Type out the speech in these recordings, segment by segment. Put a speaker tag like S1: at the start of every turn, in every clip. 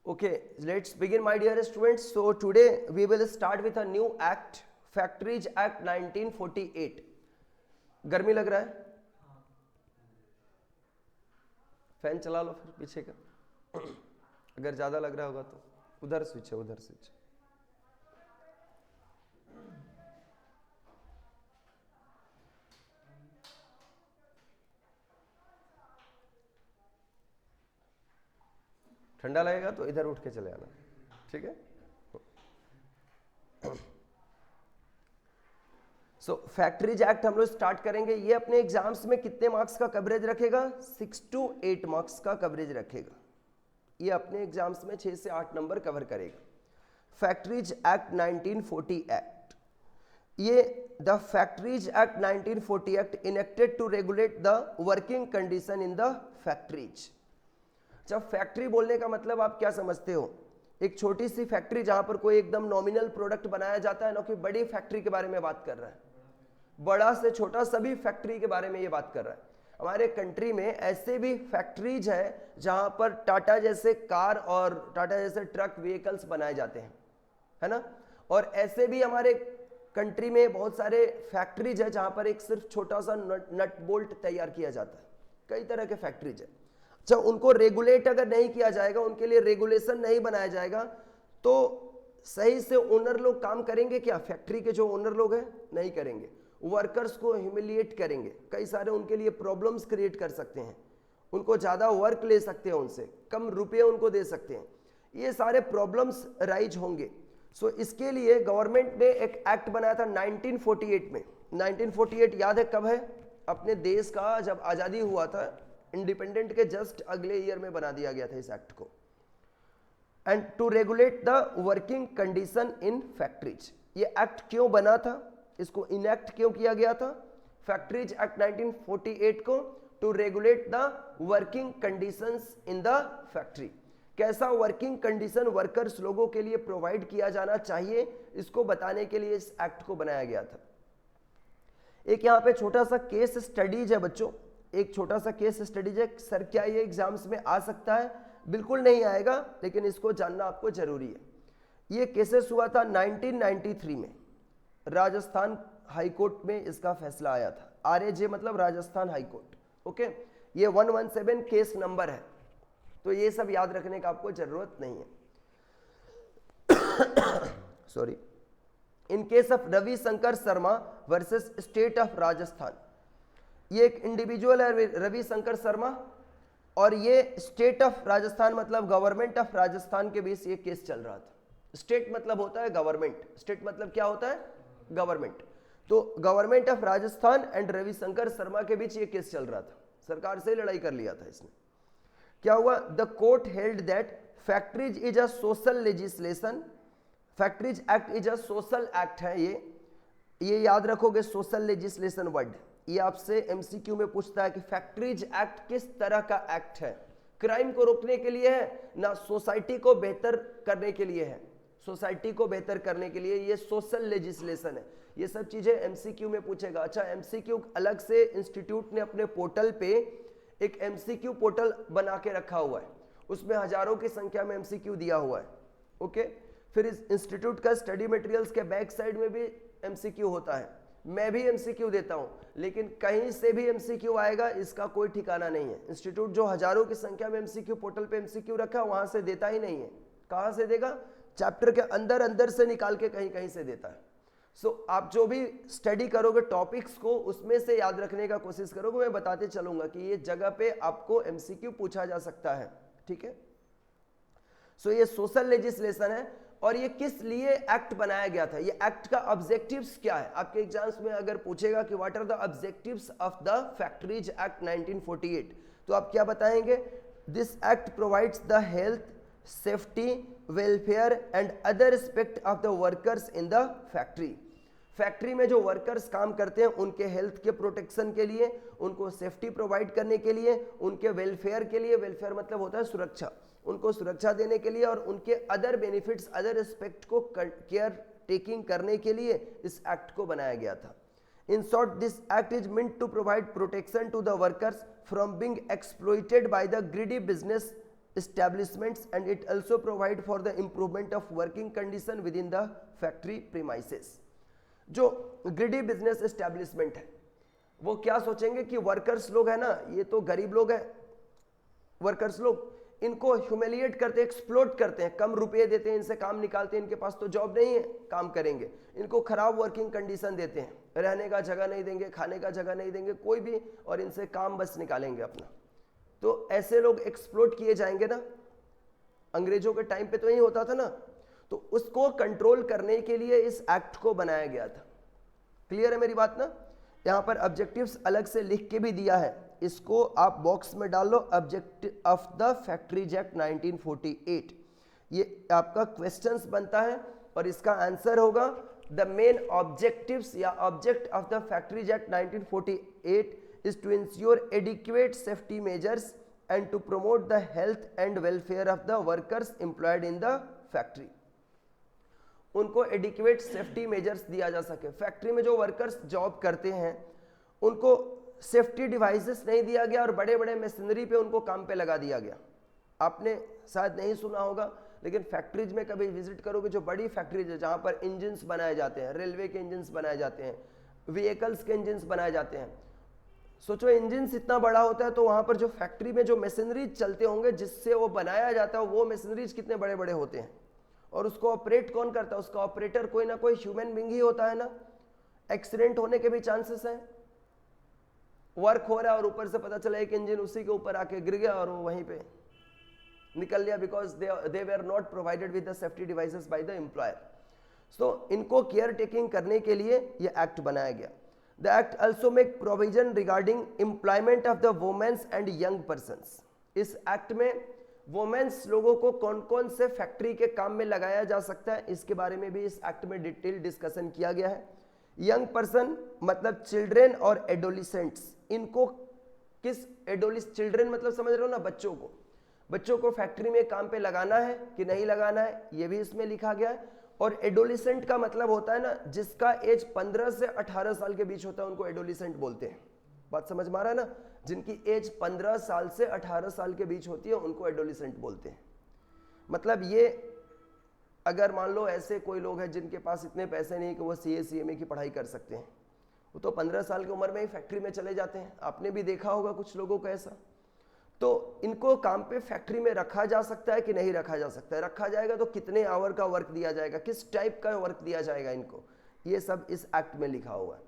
S1: Okay, let's begin, my dear students. So today we will start with a new act, Factories Act 1948. गर्मी लग रहा है? Fan चला लो फिर पीछे का। अगर ज्यादा लग रहा होगा तो उधर स्विच है, उधर स्विच। ठंडा लगेगा तो इधर उठ के चले आना, ठीक है? सो फैक्ट्रीज एक्ट हम लोग स्टार्ट करेंगे। ये अपने एग्जाम्स में कितने मार्क्स का कवरेज रखेगा? 6 to 8 मार्क्स का कवरेज रखेगा। ये अपने एग्जाम्स में 6 से 8 नंबर कवर करेगा। फैक्ट्रीज एक्ट 1940 एक्ट, ये the factories act 1940 act enacted to regulate the working condition in the factories. जब फैक्ट्री बोलने का मतलब आप क्या समझते हो? एक छोटी सी फैक्ट्री जहां पर कोई एकदम नॉमिनल प्रोडक्ट बनाया जाता है ना, कि बड़ी फैक्ट्री के बारे में बात कर रहा है। बड़ा से छोटा सभी फैक्ट्री के बारे में ये बात कर रहा है। हमारे कंट्री में ऐसे भी फैक्ट्रीज है जहां पर टाटा जैसे कार और टाटा जैसे ट्रक व्हीकल्स बनाए जाते हैं, है ना? और ऐसे भी हमारे कंट्री में बहुत सारे फैक्ट्रीज है जहां पर एक सिर्फ छोटा सा नट बोल्ट तैयार किया जाता है। कई तरह के फैक्ट्रीज है। जब उनको रेगुलेट अगर नहीं किया जाएगा, उनके लिए रेगुलेशन नहीं बनाया जाएगा, तो सही से ओनर लोग काम करेंगे क्या? फैक्ट्री के जो ओनर लोग हैं नहीं करेंगे। वर्कर्स को ह्यूमिलिएट करेंगे, कई सारे उनके लिए प्रॉब्लम्स क्रिएट कर सकते हैं, उनको ज़्यादा वर्क ले सकते हैं, उनसे कम रुपये उनको दे सकते हैं। ये सारे प्रॉब्लम्स राइज होंगे। सो इसके लिए गवर्नमेंट ने एक एक्ट बनाया था 1948 में। 1948 याद है कब है? अपने देश का जब आज़ादी हुआ था, इंडिपेंडेंट के जस्ट अगले ईयर में बना दिया गया था इस एक्ट को। And to regulate the working condition in factories. ये एक्ट क्यों बना था? इसको इनएक्ट क्यों किया गया था? फैक्ट्रीज एक्ट 1948 को to regulate the working conditions in the factory. कैसा वर्किंग कंडीशन वर्कर्स लोगों के लिए प्रोवाइड किया जाना चाहिए, इसको बताने के लिए इस एक्ट को बनाया गया था। एक यहाँ पे छोटा सा केस स्टडीज है बच्चों, एक छोटा सा केस स्टडीज है। सर क्या ये एग्जाम्स में आ सकता है? बिल्कुल नहीं आएगा, लेकिन इसको जानना आपको जरूरी है। ये केसेस हुआ था 1993 में। राजस्थान हाईकोर्ट में इसका फैसला आया था। RAJ मतलब राजस्थान हाईकोर्ट। ओके, ये 117 केस नंबर है, तो ये सब याद रखने का आपको जरूरत नहीं है। Sorry. In case of Ravishankar Sharma versus state of Rajasthan. ये एक इंडिविजुअल है रविशंकर शर्मा, और ये स्टेट ऑफ राजस्थान मतलब गवर्नमेंट ऑफ राजस्थान के बीच ये केस चल रहा था। स्टेट मतलब होता है गवर्नमेंट, स्टेट मतलब क्या होता है? गवर्नमेंट। तो government of Rajasthan and Ravishankar Sharma के बीच ये केस चल रहा था। सरकार से लड़ाई कर लिया था इसने। क्या हुआ? The court held that factories is a social legislation. Factories act is a social act है। ये याद रखोगे, सोशल लेजिस्लेशन वर्ड। ये आपसे MCQ में पूछता है कि फैक्ट्रीज एक्ट किस तरह का एक्ट है? क्राइम को रोकने के लिए है ना, सोसाइटी को बेहतर करने के लिए है? सोसाइटी को बेहतर करने के लिए ये सोशल लेजिस्लेशन है। ये सब चीजें MCQ में पूछेगा। अच्छा, MCQ अलग से इंस्टीट्यूट ने अपने पोर्टल पे एक MCQ पोर्टल बना के रखा हुआ है, उसमें हजारों की संख्या में MCQ दिया हुआ है। ओके, फिर इस इंस्टीट्यूट का स्टडी मटेरियल्स के बैक साइड में भी MCQ होता है। मैं भी MCQ देता हूं, लेकिन कहीं से भी MCQ आएगा इसका कोई ठिकाना नहीं है। इंस्टीट्यूट जो हजारों की संख्या में MCQ पोर्टल पे MCQ रखा, वहां से देता ही नहीं है। कहां से देगा? चैप्टर के अंदर अंदर से निकाल के कहीं कहीं से देता है। सो आप जो भी स्टडी करोगे टॉपिक्स को, उसमें से याद रखने का कोशिश करोगे। मैं बताते चलूंगा कि ये जगह पे आपको MCQ पूछा जा सकता है, ठीक है? सो ये सोशल लेजिस्लेशन है। और ये किस लिए एक्ट बनाया गया था? ये एक्ट का ऑब्जेक्टिव्स क्या है? आपके एग्जाम्स में अगर पूछेगा कि what are the objectives of the factories act 1948, तो आप क्या बताएंगे? This act provides the health, safety, welfare and other respect of the workers in the factory. Factory में जो वर्कर्स काम करते हैं उनके हेल्थ के प्रोटेक्शन के लिए, उनको सेफ्टी प्रोवाइड करने के लिए, उनके वेलफेयर के लिए, वेलफेयर मतलब होता है सुरक्षा, उनको सुरक्षा देने के लिए, और उनके अदर बेनिफिट्स, अदर रिस्पेक्ट को केयर टेकिंग करने के लिए इस एक्ट को बनाया गया था। In short, this act is meant to provide protection to the workers from being exploited by the greedy business establishments and it also provide for the improvement of working condition within the factory premises। जो greedy business establishment है वो क्या सोचेंगे कि workers लोग है ना, ये तो गरीब लोग हैं, वर्कर्स लोग इनको ह्यूमिलिएट करते हैं, एक्सप्लोट करते हैं, कम रुपए देते हैं, इनसे काम निकालते हैं, इनके पास तो जॉब नहीं है, काम करेंगे, इनको खराब वर्किंग कंडीशन देते हैं, रहने का जगह नहीं देंगे, खाने का जगह नहीं देंगे कोई भी, और इनसे काम बस निकालेंगे अपना। तो ऐसे लोग एक्सप्लोट किए जाएंगे ना, अंग्रेजों के टाइम पे तो यही होता था ना। तो उसको कंट्रोल करने के लिए इस एक्ट को बनाया गया था। क्लियर है मेरी बात ना? यहाँ पर ऑब्जेक्टिव्स अलग से लिख के भी दिया है, इसको आप बॉक्स में डाल लो, objective of the factories act 1948। ये आपका क्वेश्चंस बनता है और इसका आंसर होगा द मेन ऑब्जेक्टिव्स या object of the factories act 1948 is to ensure adequate safety measures and to promote the health and welfare of the workers employed in the factory। उनको adequate safety measures दिया जा सके। Factory में जो workers job करते हैं उनको safety devices नहीं दिया गया और बड़े बड़े मशीनरी पे उनको काम पे लगा दिया गया। आपने शायद नहीं सुना होगा, लेकिन फैक्ट्रीज में कभी विजिट करोगे, जो बड़ी फैक्ट्रीज है जहाँ पर इंजन्स बनाए जाते हैं, रेलवे के इंजन्स बनाए जाते हैं, व्हीकल्स के इंजन्स बनाए जाते हैं, सोचो इंजन्स इतना बड़ा होता है तो वहां पर जो फैक्ट्री में जो मशीनरीज चलते होंगे जिससे वो बनाया जाता है, वो मशीनरीज कितने बड़े बड़े होते हैं, और उसको ऑपरेट कौन करता है? उसका ऑपरेटर कोई ना कोई ह्यूमन बीइंग ही होता है ना। एक्सीडेंट होने के भी चांसेस हैं, वर्क हो रहा है और ऊपर से पता चला एक इंजन उसी के ऊपर आके गिर गया और वो वहीं पे निकल गया, because they were not provided with the safety devices by the employer. So इनको केयर टेकिंग करने के लिए ये एक्ट बनाया गया। The act also make provision regarding employment of the women and young persons। इस एक्ट में वोमेन्स लोगों को कौन कौन से फैक्ट्री के काम में लगाया जा सकता है, इसके बारे में भी इस एक्ट में डिटेल डिस्कशन किया गया है। यंग पर्सन मतलब चिल्ड्रेन और एडोलिसेंट्स, इनको किस चिल्ड्रेन मतलब समझ रहे हो ना, बच्चों को फैक्ट्री में काम पे लगाना है कि नहीं लगाना है, ये भी इसमें लिखा गया है। और एडोलिसेंट का मतलब होता है ना, जिसका एज 15 से 18 साल के बीच होता है, उनको एडोलिसेंट बोलते हैं। बात समझ में आ रहा है ना? जिनकी एज 15 साल से 18 साल के बीच होती है उनको एडोलिसेंट बोलते हैं। मतलब ये अगर मान लो ऐसे कोई लोग हैं जिनके पास इतने पैसे नहीं कि वो CA CMA की पढ़ाई कर सकते हैं, वो तो 15 साल की उम्र में ही फैक्ट्री में चले जाते हैं। आपने भी देखा होगा कुछ लोगों को ऐसा। तो इनको काम पे फैक्ट्री में रखा जा सकता है कि नहीं रखा जा सकता है? रखा जाएगा तो कितने आवर का वर्क दिया जाएगा, किस टाइप का वर्क दिया जाएगा इनको, ये सब इस एक्ट में लिखा हुआ है।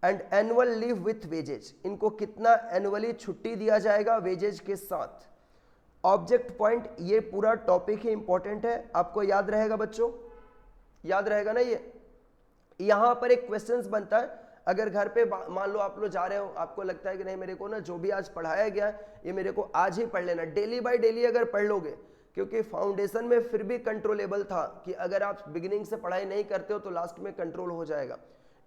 S1: And annual leave with wages, इनको कितना एनुअली छुट्टी दिया जाएगा वेजेज के साथ। ऑब्जेक्ट पॉइंट, ये पूरा टॉपिक ही इंपॉर्टेंट है, आपको याद रहेगा बच्चों, याद रहेगा ना? ये यहां पर एक क्वेश्चन बनता है, अगर घर पे मान लो आप लोग जा रहे हो, आपको लगता है कि नहीं मेरे को ना जो भी आज पढ़ाया गया है ये मेरे को आज ही पढ़ लेना, डेली बाय डेली अगर पढ़ लोगे, क्योंकि फाउंडेशन में फिर भी कंट्रोलेबल था कि अगर आप बिगिनिंग से पढ़ाई नहीं करते हो तो लास्ट में कंट्रोल हो जाएगा।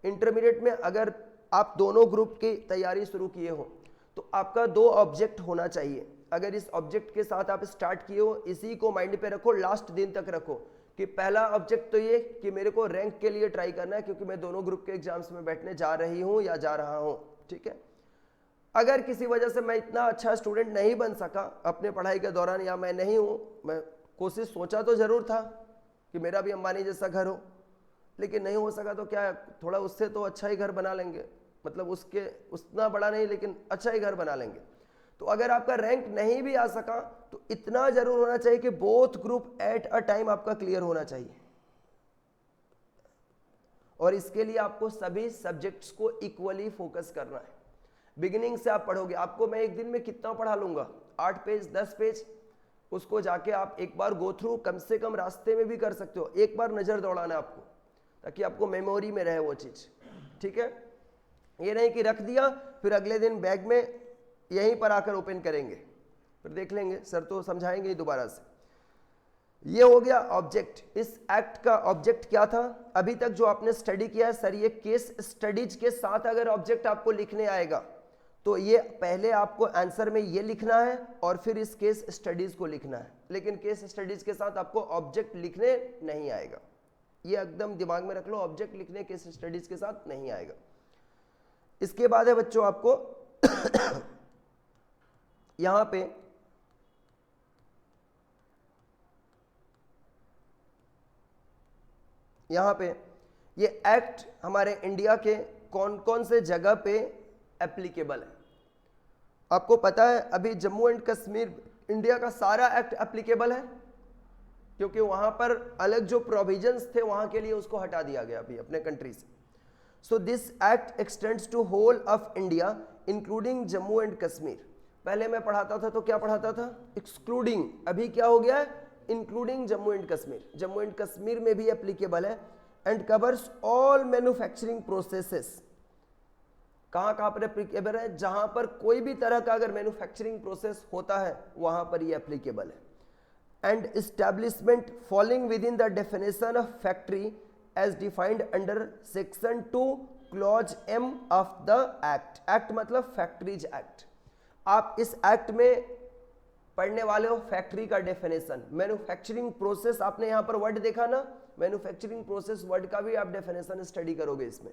S1: इंटरमीडिएट में अगर आप दोनों ग्रुप की तैयारी शुरू किए हो तो आपका 2 ऑब्जेक्ट होना चाहिए। अगर इस ऑब्जेक्ट के साथ आप स्टार्ट किए हो, इसी को माइंड पे रखो, लास्ट दिन तक रखो कि पहला ऑब्जेक्ट तो ये कि मेरे को रैंक के लिए ट्राई करना है, क्योंकि मैं दोनों ग्रुप के एग्जाम्स में बैठने जा रही हूं या जा रहा हूं। ठीक है, अगर किसी वजह से मैं इतना अच्छा स्टूडेंट नहीं बन सका अपने पढ़ाई के दौरान, या मैं नहीं हूं, मैं कोशिश सोचा तो जरूर था कि मेरा भी अंबानी जैसा घर हो, लेकिन नहीं हो सका, तो क्या थोड़ा उससे तो अच्छा ही घर बना लेंगे, मतलब उसके उतना बड़ा नहीं लेकिन अच्छा ही घर बना लेंगे। तो अगर आपका रैंक नहीं भी आ सका तो इतना जरूर होना चाहिए कि both group at a time आपका क्लियर होना चाहिए, और इसके लिए आपको सभी सब्जेक्ट्स को इक्वली फोकस करना है। बिगिनिंग से आप पढ़ोगे, आपको मैं एक दिन में कितना पढ़ा लूंगा, 8 पेज 10 पेज, उसको जाके आप एक बार गो थ्रू कम से कम रास्ते में भी कर सकते हो, एक बार नजर दौड़ाना है आपको, ताकि आपको मेमोरी में रहे वो चीज। ठीक है, ये नहीं कि रख दिया फिर अगले दिन बैग में यहीं पर आकर ओपन करेंगे, फिर देख लेंगे, सर तो समझाएंगे दोबारा से। ये हो गया ऑब्जेक्ट। इस एक्ट का ऑब्जेक्ट क्या था? अभी तक जो आपने स्टडी किया है सर, ये केस स्टडीज के साथ अगर ऑब्जेक्ट आपको लिखने आएगा तो ये पहले आपको आंसर में ये लिखना है और फिर इस केस स्टडीज को लिखना है, लेकिन केस स्टडीज के साथ आपको ऑब्जेक्ट लिखने नहीं आएगा। ये एकदम दिमाग में रख लो, ऑब्जेक्ट लिखने केस स्टडीज के साथ नहीं आएगा। इसके बाद है बच्चों आपको यहां पे यहाँ पे ये एक्ट हमारे इंडिया के कौन कौन से जगह पे एप्लीकेबल है। आपको पता है अभी जम्मू एंड कश्मीर इंडिया का सारा एक्ट एप्लीकेबल है, क्योंकि वहां पर अलग जो प्रोविजंस थे वहां के लिए उसको हटा दिया गया अभी अपने कंट्री से। So this act extends to whole of India including Jammu and Kashmir. पहले मैं पढ़ाता था तो क्या पढ़ाता था, एक्सक्लूडिंग, अभी क्या हो गया है, including Jammu and Kashmir. Jammu and Kashmir में भी एप्लीकेबल है and covers all manufacturing processes. कहाँ कहाँ पर एप्लीकेबल है, जहां पर कोई भी तरह का अगर मैन्युफैक्चरिंग प्रोसेस होता है वहां पर ये एप्लीकेबल है। And establishment falling within the definition of factory as defined under section 2 clause M of the act. Act मतलब फैक्ट्रीज एक्ट। आप इस एक्ट में पढ़ने वाले हो फैक्ट्री का डेफिनेशन, मैन्युफैक्चरिंग प्रोसेस। आपने यहां पर वर्ड देखा ना, मैन्युफैक्चरिंग प्रोसेस वर्ड का भी आप डेफिनेशन स्टडी करोगे, इसमें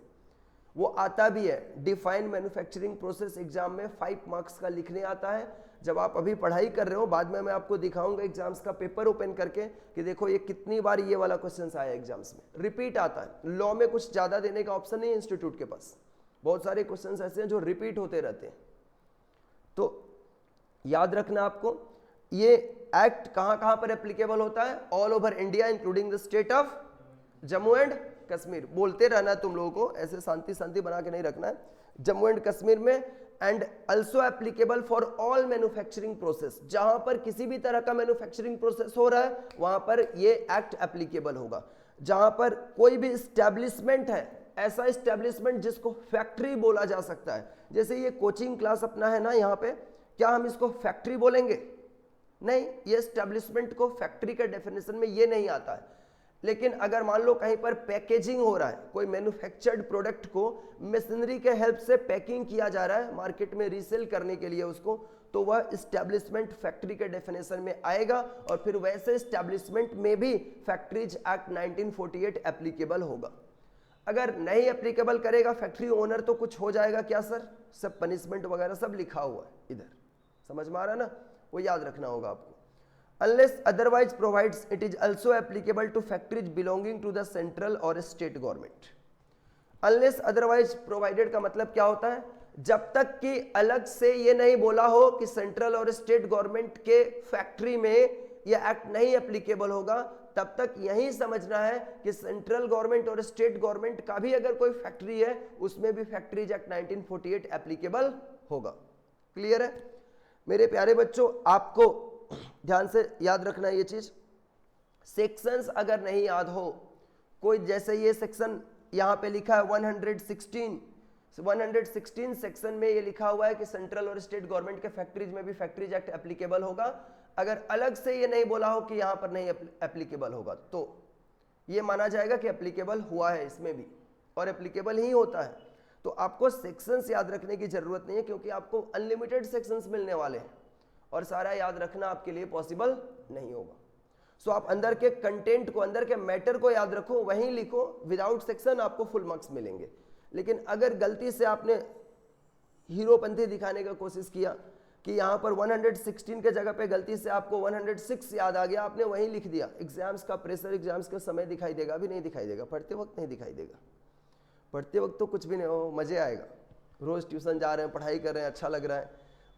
S1: वो आता भी है। डिफाइन मैन्युफैक्चरिंग प्रोसेस एग्जाम में 5 मार्क्स का लिखने आता है। जब आप अभी पढ़ाई कर रहे हो, बाद में मैं आपको दिखाऊंगा एग्जाम्स का पेपर ओपन करके कि देखो ये कितनी बार ये वाला क्वेश्चन आया एग्जाम्स में, रिपीट आता है। लॉ में कुछ ज्यादा देने का ऑप्शन नहीं है इंस्टीट्यूट के पास, बहुत सारे क्वेश्चन ऐसे हैं जो रिपीट होते रहते हैं। तो याद रखना आपको, ये एक्ट कहां कहां पर एप्लीकेबल होता है, all over India including the state of Jammu and Kashmir. बोलते रहना है तुम लोगों को, ऐसे शांति शांति बना के नहीं रखना है। जम्मू एंड कश्मीर में and also applicable for all manufacturing process. जहां पर किसी भी तरह का मैन्युफैक्चरिंग प्रोसेस हो रहा है वहां पर ये एक्ट एप्लीकेबल होगा। जहां पर कोई भी एस्टैब्लिशमेंट है, ऐसा एस्टैब्लिशमेंट जिसको फैक्ट्री बोला जा सकता है, जैसे ये कोचिंग क्लास अपना है ना यहाँ पे, क्या हम इसको फैक्ट्री बोलेंगे? नहीं, ये एस्टैब्लिशमेंट को फैक्ट्री के डेफिनेशन में ये नहीं आता है। लेकिन अगर मान लो कहीं पर पैकेजिंग हो रहा है, कोई मैन्युफैक्चर्ड प्रोडक्ट को मशीनरी के हेल्प से पैकिंग किया जा रहा है मार्केट में रीसेल करने के लिए उसको, तो वह एस्टैब्लिशमेंट फैक्ट्री के डेफिनेशन में आएगा। और फिर वैसे एस्टैब्लिशमेंट में भी फैक्ट्रीज एक्ट 1948 एप्लीकेबल होगा। अगर नहीं एप्लीकेबल करेगा फैक्ट्री ओनर तो कुछ हो जाएगा क्या सर? सब पनिशमेंट वगैरह सब लिखा हुआ है इधर, समझ में आ रहा है ना, वो याद रखना होगा आपको। Unless otherwise provides, it is also applicable to factories belonging to the central or state government. Unless otherwise provided का मतलब क्या होता है? जब तक कि अलग से ये नहीं बोला हो कि सेंट्रल और स्टेट गवर्नमेंट के फैक्ट्री में यह एक्ट नहीं एप्लीकेबल होगा, तब तक यही समझना है कि सेंट्रल गवर्नमेंट और स्टेट गवर्नमेंट का भी अगर कोई फैक्ट्री है उसमें भी फैक्ट्रीज एक्ट 1948 एप्लीकेबल होगा। क्लियर है मेरे प्यारे बच्चों? आपको ध्यान से याद रखना ये चीज। सेक्शंस अगर नहीं याद हो कोई, जैसे ये सेक्शन यहां पे लिखा है 116 सेक्शन में ये लिखा हुआ है कि सेंट्रल और स्टेट गवर्नमेंट के फैक्ट्रीज में भी फैक्ट्रीज एक्ट एप्लीकेबल होगा। अगर अलग से ये नहीं बोला हो कि यहां पर नहीं एप्लीकेबल होगा तो ये माना जाएगा कि एप्लीकेबल हुआ है इसमें भी, और एप्लीकेबल ही होता है। तो आपको सेक्शंस याद रखने की जरूरत नहीं है, क्योंकि आपको अनलिमिटेड सेक्शंस मिलने वाले हैं और सारा याद रखना आपके लिए पॉसिबल नहीं होगा। सो आप अंदर के कंटेंट को, अंदर के मैटर को याद रखो, वहीं लिखो। विदाउट सेक्शन आपको फुल मार्क्स मिलेंगे। लेकिन अगर गलती से आपने हीरोपंथी दिखाने का कोशिश किया कि यहाँ पर 116 के जगह पे गलती से आपको 106 याद आ गया, आपने वहीं लिख दिया, एग्जाम्स का प्रेशर, एग्जाम्स का समय दिखाई देगा? अभी नहीं दिखाई देगा, पढ़ते वक्त नहीं दिखाई देगा। पढ़ते वक्त तो कुछ भी नहीं हो, मजे आएगा, रोज ट्यूशन जा रहे हैं, पढ़ाई कर रहे हैं, अच्छा लग रहा है।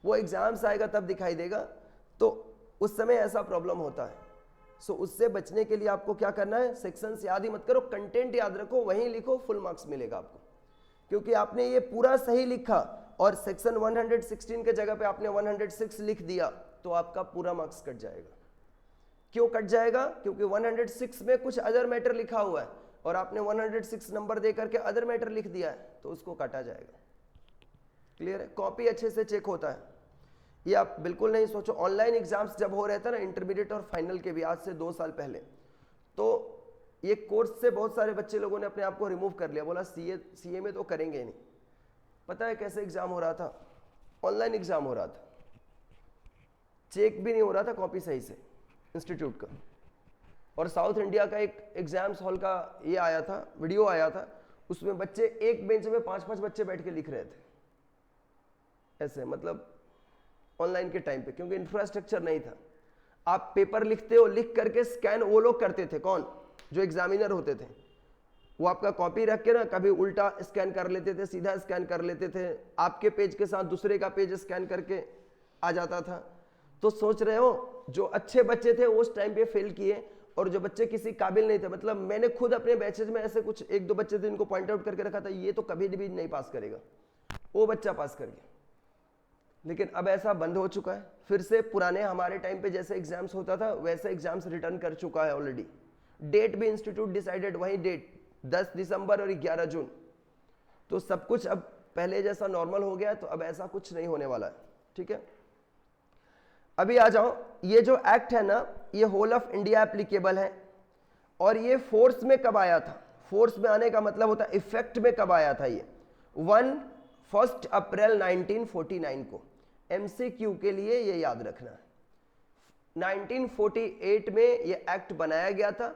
S1: वो एग्जाम्स आएगा तब दिखाई देगा, तो उस समय ऐसा प्रॉब्लम होता है। सो उससे बचने के लिए आपको क्या करना है, सेक्शंस याद ही मत करो, कंटेंट याद रखो, वहीं लिखो, फुल मार्क्स मिलेगा आपको। क्योंकि आपने ये पूरा सही लिखा और सेक्शन 116 के जगह पे आपने 106 लिख दिया तो आपका पूरा मार्क्स कट जाएगा। क्यों कट जाएगा? क्योंकि 106 में कुछ अदर मैटर लिखा हुआ है और आपने 106 नंबर दे करके अदर मैटर लिख दिया है, तो उसको काटा जाएगा। क्लियर है? कॉपी अच्छे से चेक होता है, ये आप बिल्कुल नहीं सोचो। ऑनलाइन एग्जाम्स जब हो रहे थे ना, इंटरमीडिएट और फाइनल के भी, आज से 2 साल पहले, तो ये कोर्स से बहुत सारे बच्चे लोगों ने अपने आप को रिमूव कर लिया, बोला सीए में तो करेंगे ही नहीं। पता है कैसे एग्जाम हो रहा था? ऑनलाइन एग्जाम हो रहा था, चेक भी नहीं हो रहा था कॉपी सही से इंस्टीट्यूट का। और साउथ इंडिया का एक एग्जाम्स हॉल का ये आया था, वीडियो आया था, उसमें बच्चे एक बेंच में 5-5 बच्चे बैठ के लिख रहे थे ऐसे, मतलब ऑनलाइन के टाइम पे, क्योंकि इंफ्रास्ट्रक्चर नहीं था। आप पेपर लिखते हो, लिख करके स्कैन वो लोग करते थे, कौन? जो एग्जामिनर होते थे। वो आपका कॉपी रख के ना कभी उल्टा स्कैन कर लेते थे, सीधा स्कैन कर लेते थे, आपके पेज के साथ दूसरे का पेज स्कैन करके आ जाता था। तो सोच रहे हो जो अच्छे बच्चे थे उस टाइम पे फेल किए, और जो बच्चे किसी काबिल नहीं थे, मतलब मैंने खुद अपने बैचेज में ऐसे कुछ एक दो बच्चे थे इनको पॉइंट आउट करके रखा था, ये तो कभी भी नहीं पास करेगा, वो बच्चा पास कर गया। लेकिन अब ऐसा बंद हो चुका है, फिर से पुराने हमारे टाइम पे जैसे एग्जाम्स होता था वैसे एग्जाम्स रिटर्न कर चुका है ऑलरेडी। डेट भी इंस्टीट्यूट डिसाइडेड, वही डेट 10 दिसंबर और 11 जून। तो सब कुछ अब पहले जैसा नॉर्मल हो गया है, तो अब ऐसा कुछ नहीं होने वाला है, ठीक है। अभी आ जाओ, ये जो एक्ट है ना ये होल ऑफ इंडिया एप्लीकेबल है, और ये फोर्स में कब आया था? फोर्स में आने का मतलब होता है इफेक्ट में कब आया था? ये 1 अप्रैल 1949 को। एमसीक्यू के लिए ये याद रखना है। 1948 में ये एक्ट बनाया गया था,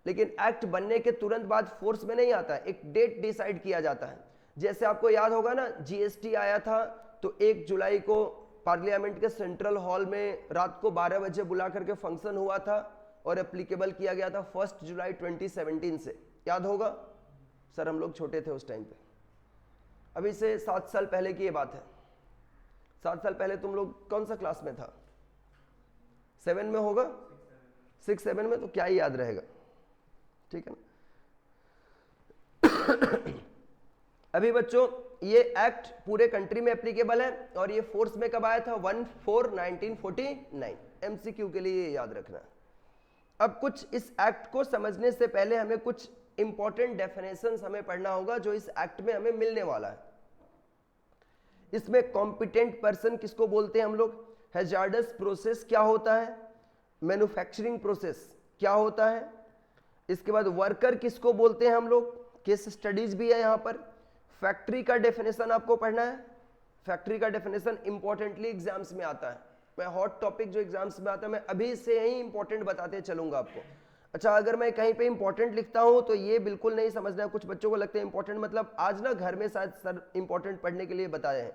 S1: लेकिन एक्ट बनने के तुरंत बाद फोर्स में नहीं आता है, एक डेट डिसाइड किया जाता है। जैसे आपको याद होगा ना, जीएसटी आया था तो 1 जुलाई को पार्लियामेंट के सेंट्रल हॉल में रात को 12 बजे बुला करके फंक्शन हुआ था और एप्लीकेबल किया गया था 1 जुलाई 2017 से, याद होगा सर? हम लोग छोटे थे उस टाइम पे, अभी से 7 साल पहले की ये बात है। 7 साल पहले तुम लोग कौन सा क्लास में था? 7 में होगा, 6-7 में, तो क्या ही याद रहेगा, ठीक है ना। अभी बच्चों ये एक्ट पूरे कंट्री में एप्लीकेबल है, और ये फोर्स में कब आया था? 1/4/1949। एमसीक्यू के लिए ये याद रखना है। अब कुछ इस एक्ट को समझने से पहले हमें कुछ इंपॉर्टेंट डेफिनेशंस हमें पढ़ना होगा जो इस एक्ट में हमें मिलने वाला है। इसमें कॉम्पिटेंट पर्सन किसको बोलते हैं हम लोग? हैजार्डस प्रोसेस क्या होता है? मैन्युफैक्चरिंग प्रोसेस क्या होता है? इसके बाद वर्कर किसको बोलते हैं हम लोग? केस स्टडीज भी है यहाँ पर। फैक्ट्री का डेफिनेशन आपको पढ़ना है। फैक्ट्री का डेफिनेशन इंपॉर्टेंटली एग्जाम्स में आता है। मैं हॉट टॉपिक जो एग्जाम्स में आता है मैं अभी से यही इंपॉर्टेंट बताते चलूंगा आपको। अच्छा, अगर मैं कहीं पे इंपॉर्टेंट लिखता हूं तो ये बिल्कुल नहीं समझना है। कुछ बच्चों को लगता है इंपॉर्टेंट मतलब आज ना घर में शायद सर इंपॉर्टेंट पढ़ने के लिए बताए हैं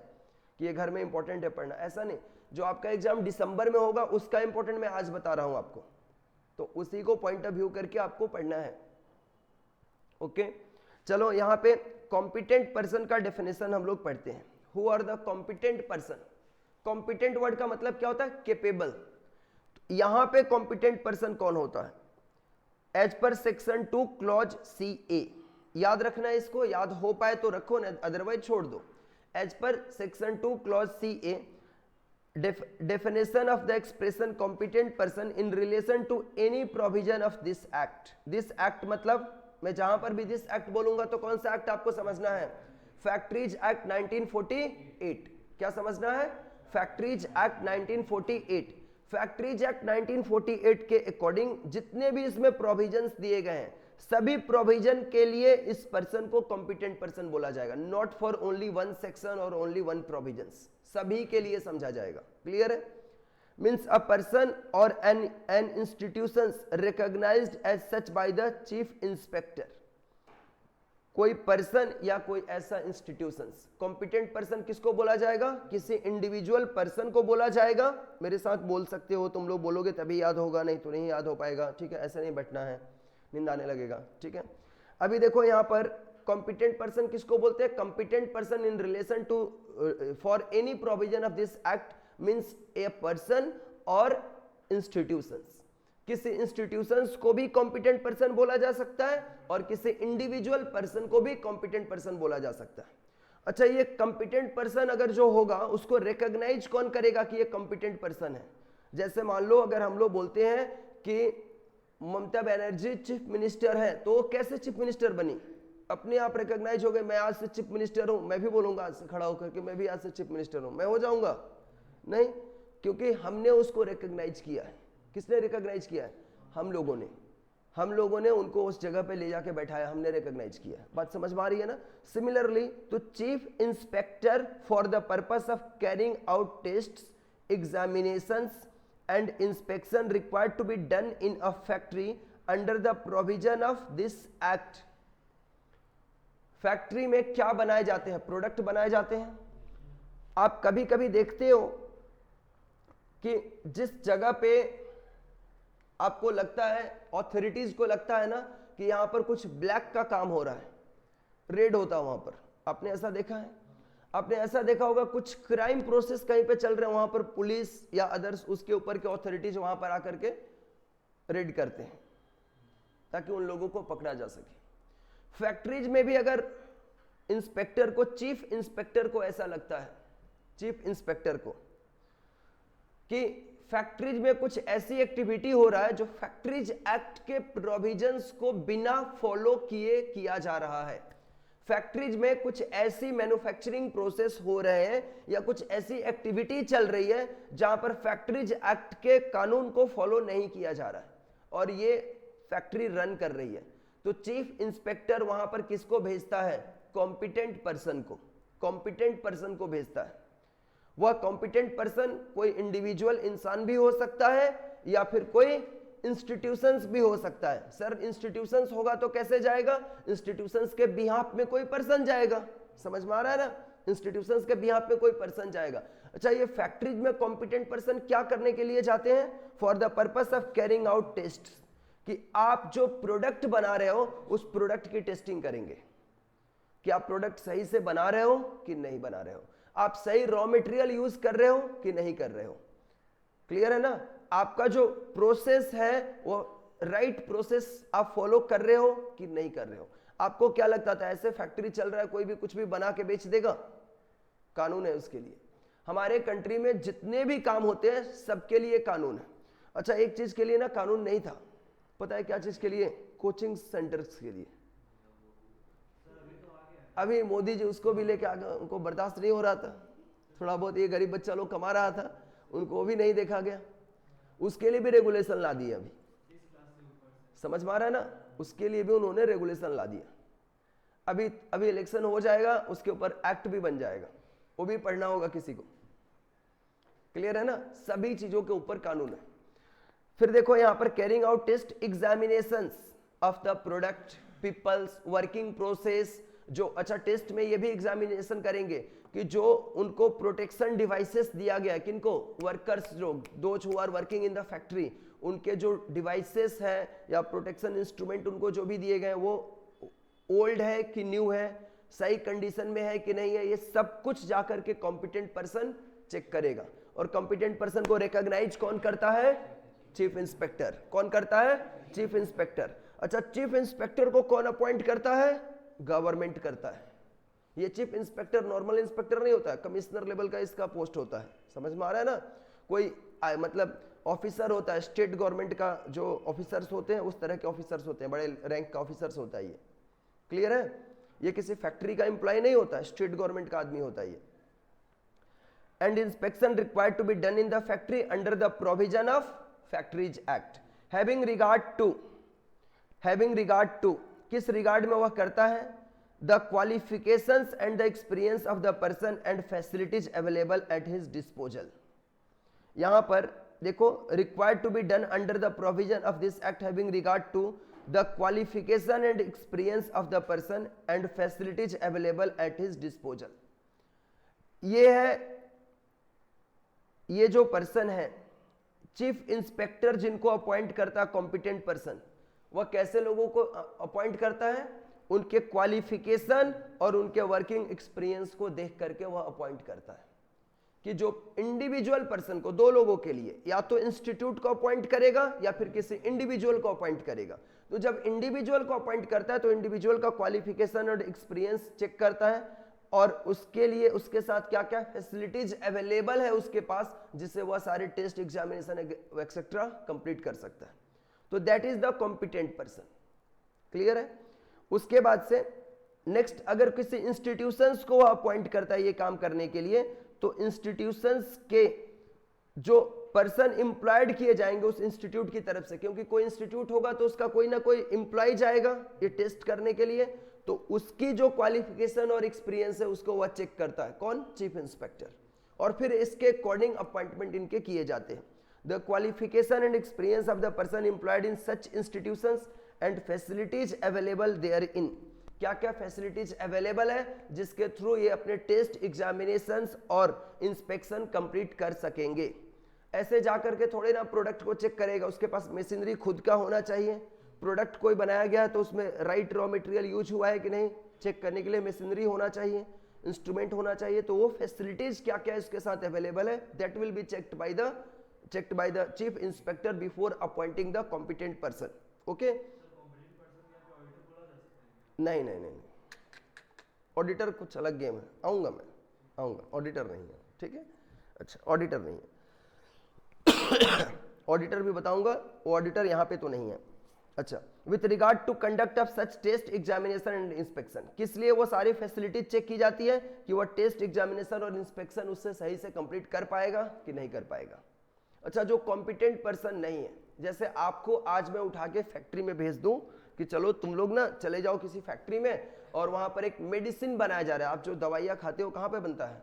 S1: कि ये घर में इंपॉर्टेंट है पढ़ना, ऐसा नहीं। जो आपका एग्जाम दिसंबर में होगा उसका इंपॉर्टेंट मैं आज बता रहा हूं आपको, तो उसी को पॉइंट ऑफ व्यू करके आपको पढ़ना है। ओके, चलो यहाँ पे कॉम्पिटेंट पर्सन का डेफिनेशन हम लोग पढ़ते हैं। Who are the competent person? Competent word का मतलब क्या होता है? केपेबल। यहां पे कॉम्पिटेंट पर्सन कौन होता है? As per section 2 clause CA, याद रखना है इसको, याद हो पाए तो रखो, अदरवाइज छोड़ दो। As per section 2 clause CA, definition of the expression competent person in relation to any provision of this act. This act मतलब मैं जहां पर भी दिस एक्ट बोलूंगा तो कौन सा एक्ट आपको समझना है? Factories act 1948। क्या समझना है? Factories act 1948। फैक्ट्रीज एक्ट 1948 के अकॉर्डिंग जितने भी इसमें प्रोविजंस दिए गए हैं, सभी प्रोविजन के लिए इस पर्सन को कॉम्पिटेंट पर्सन बोला जाएगा। Not for only one section और ओनली वन प्रोविजंस, सभी के लिए समझा जाएगा। क्लियर है? मीन्स अ पर्सन और an institutions recognised as such by the chief inspector. कोई पर्सन या कोई ऐसा इंस्टीट्यूशंस, कॉम्पिटेंट पर्सन किसको बोला जाएगा? किसी इंडिविजुअल पर्सन को बोला जाएगा। मेरे साथ बोल सकते हो, तुम लोग बोलोगे तभी याद होगा, नहीं तो नहीं याद हो पाएगा, ठीक है? ऐसे नहीं बैठना है, नींद आने लगेगा, ठीक है? अभी देखो यहाँ पर कॉम्पिटेंट पर्सन किसको बोलते हैं? Competent person in relation to for any provision of this act means a person और इंस्टीट्यूशंस। किसी इंस्टीट्यूशंस को भी कॉम्पिटेंट पर्सन बोला जा सकता है और किसी इंडिविजुअल पर्सन को भी कॉम्पिटेंट पर्सन बोला जा सकता है। अच्छा, ये कॉम्पिटेंट पर्सन अगर जो होगा उसको रिकॉग्नाइज कौन करेगा कि ये कॉम्पिटेंट पर्सन है? जैसे मान लो अगर हम लोग बोलते हैं कि ममता बनर्जी चीफ मिनिस्टर है, तो वो कैसे चीफ मिनिस्टर बनी? अपने आप रिकॉग्नाइज हो गए, मैं आज से चीफ मिनिस्टर हूं। मैं भी बोलूंगा आज से खड़ा होकर कि मैं भी आज से चीफ मिनिस्टर हूं, मैं हो जाऊंगा? नहीं, क्योंकि हमने उसको रिकॉग्नाइज किया है। किसने रिकॉग्नाइज किया है? हम लोगों ने। हम लोगों ने उनको उस जगह पे ले जाके बैठाया, हमने रिकॉग्नाइज किया है। बात समझ में आ रही है ना? सिमिलरली तो chief inspector for the purpose of carrying out tests, examinations and inspection required to be done in a factory under the provision of this act. Factory में क्या बनाए जाते हैं? प्रोडक्ट बनाए जाते हैं। आप कभी कभी देखते हो कि जिस जगह पे आपको लगता है, ऑथोरिटीज को लगता है ना कि यहाँ पर कुछ ब्लैक का काम हो रहा है, रेड होता है वहां पर, आपने ऐसा देखा है? आपने ऐसा देखा होगा कुछ क्राइम प्रोसेस कहीं पे चल रहे हैं, वहां पर पुलिस या अदर्स उसके ऊपर के ऑथोरिटीज वहां पर आकर के रेड करते हैं ताकि उन लोगों को पकड़ा जा सके। फैक्ट्रीज में भी अगर इंस्पेक्टर को, चीफ इंस्पेक्टर को ऐसा लगता है, चीफ इंस्पेक्टर को, कि फैक्ट्रीज में कुछ ऐसी एक्टिविटी हो रहा है जो फैक्ट्रीज एक्ट के प्रोविजंस को बिना फॉलो किए किया जा रहा है, फैक्ट्रीज में कुछ ऐसी मैन्युफैक्चरिंग प्रोसेस हो रहे हैं या कुछ ऐसी एक्टिविटी चल रही है जहां पर फैक्ट्रीज एक्ट के कानून को फॉलो नहीं किया जा रहा है और ये फैक्ट्री रन कर रही है, तो चीफ इंस्पेक्टर वहां पर किसको भेजता है? कॉम्पिटेंट पर्सन को, कॉम्पिटेंट पर्सन को भेजता है। वह कॉम्पिटेंट पर्सन कोई इंडिविजुअल इंसान भी हो सकता है या फिर कोई इंस्टीट्यूशंस भी हो सकता है। सर इंस्टीट्यूशंस होगा तो कैसे जाएगा? इंस्टीट्यूशंस के बिहाफ में कोई पर्सन जाएगा, समझ में आ रहा है ना? इंस्टीट्यूशंस के बिहाफ में कोई पर्सन जाएगा। अच्छा, ये फैक्ट्रीज में कॉम्पिटेंट पर्सन क्या करने के लिए जाते हैं? For the purpose of carrying out test, कि आप जो प्रोडक्ट बना रहे हो उस प्रोडक्ट की टेस्टिंग करेंगे कि आप प्रोडक्ट सही से बना रहे हो कि नहीं बना रहे हो, आप सही रॉ मटेरियल यूज कर रहे हो कि नहीं कर रहे हो। क्लियर है ना? आपका जो प्रोसेस है वो राइट प्रोसेस आप फॉलो कर रहे हो कि नहीं कर रहे हो। आपको क्या लगता था ऐसे फैक्ट्री चल रहा है, कोई भी कुछ भी बना के बेच देगा? कानून है उसके लिए। हमारे कंट्री में जितने भी काम होते हैं सबके लिए कानून है। अच्छा, एक चीज के लिए ना कानून नहीं था, पता है क्या चीज के लिए? कोचिंग सेंटर्स के लिए। अभी मोदी जी उसको भी लेके आ गए, उनको बर्दाश्त नहीं हो रहा था, थोड़ा बहुत ये गरीब बच्चा लोग कमा रहा था, उनको भी नहीं देखा गया, उसके लिए भी रेगुलेशन ला दिए। अभी समझ में आ रहा है ना? उसके लिए भी उन्होंने रेगुलेशन ला दिया। अभी इलेक्शन हो जाएगा, उसके ऊपर एक्ट भी बन जाएगा, वो भी पढ़ना होगा किसी को। क्लियर है ना? सभी चीजों के ऊपर कानून है। फिर देखो यहां पर carrying out test examinations of the product, peoples, working process, जो अच्छा टेस्ट में ये भी एग्जामिनेशन करेंगे कि जो उनको प्रोटेक्शन डिवाइसेस दिया गया है, किनको? वर्कर्स, लोग those who are working in the factory, उनके जो डिवाइसेस है या प्रोटेक्शन इंस्ट्रूमेंट उनको जो भी दिए गए वो ओल्ड है कि न्यू है, सही कंडीशन में है कि नहीं है, ये सब कुछ जाकर के कॉम्पिटेंट पर्सन चेक करेगा। और कॉम्पिटेंट पर्सन को रिकॉग्नाइज कौन करता है? Chief inspector. कौन करता है? Chief inspector. अच्छा, चीफ इंस्पेक्टर को कौन अपॉइंट करता है? गवर्नमेंट करता है। ये चीफ इंस्पेक्टर नॉर्मल इंस्पेक्टर नहीं होता है, कमिश्नर लेवल का इसका पोस्ट होता है। समझ में आ रहा है ना? कोई मतलब ऑफिसर होता है, स्टेट गवर्नमेंट का जो ऑफिसर्स होते हैं उस तरह के ऑफिसर्स होते हैं, बड़े रैंक का ऑफिसर्स होता है ये। क्लियर है? ये किसी फैक्ट्री का एम्प्लॉय नहीं होता, स्टेट गवर्नमेंट का आदमी होता है ये। And inspection required to be done in the factory under the provision of factories act, having regard to, किस रिगार्ड में वह करता है? The qualifications and the experience of the person and facilities available at his disposal. यहां पर देखो, required to be done under the provision of this act having regard to the qualification and experience of the person and facilities available at his disposal. ये है, ये जो person है chief inspector जिनको appoint करता है कॉम्पिटेंट पर्सन, वह कैसे लोगों को अपॉइंट करता है? उनके क्वालिफिकेशन और उनके वर्किंग एक्सपीरियंस को देख करके वह अपॉइंट करता है। कि जो इंडिविजुअल पर्सन को, दो लोगों के लिए, या तो इंस्टीट्यूट को अपॉइंट करेगा या फिर किसी इंडिविजुअल को अपॉइंट करेगा। तो जब इंडिविजुअल को अपॉइंट करता है तो इंडिविजुअल का क्वालिफिकेशन और एक्सपीरियंस चेक करता है और उसके लिए उसके साथ क्या क्या फैसिलिटीज अवेलेबल है उसके पास, जिससे वह सारे टेस्ट, एग्जामिनेशन एक्सेट्रा कंप्लीट कर सकता है। तो that is the competent person. Clear है? उसके बाद से नेक्स्ट, अगर किसी इंस्टीट्यूशंस को अपॉइंट करता है ये काम करने के लिए, तो इंस्टीट्यूशंस के जो पर्सन एम्प्लॉयड किए जाएंगे उस इंस्टीट्यूट की तरफ से, क्योंकि कोई इंस्टीट्यूट होगा तो उसका कोई ना कोई एम्प्लॉय जाएगा ये टेस्ट करने के लिए, तो उसकी जो क्वालिफिकेशन और एक्सपीरियंस है उसको वह चेक करता है। कौन? Chief inspector. और फिर इसके अकॉर्डिंग अपॉइंटमेंट इनके किए जाते हैं। The qualification and experience of the person employed in such institutions and facilities available there in, क्या क्या फैसिलिटीज अवेलेबल है जिसके थ्रू ये अपने टेस्ट, एग्जामिनेशंस और इंस्पेक्शन कंप्लीट कर सकेंगे। ऐसे जाकर के थोड़े ना प्रोडक्ट को चेक करेगा, उसके पास मशीनरी खुद का होना चाहिए, प्रोडक्ट कोई बनाया गया है तो उसमें राइट रॉ मटेरियल यूज हुआ है कि नहीं, चेक करने के लिए मशीनरी होना चाहिए, इंस्ट्रूमेंट होना चाहिए, तो वो फैसिलिटीज क्या क्या इसके साथ अवेलेबल है, that will be checked by the chief inspector before appointing the competent person. Okay, नहीं, ऑडिटर कुछ अलग गेम है, आऊंगा, ऑडिटर नहीं है, ठीक है। अच्छा, ऑडिटर नहीं है ऑडिटर भी बताऊंगा, वो ऑडिटर यहाँ पे तो नहीं है। अच्छा, with regard to conduct of such test examination and inspection, किस लिए वो सारी फैसिलिटी चेक की जाती है कि वो टेस्ट एग्जामिनेशन और इंस्पेक्शन उससे सही से कंप्लीट कर पाएगा कि नहीं कर पाएगा। अच्छा, जो कॉम्पिटेंट पर्सन नहीं है, जैसे आपको आज मैं उठा के फैक्ट्री में भेज दूं कि चलो तुम लोग ना चले जाओ किसी फैक्ट्री में और वहां पर एक मेडिसिन बनाया जा रहा है, आप जो दवाइयां खाते हो कहां पे बनता है,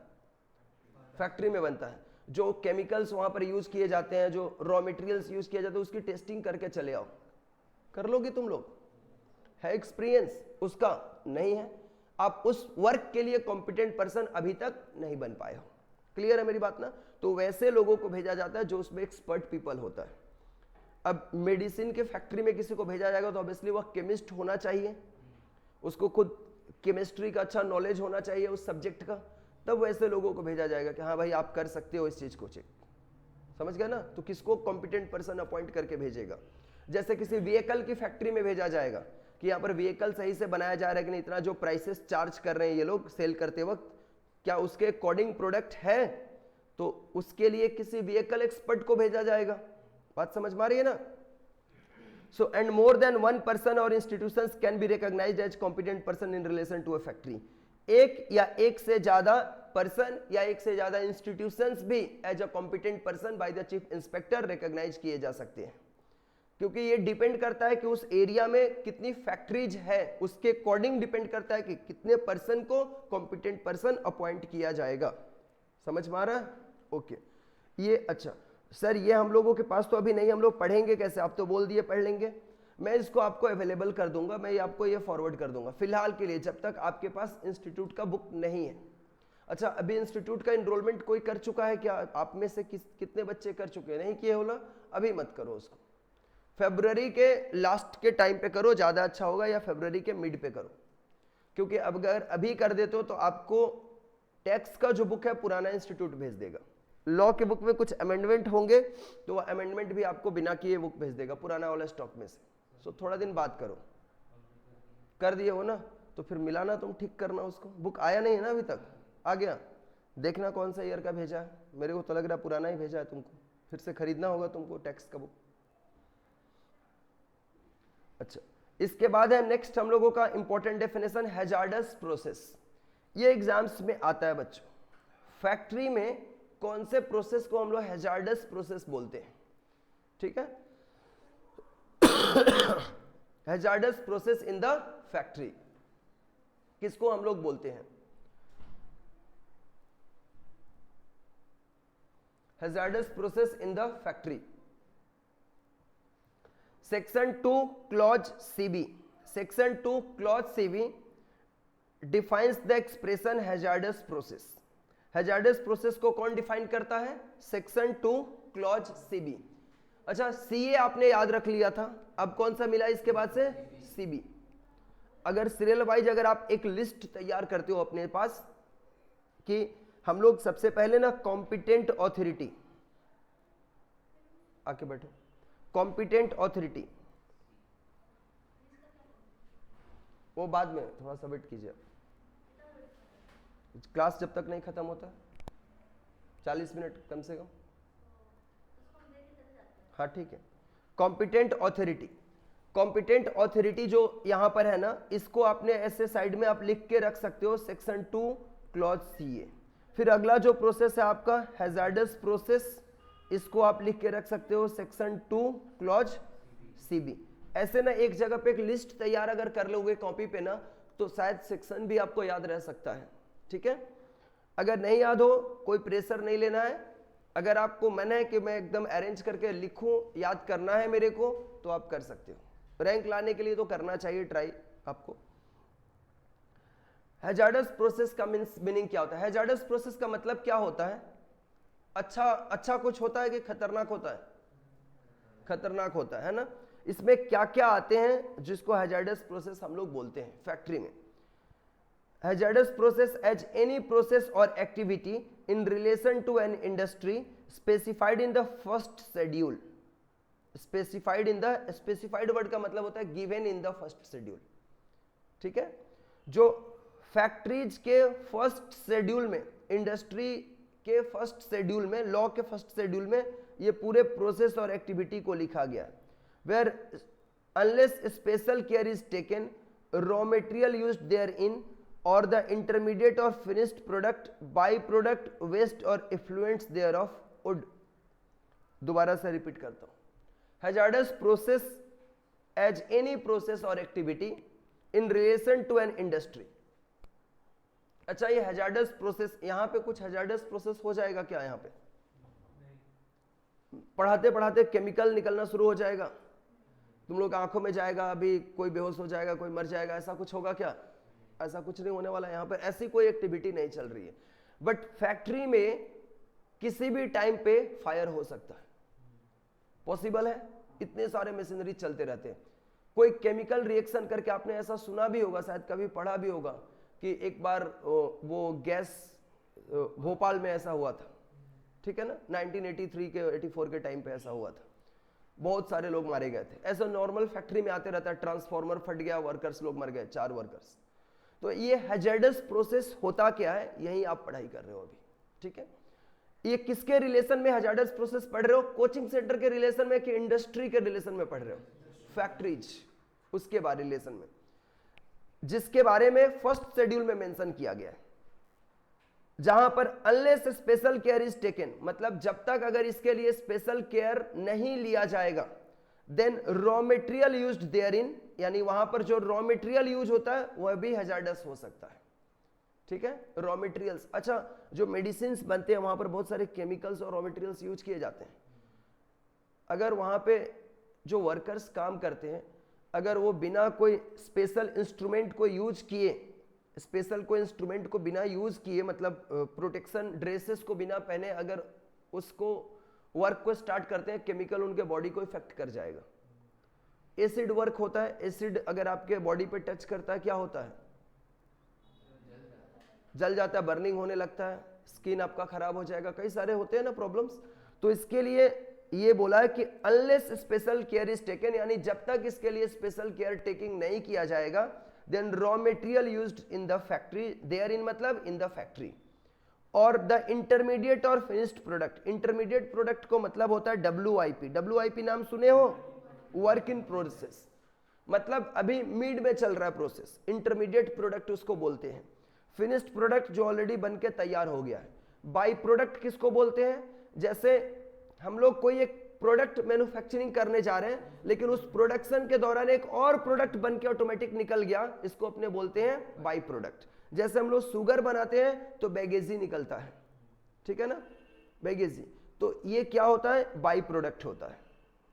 S1: फैक्ट्री में बनता है, जो केमिकल्स वहां पर यूज किए जाते हैं, जो रॉ मटेरियल्स यूज किए जाते हैं, उसकी टेस्टिंग करके चले आओ, कर लोगे तुम लोग, है एक्सपीरियंस उसका, नहीं है, आप उस वर्क के लिए कॉम्पिटेंट पर्सन अभी तक नहीं बन पाए हो। क्लियर है मेरी बात ना? तो वैसे लोगों को भेजा जाता है जो उसमें एक्सपर्ट पीपल होता है। अब मेडिसिन के फैक्ट्री में किसी को भेजा जाएगा तो ऑब्वियसली वह केमिस्ट होना चाहिए, उसको खुद केमिस्ट्री का अच्छा नॉलेज होना चाहिए उस सब्जेक्ट का, तब वैसे लोगों को भेजा जाएगा कि हाँ भाई आप कर सकते हो इस चीज को चेक। समझ गए ना? तो किसको कॉम्पिटेंट पर्सन अपॉइंट करके भेजेगा। जैसे किसी व्हीकल की फैक्ट्री में भेजा जाएगा कि यहाँ पर व्हीकल सही से बनाया जा रहा है कि नहीं, इतना जो प्राइसेस चार्ज कर रहे हैं ये लोग सेल करते वक्त, क्या उसके अकॉर्डिंग प्रोडक्ट है, तो उसके लिए किसी व्हीकल एक्सपर्ट को भेजा जाएगा। बात समझ में आ रही है ना? So and more than one person और institutions can be recognised as competent person in relation to a factory. एक या एक से ज्यादा पर्सन या एक से ज्यादा इंस्टीट्यूशंस भी as a competent person by the chief inspector recognise किए जा सकते हैं, क्योंकि ये डिपेंड करता है कि उस एरिया में कितनी फैक्ट्रीज है, उसके अकॉर्डिंग डिपेंड करता है कि कितने पर्सन को कॉम्पिटेंट पर्सन अपॉइंट किया जाएगा। समझ में आ रहा है? ओके, ये अच्छा सर, ये हम लोगों के पास तो अभी नहीं, हम लोग पढ़ेंगे कैसे? आप तो बोल दिए पढ़ लेंगे, मैं इसको आपको अवेलेबल कर दूंगा, मैं आपको ये फॉरवर्ड कर दूंगा फिलहाल के लिए, जब तक आपके पास इंस्टीट्यूट का बुक नहीं है। अच्छा, अभी इंस्टीट्यूट का एनरोलमेंट कोई कर चुका है क्या? आप में से कितने बच्चे कर चुके हैं? नहीं किए हो ना? अभी मत करो उसको, फरवरी के लास्ट के टाइम पे करो, ज्यादा अच्छा होगा, या फरवरी के मिड पे करो, क्योंकि अब अगर अभी कर देते हो तो आपको टैक्स का जो बुक है पुराना इंस्टीट्यूट भेज देगा, लॉ के बुक में कुछ अमेंडमेंट होंगे तो वो अमेंडमेंट भी आपको बिना किए बुक भेज देगा पुराना वाला स्टॉक में से। सो थोड़ा दिन बात करो, कर दिए हो ना तो फिर मिलाना, तुम ठीक करना उसको। बुक आया नहीं है ना अभी तक? आ गया? देखना कौन सा ईयर का भेजा है, मेरे को तो लग रहा है पुराना ही भेजा है तुमको, फिर से खरीदना होगा तुमको टैक्स का बुक। अच्छा, इसके बाद है नेक्स्ट हम लोगों का इंपॉर्टेंट डेफिनेशन, हैजार्डस प्रोसेस। ये एग्जाम्स में आता है बच्चों, फैक्ट्री में कौन से प्रोसेस को हम लोग हैजार्डस प्रोसेस बोलते हैं, ठीक है? Hazards process in the factory किसको हम लोग बोलते हैं? Hazards process in the factory. Section 2 clause CB, section 2 clause CB defines the expression hazards process. Hazards process को कौन डिफाइन करता है? Section 2 clause CB. अच्छा, सीए आपने याद रख लिया था, अब कौन सा मिला इसके बाद से? सीबी। अगर सीरियल वाइज अगर आप एक लिस्ट तैयार करते हो अपने पास कि हम लोग सबसे पहले ना कॉम्पिटेंट ऑथोरिटी, आके बैठो, कॉम्पिटेंट ऑथोरिटी, वो बाद में थोड़ा सा वेट कीजिए, क्लास जब तक नहीं खत्म होता, 40 मिनट कम से कम। हाँ ठीक है, कॉम्पिटेंट ऑथोरिटी। कॉम्पिटेंट ऑथोरिटी जो यहां पर है ना, इसको आपने ऐसे साइड में आप लिख के रख सकते हो, सेक्शन 2 क्लॉज सीए। फिर अगला जो प्रोसेस है आपका हैजार्डस प्रोसेस, इसको आप लिख के रख सकते हो सेक्शन 2 क्लॉज सीबी। ऐसे ना एक जगह पे एक लिस्ट तैयार अगर कर लोगे कॉपी पे ना, तो शायद सेक्शन भी आपको याद रह सकता है, ठीक है? अगर नहीं याद हो कोई प्रेशर नहीं लेना है, अगर आपको मन है कि मैं एकदम अरेंज करके लिखूं, याद करना है मेरे को, तो आप कर सकते हो। रैंक लाने के लिए तो करना चाहिए ट्राई आपको। हैजार्डस प्रोसेस का मीनिंग क्या होता है? हैजार्डस प्रोसेस का मतलब क्या होता है? अच्छा कुछ होता है कि खतरनाक होता है? खतरनाक होता है ना? इसमें क्या क्या आते हैं जिसको हैजार्डस प्रोसेस हम लोग बोलते हैं फैक्ट्री में? Hazardous process as any process or activity in relation to an industry specified in the first schedule. Specified word का मतलब होता है given in the first schedule. ठीक है, जो फैक्ट्रीज के फर्स्ट शेड्यूल में, इंडस्ट्री के फर्स्ट शेड्यूल में, लॉ के फर्स्ट शेड्यूल में ये पूरे प्रोसेस और एक्टिविटी को लिखा गया, where unless special care is taken raw material used therein or the intermediate or finished product, by-product, waste or effluents thereof would. दोबारा से रिपीट करता हूं, hazardous process as any process or activity in relation to an industry. अच्छा, ये hazardous process, यहां पे कुछ hazardous process हो जाएगा क्या? यहां पे पढ़ाते पढ़ाते केमिकल निकलना शुरू हो जाएगा, तुम लोग आंखों में जाएगा, अभी कोई बेहोश हो जाएगा, कोई मर जाएगा, ऐसा कुछ होगा क्या? ऐसा कुछ नहीं होने वाला। यहाँ पर ऐसी कोई एक्टिविटी नहीं चल रही है, बट फैक्ट्री में किसी भी टाइम पे फायर हो सकता है, पॉसिबल है, इतने सारे मशीनरी चलते रहते हैं। कोई केमिकल रिएक्शन करके, आपने ऐसा सुना भी होगा, शायद कभी पढ़ा भी होगा कि एक बार वो गैस भोपाल में ऐसा हुआ था, ठीक है ना, 1983 के 84 के टाइम पे ऐसा हुआ था, बहुत सारे लोग मारे गए थे। ऐसा नॉर्मल फैक्ट्री में आते रहता है, ट्रांसफार्मर फट गया, वर्कर्स लोग मर गए, 4 वर्कर्स। तो ये हैजार्डस प्रोसेस होता क्या है, यही आप पढ़ाई कर रहे हो अभी, ठीक है। ये किसके रिलेशन में हैजार्डस प्रोसेस पढ़ रहे हो? कोचिंग सेंटर के रिलेशन में कि इंडस्ट्री के रिलेशन में पढ़ रहे हो? फैक्ट्रीज, उसके बारे रिलेशन में, जिसके बारे में फर्स्ट शेड्यूल में मेंशन किया गया है, जहां पर unless special care is taken, मतलब जब तक अगर इसके लिए स्पेशल केयर नहीं लिया जाएगा, देन रॉ मटेरियल यूज्ड देयरइन, यानी वहां पर जो रॉ मटेरियल यूज होता है वह भी हैजार्डस हो सकता है, ठीक है। रॉ मटेरियल्स, अच्छा, जो मेडिसिन बनते हैं वहां पर बहुत सारे केमिकल्स और रॉ मटेरियल्स यूज किए जाते हैं। अगर वहां पे जो वर्कर्स काम करते हैं, अगर वो बिना कोई स्पेशल इंस्ट्रूमेंट को यूज किए, स्पेशल कोई इंस्ट्रूमेंट को बिना यूज किए, मतलब प्रोटेक्शन ड्रेसेस को बिना पहने अगर उसको वर्क को स्टार्ट करते हैं, केमिकल उनके बॉडी को इफेक्ट कर जाएगा। एसिड वर्क होता है, एसिड अगर आपके बॉडी पे टच करता है क्या होता है? जल जाता है, बर्निंग होने लगता है, स्किन आपका खराब हो जाएगा, कई सारे होते हैं ना प्रॉब्लम्स। तो इसके लिए ये बोला है कि unless special care is taken, यानी जब तक इसके लिए स्पेशल केयर टेकिंग नहीं किया जाएगा, then raw material used in the factory, therein मतलब in the factory, or the intermediate or finished product. Intermediate product को मतलब होता है WIP। WIP नाम सुने हो? वर्क इन प्रोसेस, मतलब अभी मिड में चल रहा है प्रोसेस, इंटरमीडिएट प्रोडक्ट उसको बोलते हैं। फिनिश्ड प्रोडक्ट जो ऑलरेडी बनके तैयार हो गया है। बाई प्रोडक्ट किसको बोलते हैं? जैसे हम लोग कोई एक प्रोडक्ट मैन्युफैक्चरिंग करने जा रहे हैं, लेकिन उस प्रोडक्शन के दौरान एक और प्रोडक्ट बनके ऑटोमेटिक निकल गया, इसको अपने बोलते हैं बाई प्रोडक्ट। जैसे हम लोग शुगर बनाते हैं तो बैगेजी निकलता है, ठीक है ना, बैगेजी, तो ये क्या होता है? बाई प्रोडक्ट होता है,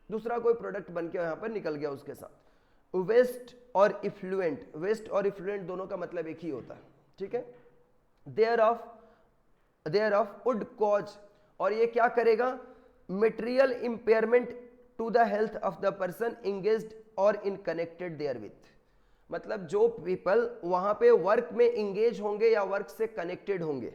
S1: दूसरा कोई प्रोडक्ट बनके यहां पर निकल गया उसके साथ। वेस्ट और इफ्लुएंट, वेस्ट और इफ्लुएंट दोनों का मतलब एक ही होता है, ठीक है। देयर ऑफ वुड कॉज, और ये क्या करेगा? Material impairment to the health of the person engaged or in connected there with, मतलब जो पीपल वहां पे वर्क में इंगेज होंगे या वर्क से कनेक्टेड होंगे।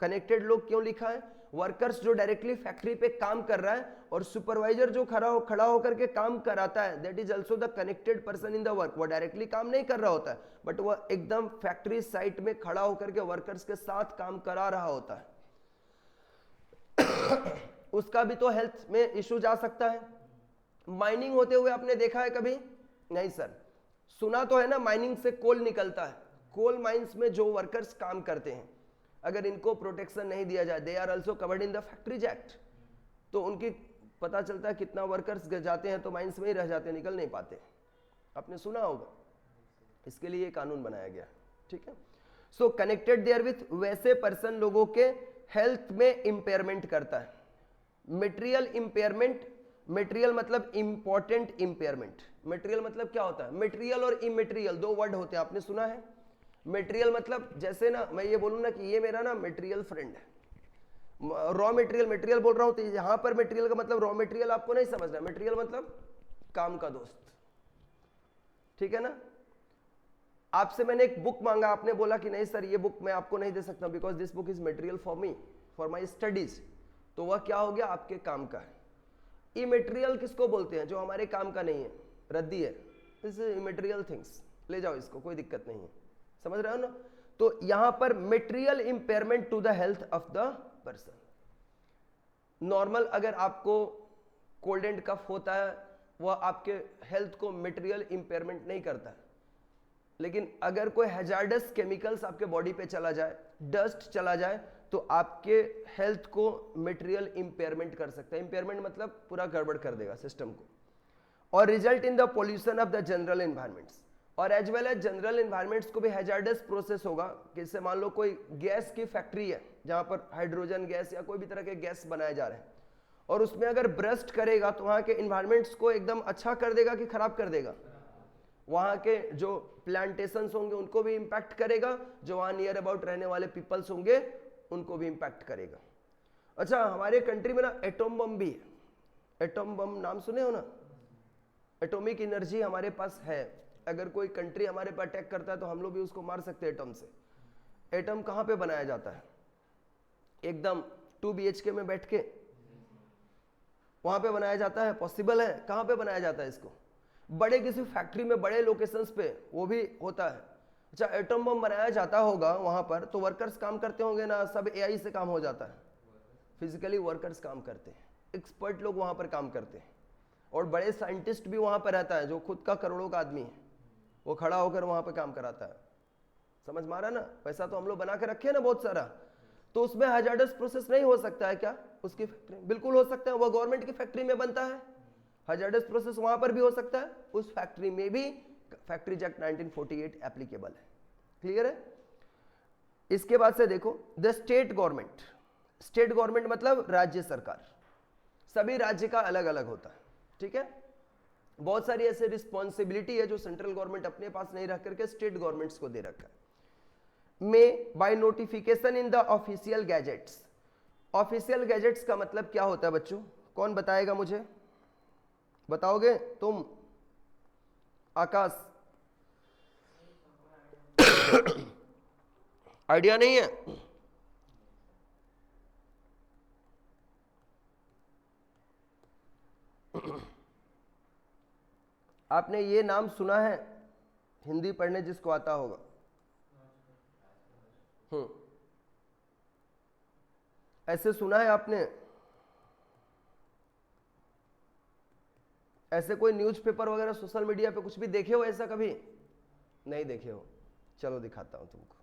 S1: कनेक्टेड लोग क्यों लिखा है? वर्कर्स जो डायरेक्टली फैक्ट्री पे काम कर रहा है, और सुपरवाइजर जो खड़ा होकर के काम कराता है, that is also the connected person in the work. वो डायरेक्टली काम नहीं कर रहा होता है, बट वह एकदम फैक्ट्री साइट में खड़ा होकर के वर्कर्स के साथ काम करा रहा होता है। उसका भी तो हेल्थ में इश्यू जा सकता है। माइनिंग होते हुए आपने देखा है कभी? नहीं सर, सुना तो है ना, माइनिंग से कोल निकलता है। कोल माइंस में जो वर्कर्स काम करते हैं, अगर इनको प्रोटेक्शन नहीं दिया जाए, they are also covered in the factories Act, तो उनकी पता चलता है कितना वर्कर्स जाते हैं तो माइंस में ही रह जाते हैं, निकल नहीं पाते। आपने सुना होगा, इसके लिए कानून बनाया गया, ठीक है। सो कनेक्टेड देयर विथ, वैसे पर्सन लोगों के हेल्थ में इंपेयरमेंट करता है। मटेरियल इंपेयरमेंट, मटेरियल मतलब इंपॉर्टेंट इंपेयरमेंट। मटेरियल मतलब क्या होता है? मटेरियल और इमटेरियल दो वर्ड होते हैं, आपने सुना है? मटेरियल मतलब जैसे ना मैं ये बोलूं ना कि ये मेरा ना मटेरियल फ्रेंड है, रॉ मटेरियल बोल रहा हूं, तो यहां पर मटेरियल का मतलब रॉ मटेरियल आपको नहीं समझना। मटेरियल मतलब काम का दोस्त, ठीक है ना। आपसे मैंने एक बुक मांगा, आपने बोला कि नहीं सर ये बुक मैं आपको नहीं दे सकता because this book is material for me, for my studies, तो वह क्या हो गया, आपके काम का है। इमेटेरियल किसको बोलते हैं, जो हमारे काम का नहीं है, रद्दी है, दिस इज इमेटेरियल थिंग्स, ले जाओ इसको, कोई दिक्कत नहीं है, समझ रहे हो ना। तो यहां पर material impairment to the health of the person. Normal अगर आपको कोल्ड एंड कफ होता है, वह आपके हेल्थ को मेटेरियल इंपेयरमेंट नहीं करता है, लेकिन अगर कोई हैजार्डस केमिकल्स आपके बॉडी पे चला जाए, डस्ट चला जाए, तो आपके हेल्थ को मेटेरियल इंपेयरमेंट कर सकता है। इंपेयरमेंट मतलब पूरा गड़बड़ कर देगा सिस्टम को, और result in the pollution of the general environments, और as well as general environments को भी हैजार्डस प्रोसेस होगा। जैसे मान लो कोई गैस की फैक्ट्री है जहां पर हाइड्रोजन गैस या कोई भी तरह के गैस बनाए जा रहे हैं, और उसमें अगर ब्रस्ट करेगा तो वहां के एनवायरमेंट्स को एकदम अच्छा कर देगा कि खराब कर देगा, वहां के जो प्लांटेशंस होंगे उनको भी इंपैक्ट करेगा, जो वहां नियर अबाउट रहने वाले पीपल्स होंगे उनको भी इंपैक्ट करेगा। अच्छा, हमारे कंट्री में ना एटॉम बम भी है, एटॉम बम नाम सुने हो ना, एटॉमिक एनर्जी हमारे पास है। अगर कोई कंट्री हमारे पर अटैक करता है तो हम लोग भी उसको मार सकते हैं एटम से। एटम कहां पे बनाया जाता है, एकदम 2 BHK में बैठ के वहां पे बनाया जाता है, पॉसिबल है। कहां पे बनाया जाता है इसको, बड़े किसी फैक्ट्री में, बड़े लोकेशंस पे वो भी होता है। अच्छा, एटम बम बनाया जाता होगा वहां पर, तो वर्कर्स काम करते होंगे ना, सब AI से काम हो जाता है, फिजिकली वर्कर्स काम करते हैं, एक्सपर्ट लोग वहां पर काम करते हैं, और बड़े साइंटिस्ट भी वहां पर रहता है जो खुद का करोड़ों का आदमी है, वो खड़ा होकर वहां पर काम कराता है। समझ में आ रहा ना, पैसा तो हम लोग बना के रखे हैं ना बहुत सारा, तो उसमें हैजार्डस प्रोसेस नहीं हो सकता है क्या उसकी फैक्ट्री, बिल्कुल हो सकता है, वह गवर्नमेंट की फैक्ट्री में बनता है, हैजार्डस प्रोसेस वहां पर भी हो सकता है, उस फैक्ट्री में भी फैक्ट्रीज एक्ट 1948 एप्लीकेबल है। क्लियर है। इसके बाद से देखो the state government, state government मतलब राज्य सरकार, सभी राज्य का अलग अलग होता है, ठीक है। बहुत सारी ऐसे रिस्पॉन्सिबिलिटी है जो सेंट्रल गवर्नमेंट अपने पास नहीं रख करके स्टेट गवर्नमेंट्स को दे रखा है। में by notification in the official gadgets, official gadgets का मतलब क्या होता है बच्चों, कौन बताएगा मुझे, बताओगे तुम, आकाश, आइडिया नहीं है, आपने ये नाम सुना है, हिंदी पढ़ने जिसको आता होगा, ऐसे सुना है आपने, ऐसे कोई न्यूज़पेपर वगैरह सोशल मीडिया पे कुछ भी देखे हो ऐसा, कभी नहीं देखे हो, चलो दिखाता हूं तुमको।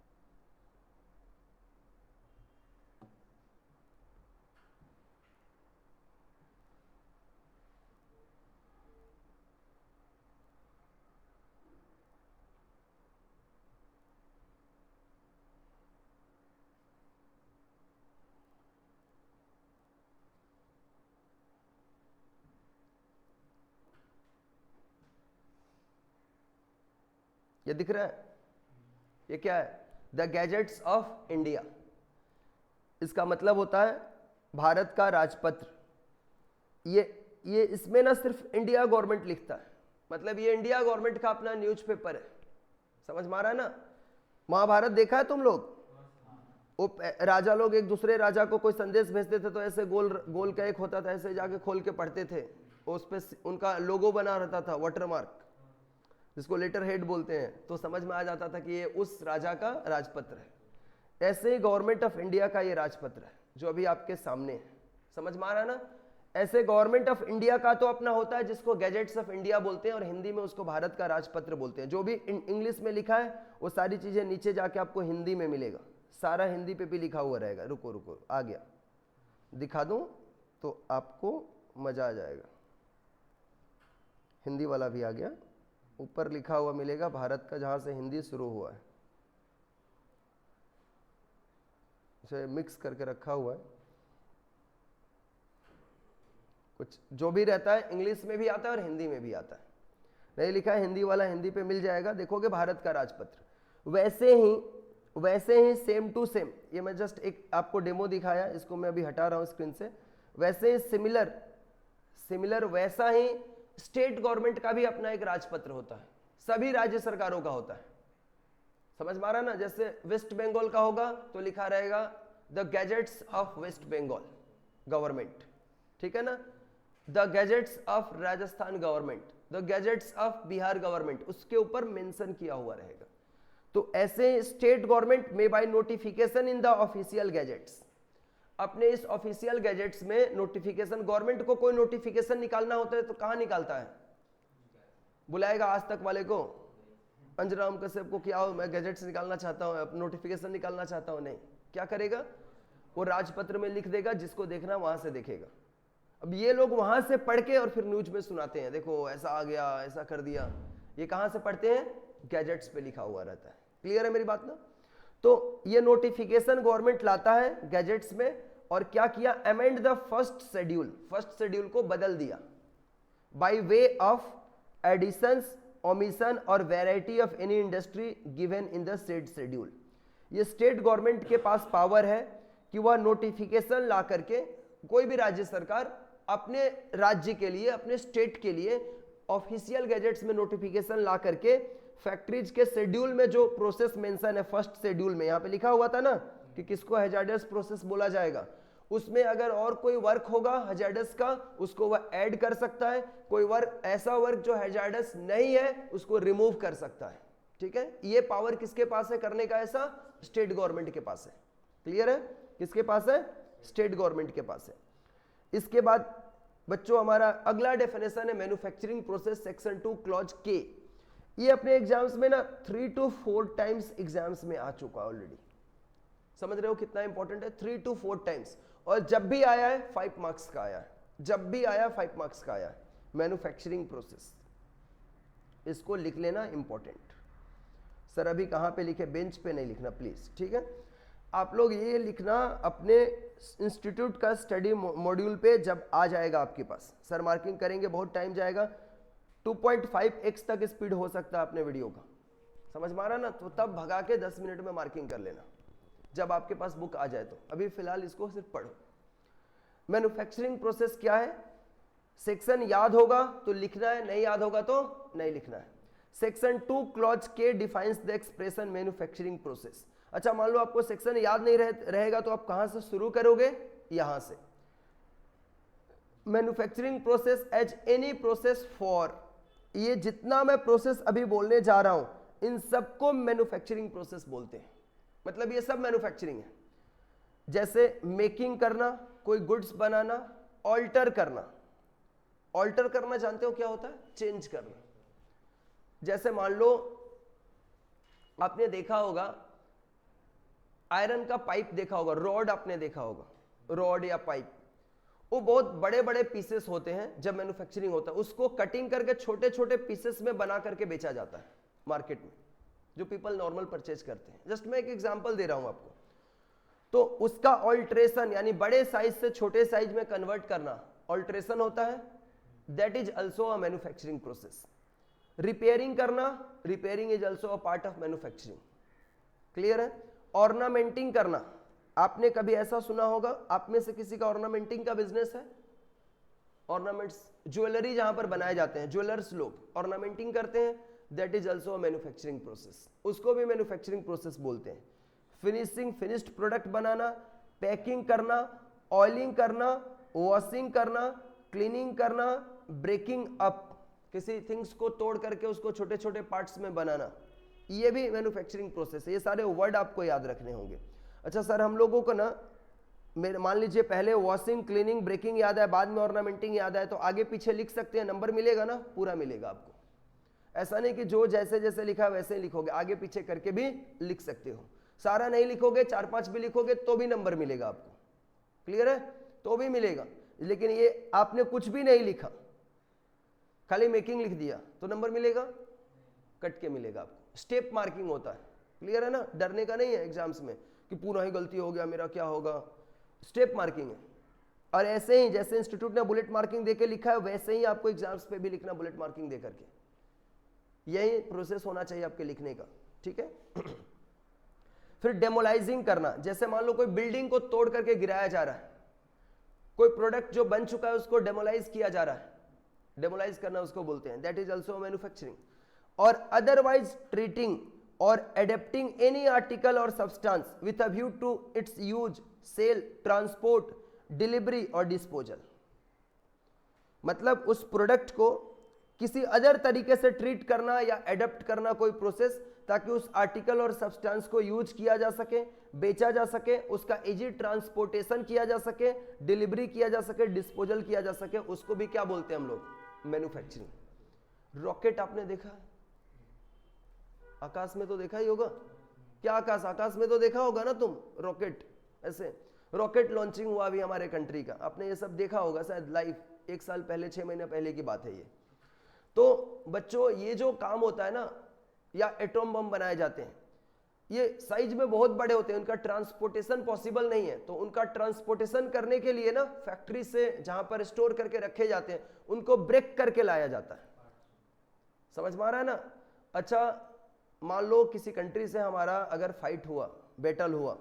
S1: ये दिख रहा है, ये क्या है, द गैजेट्स ऑफ इंडिया, इसका मतलब होता है भारत का राजपत्र। ये इसमें ना सिर्फ इंडिया गवर्नमेंट लिखता है, मतलब ये इंडिया गवर्नमेंट का अपना न्यूज़पेपर है, समझ में आ रहा है ना। महाभारत देखा है तुम लोग, वो राजा लोग एक दूसरे राजा को कोई संदेश भेजते थे तो ऐसे गोल गोल का एक होता था, ऐसे जाके खोल के पढ़ते थे, उस पे उनका लोगो बना रहता था, वाटरमार्क, जिसको लेटर हेड बोलते हैं, तो समझ में आ जाता था कि ये उस राजा का राजपत्र है। ऐसे ही गवर्नमेंट ऑफ इंडिया का ये राजपत्र है जो अभी आपके सामने है, समझ में आ रहा है ना। ऐसे गवर्नमेंट ऑफ इंडिया का तो अपना होता है जिसको गैजेट्स ऑफ इंडिया बोलते हैं, और हिंदी में उसको भारत का राजपत्र बोलते हैं। जो भी इंग्लिश में लिखा है वो सारी चीजें नीचे जाके आपको हिंदी में मिलेगा, सारा हिंदी पे भी लिखा हुआ रहेगा। रुको रुको, आ गया, दिखा दूं तो आपको मजा आ जाएगा। हिंदी वाला भी आ गया, ऊपर लिखा हुआ मिलेगा भारत का, जहां से हिंदी शुरू हुआ है, इसे मिक्स करके रखा हुआ है। कुछ जो भी रहता है इंग्लिश में भी आता है और हिंदी में भी आता है, नहीं लिखा है हिंदी वाला, हिंदी पे मिल जाएगा, देखोगे भारत का राजपत्र। वैसे ही सेम टू सेम, ये मैं जस्ट एक आपको डेमो दिखाया, इसको मैं अभी हटा रहा हूं स्क्रीन से। वैसे ही सिमिलर वैसा ही स्टेट गवर्नमेंट का भी अपना एक राजपत्र होता है, सभी राज्य सरकारों का होता है, समझ में आ रहा है ना। जैसे वेस्ट बंगाल का होगा तो लिखा रहेगा the gazettes of West Bengal government, ठीक है ना। The gazettes of Rajasthan government, the gazettes of Bihar government, उसके ऊपर मेंशन किया हुआ रहेगा। तो ऐसे state government may by notification in the official gazettes, अपने इस ऑफिशियल गैजेट्स में नोटिफिकेशन, गवर्नमेंट को कोई नोटिफिकेशन निकालना होता है तो कहां निकालता है, बुलाएगा आज तक वाले को, अंजराम कश्यप को, क्या हो मैं गैजेट्स निकालना चाहता हूं, नोटिफिकेशन निकालना चाहता हूं, नहीं, क्या करेगा वो राजपत्र में लिख देगा, जिसको देखना वहां से देखेगा। अब ये लोग वहां से पढ़ के और फिर न्यूज में सुनाते हैं, देखो ऐसा आ गया, ऐसा कर दिया। ये कहां से पढ़ते हैं, गैजेट्स पे लिखा हुआ रहता है। क्लियर है मेरी बात ना। तो ये नोटिफिकेशन गवर्नमेंट लाता है गैजेट्स में, और क्या किया, amend the first schedule, first schedule को बदल दिया by way of additions, omission और variety of any industry given in the said schedule. ये स्टेट गवर्नमेंट के पास पावर है कि वह नोटिफिकेशन ला करके, कोई भी राज्य सरकार अपने राज्य के लिए, अपने स्टेट के लिए ऑफिशियल गैजेट्स में नोटिफिकेशन ला करके फैक्ट्रीज के शेड्यूल में जो प्रोसेस मेंशन है फर्स्ट शेड्यूल में, यहाँ पे लिखा हुआ था ना कि किसको हैजार्डस प्रोसेस बोला जाएगा, उसमें अगर और कोई वर्क होगा हैजार्डस का, उसको वह ऐड कर सकता है, कोई वर्क, ऐसा वर्क जो हैजार्डस नहीं है उसको रिमूव कर सकता है, ठीक है। ये पावर किसके पास है करने का, ऐसा स्टेट गवर्नमेंट के पास है। क्लियर है, किसके पास है, स्टेट गवर्नमेंट के पास है। इसके बाद बच्चों हमारा अगला डेफिनेशन है मैन्युफैक्चरिंग प्रोसेस, सेक्शन 2 क्लॉज के। ये अपने एग्जाम्स में ना 3 to 4 टाइम्स एग्जाम्स में आ चुका है ऑलरेडी, समझ रहे हो कितना इंपॉर्टेंट है, 3 to 4 टाइम्स, और जब भी आया है 5 मार्क्स का आया है, जब भी आया 5 मार्क्स का आया है मैन्युफैक्चरिंग प्रोसेस। इसको लिख लेना इंपॉर्टेंट। सर अभी कहां पे लिखे, बेंच पे नहीं लिखना प्लीज, ठीक है। आप लोग ये लिखना अपने इंस्टीट्यूट का स्टडी मॉड्यूल पे जब आ जाएगा आपके पास, सर मार्किंग करेंगे, बहुत टाइम जाएगा, 2.5x तक स्पीड हो सकता है अपने वीडियो का, समझ में आ रहा ना। तो तब भगा के 10 मिनट में मार्किंग कर लेना जब आपके पास बुक आ जाए। तो अभी फिलहाल इसको सिर्फ पढ़ो। मैन्युफैक्चरिंग प्रोसेस क्या है, सेक्शन याद होगा तो लिखना है, नहीं याद होगा तो नहीं लिखना है। सेक्शन 2 क्लॉज के defines the expression manufacturing process. अच्छा मान लो आपको सेक्शन याद नहीं रहेगा तो आप कहां से शुरू करोगे, यहां से। Manufacturing process as any process for, ये जितना मैं प्रोसेस अभी बोलने जा रहा हूं इन सबको मैन्युफैक्चरिंग प्रोसेस बोलते हैं, मतलब ये सब मैन्युफैक्चरिंग है। जैसे मेकिंग करना, कोई गुड्स बनाना, ऑल्टर करना, ऑल्टर करना जानते हो क्या होता है, चेंज करना। जैसे मान लो आपने देखा होगा आयरन का पाइप देखा होगा, रॉड आपने देखा होगा, रॉड या पाइप, वो बहुत बड़े बड़े पीसेस होते हैं। जब मैन्युफैक्चरिंग होता है उसको कटिंग करके छोटे छोटे पीसेस में बना करके बेचा जाता है मार्केट में, जो पीपल नॉर्मल परचेज करते हैं। जस्ट मैं एक एग्जांपल दे रहा हूं आपको। तो उसका ऑल्ट्रेशन यानी बड़े साइज से छोटे साइज में कन्वर्ट करना ऑल्ट्रेशन होता है, that is also a manufacturing process. Repairing करना, repairing is also a part of manufacturing. Clear है। ऑर्नामेंटिंग करना, आपने कभी ऐसा सुना होगा, आप में से किसी का ऑर्नामेंटिंग का बिजनेस है, ऑर्नामेंट्स, ज्वेलरी जहां पर बनाए जाते हैं, ज्वेलर्स लोग ऑर्नामेंटिंग करते हैं, that is also a manufacturing process, उसको भी मैन्युफैक्चरिंग प्रोसेस बोलते हैं। फिनिशिंग, फिनिश्ड प्रोडक्ट बनाना, पैकिंग करना, ऑयलिंग करना, वॉशिंग करना, क्लीनिंग करना, ब्रेकिंग अप, किसी थिंग्स को तोड़ करके उसको छोटे छोटे पार्ट्स में बनाना, ये भी मैन्युफैक्चरिंग प्रोसेस है। ये सारे वर्ड आपको याद रखने होंगे। अच्छा सर हम लोगों को ना मान लीजिए पहले वॉशिंग, क्लीनिंग, ब्रेकिंग याद है, बाद में ऑर्नामेंटिंग याद है, तो आगे पीछे लिख सकते हैं, नंबर मिलेगा ना, पूरा मिलेगा आपको। ऐसा नहीं कि जो जैसे जैसे लिखा वैसे ही लिखोगे, आगे पीछे करके भी लिख सकते हो। सारा नहीं लिखोगे, 4-5 भी लिखोगे तो भी नंबर मिलेगा आपको। क्लियर है, तो भी मिलेगा। लेकिन ये आपने कुछ भी नहीं लिखा, खाली मेकिंग लिख दिया तो नंबर मिलेगा, कट के मिलेगा आपको। स्टेप मार्किंग होता है। क्लियर है ना, डरने का नहीं है एग्जाम्स में कि पूरा ही गलती हो गया मेरा क्या होगा, स्टेप मार्किंग है। और ऐसे ही जैसे इंस्टीट्यूट ने बुलेट मार्किंग देके लिखा है वैसे ही आपको एग्जाम्स पे भी लिखना बुलेट मार्किंग दे करके, यही प्रोसेस होना चाहिए आपके लिखने का। ठीक है। फिर डेमोलाइजिंग करना, जैसे मान लो कोई बिल्डिंग को तोड़ करके गिराया जा रहा है, कोई प्रोडक्ट जो बन चुका है उसको डेमोलाइज किया जा रहा है, डेमोलाइज करना उसको बोलते हैं, that is also manufacturing. Or otherwise treating or adapting any article or substance with a view to its use, sale, transport, delivery or disposal. मतलब उस प्रोडक्ट को किसी अदर तरीके से ट्रीट करना या एडेप्ट करना कोई प्रोसेस, ताकि उस आर्टिकल और सब्सटेंस को यूज किया जा सके, बेचा जा सके, उसका इजी ट्रांसपोर्टेशन किया जा सके, डिलीवरी किया जा सके, डिस्पोजल किया जा सके, उसको भी क्या बोलते हैं हम लोग? मैन्युफैक्चरिंग। रॉकेट आपने देखा है? आकाश में तो देखा ही होगा। क्या आकाश में तो देखा होगा ना तुम, रॉकेट। ऐसे रॉकेट लॉन्चिंग हुआ अभी हमारे कंट्री का, आपने ये सब देखा होगा शायद लाइव, 1 साल पहले, 6 महीने पहले की बात है ये। तो बच्चों ये जो काम होता है ना, या एटॉम बम बनाए जाते हैं, ये साइज में बहुत बड़े होते हैं, उनका ट्रांसपोर्टेशन पॉसिबल नहीं है, तो उनका ट्रांसपोर्टेशन करने के लिए ना फैक्ट्री से जहां पर स्टोर करके रखे जाते हैं उनको ब्रेक करके लाया जाता है। समझ में आ रहा है ना? अच्छा, मान लो किसी कंट्री से हमारा अगर फाइट हुआ, बैटल हुआ,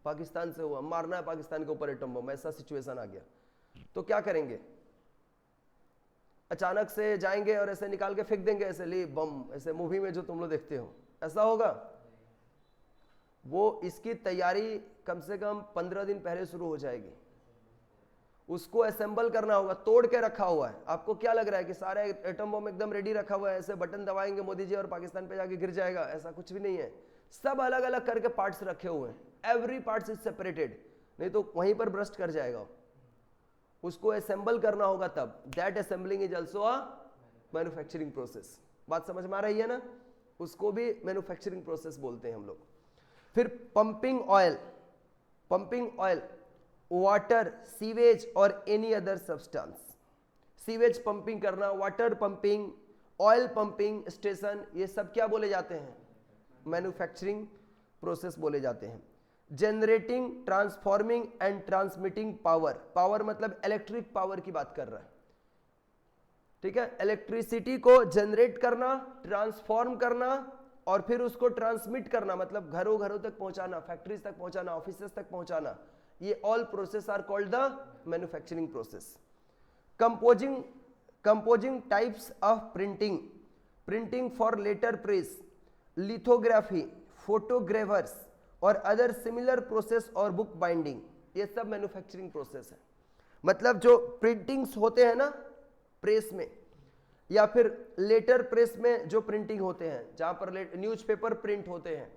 S1: पाकिस्तान से हुआ, मारना है पाकिस्तान के ऊपर एटॉम बम, ऐसा सिचुएशन आ गया, तो क्या करेंगे? अचानक से जाएंगे और ऐसे निकाल के फेंक देंगे, ऐसे ले बम, ऐसे मूवी में जो तुम लोग देखते हो, ऐसा होगा? वो इसकी तैयारी कम से कम 15 दिन पहले शुरू हो जाएगी। उसको असेंबल करना होगा, तोड़ के रखा हुआ है। आपको क्या लग रहा है कि सारा एटम बम एकदम रेडी रखा हुआ है, ऐसे बटन दबाएंगे मोदी जी और पाकिस्तान पे जाके गिर जाएगा? ऐसा कुछ भी नहीं है। सब अलग अलग करके पार्ट्स रखे हुए हैं, एवरी पार्ट्स इज सेपरेटेड, नहीं तो वहीं पर ब्रस्ट कर जाएगा। उसको असेंबल करना होगा तब। That assembling is also a manufacturing process. बात समझ में आ रही है ना? उसको भी मैन्युफैक्चरिंग प्रोसेस बोलते हैं हम लोग। फिर पंपिंग ऑयल, वाटर, सीवेज और any other substance. Sewage pumping करना, water pumping, oil pumping station, ये सब क्या बोले जाते हैं? मैन्युफैक्चरिंग प्रोसेस बोले जाते हैं। Generating, transforming and transmitting power. Power मतलब इलेक्ट्रिक पावर की बात कर रहा है, ठीक है? इलेक्ट्रिसिटी को जनरेट करना, ट्रांसफॉर्म करना और फिर उसको ट्रांसमिट करना, मतलब घरों घरों तक पहुंचाना, फैक्ट्रीज तक पहुंचाना, ऑफिसेस तक पहुंचाना। ये all process are called the manufacturing process. Composing types of printing for letter press, lithography, photographers or other similar process or book binding, ये सब मैन्युफैक्चरिंग प्रोसेस है। मतलब जो प्रिंटिंग्स होते हैं ना प्रेस में, या फिर लेटर प्रेस में जो प्रिंटिंग होते हैं, जहां पर न्यूज़पेपर प्रिंट होते हैं,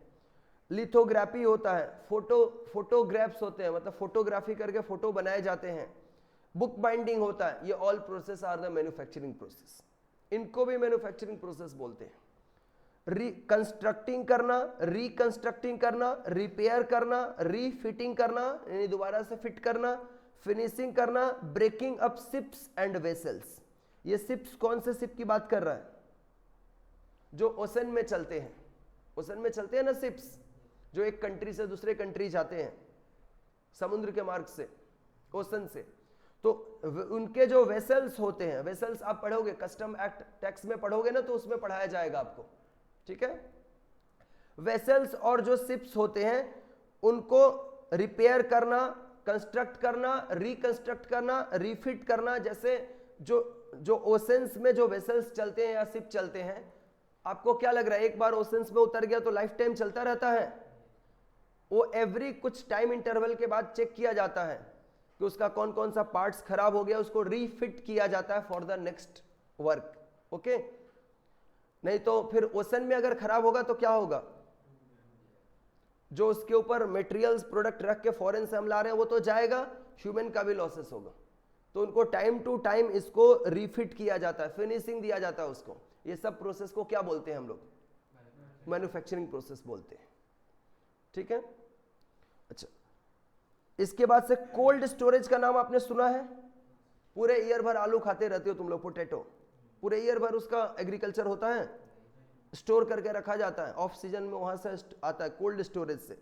S1: लिथोग्राफी होता है, फोटोग्राफ्स होते हैं, मतलब फोटोग्राफी करके फोटो बनाए जाते हैं, बुक बाइंडिंग होता है, ये all process are the manufacturing process. इनको भी मैन्युफैक्चरिंग प्रोसेस बोलते हैं। रिकंस्ट्रक्टिंग करना, रिपेयर करना, रीफिटिंग करना, यानी दोबारा से फिट करना, फिनिशिंग करना, breaking up ships and vessels. ये शिप्स, कौन से शिप की बात कर रहा है? जो ओशन में चलते हैं, ओशन में चलते हैं ना शिप्स, जो एक कंट्री से दूसरे कंट्री जाते हैं समुद्र के मार्ग से, ओशन से। तो उनके जो वेसल्स होते हैं, वेसल्स आप पढ़ोगे कस्टम एक्ट टैक्स में पढ़ोगे ना, तो उसमें पढ़ाया जाएगा आपको, ठीक है? वेसल्स और जो शिप्स होते हैं उनको रिपेयर करना, कंस्ट्रक्ट करना, रिकंस्ट्रक्ट करना, रिफिट करना। जैसे जो ओशंस में जो वेसल्स चलते हैं या शिप चलते हैं, आपको क्या लग रहा है एक बार ओशंस में उतर गया तो लाइफ टाइम चलता रहता है? वो एवरी कुछ टाइम इंटरवल के बाद चेक किया जाता है कि उसका कौन कौन सा पार्ट्स खराब हो गया, उसको रीफिट किया जाता है for the next work. Okay, नहीं तो फिर ओशन में अगर खराब होगा तो क्या होगा? जो उसके ऊपर मटेरियल्स प्रोडक्ट रख के फॉरेन से हम ला रहे हैं वो तो जाएगा, ह्यूमन का भी लॉसेस होगा। तो उनको टाइम टू टाइम इसको रीफिट किया जाता है, फिनिशिंग दिया जाता है उसको। ये सब प्रोसेस को क्या बोलते हैं हम लोग? मैन्युफैक्चरिंग प्रोसेस बोलते हैं, ठीक है? अच्छा, इसके बाद से कोल्ड स्टोरेज का नाम आपने सुना है? पूरे ईयर भर आलू खाते रहते हो तुम लोग, पोटैटो, पूरे ईयर भर उसका एग्रीकल्चर होता है, स्टोर करके रखा जाता है, ऑफ सीजन में वहां से आता है कोल्ड स्टोरेज से।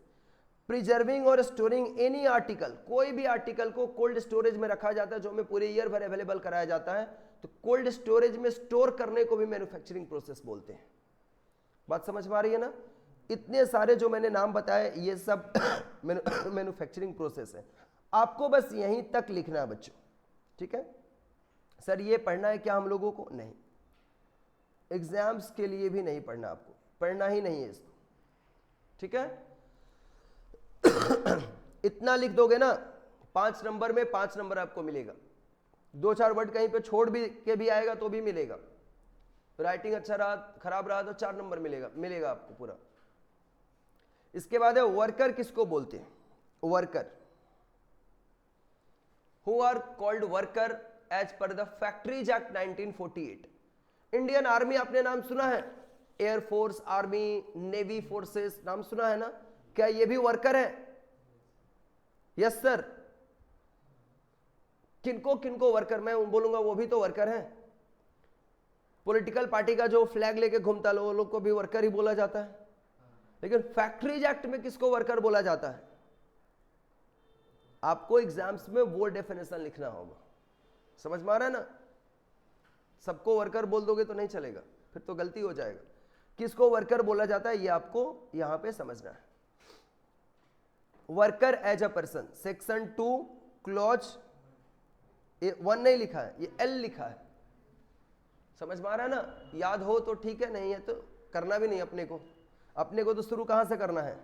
S1: प्रिजर्विंग और स्टोरिंग एनी आर्टिकल, कोई भी आर्टिकल को कोल्ड स्टोरेज में रखा जाता है जो हमें पूरे ईयर भर अवेलेबल कराया जाता है, तो कोल्ड स्टोरेज में स्टोर करने को भी मैन्युफैक्चरिंग प्रोसेस बोलते हैं। बात समझ में आ रही है ना? इतने सारे जो मैंने नाम बताए ये सब मैन्युफैक्चरिंग प्रोसेस है। आपको बस यहीं तक लिखना है बच्चों, ठीक है? सर ये पढ़ना है क्या हम लोगों को? नहीं, एग्जाम्स के लिए भी नहीं पढ़ना, आपको पढ़ना ही नहीं है इसको, ठीक है। इतना लिख दोगे ना 5 नंबर में 5 नंबर आपको मिलेगा। 2-4 वर्ड कहीं पे छोड़ भी के भी आएगा तो भी मिलेगा। राइटिंग अच्छा रहा, खराब रहा तो 4 नंबर मिलेगा आपको पूरा। इसके बाद है वर्कर किसको बोलते हैं? Worker, who are called worker as per the factories act 1948। Indian army आपने नाम सुना है? एयरफोर्स, आर्मी, नेवी फोर्सेस, नाम सुना है ना? क्या ये भी वर्कर है? Yes sir. किनको किनको वर्कर? मैं बोलूंगा वो भी तो वर्कर है। पॉलिटिकल पार्टी का जो फ्लैग लेके घूमता है वो लोग को भी वर्कर ही बोला जाता है। लेकिन फैक्ट्रीज एक्ट में किसको वर्कर बोला जाता है? आपको एग्जाम्स में वो डेफिनेशन लिखना होगा। समझ में आ रहा है ना? सबको वर्कर बोल दोगे तो नहीं चलेगा, फिर तो गलती हो जाएगा। किसको वर्कर बोला जाता है ये आपको यहां पे समझना है। Worker as a person, section 2 clause 1 नहीं लिखा है, ये L लिखा है। समझ में आ रहा है ना? याद हो तो ठीक है, नहीं है तो करना भी नहीं। अपने को तो शुरू कहां से करना है?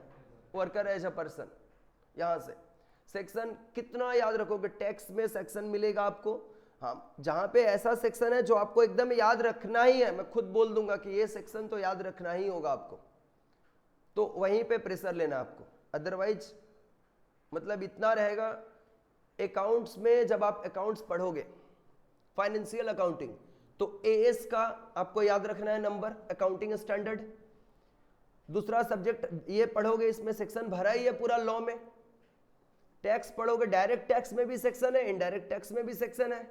S1: वर्कर एज अ पर्सन, यहां से। सेक्शन कितना याद रखोगे? टेक्स्ट में सेक्शन मिलेगा आपको, हाँ, जहां पे ऐसा सेक्शन है जो आपको एकदम याद रखना ही है। मैं खुद बोल दूंगा कि ये सेक्शन तो याद रखना ही होगा आपको, तो वहीं पे प्रेशर लेना आपको। अदरवाइज मतलब इतना रहेगा। अकाउंट्स में जब आप अकाउंट्स पढ़ोगे, फाइनेंशियल अकाउंटिंग, तो AS का आपको याद रखना है नंबर, अकाउंटिंग स्टैंडर्ड। दूसरा सब्जेक्ट ये पढ़ोगे, इसमें सेक्शन भरा ही है पूरा लॉ में। टैक्स पढ़ोगे, डायरेक्ट टैक्स में भी सेक्शन है, इनडायरेक्ट टैक्स में भी सेक्शन है,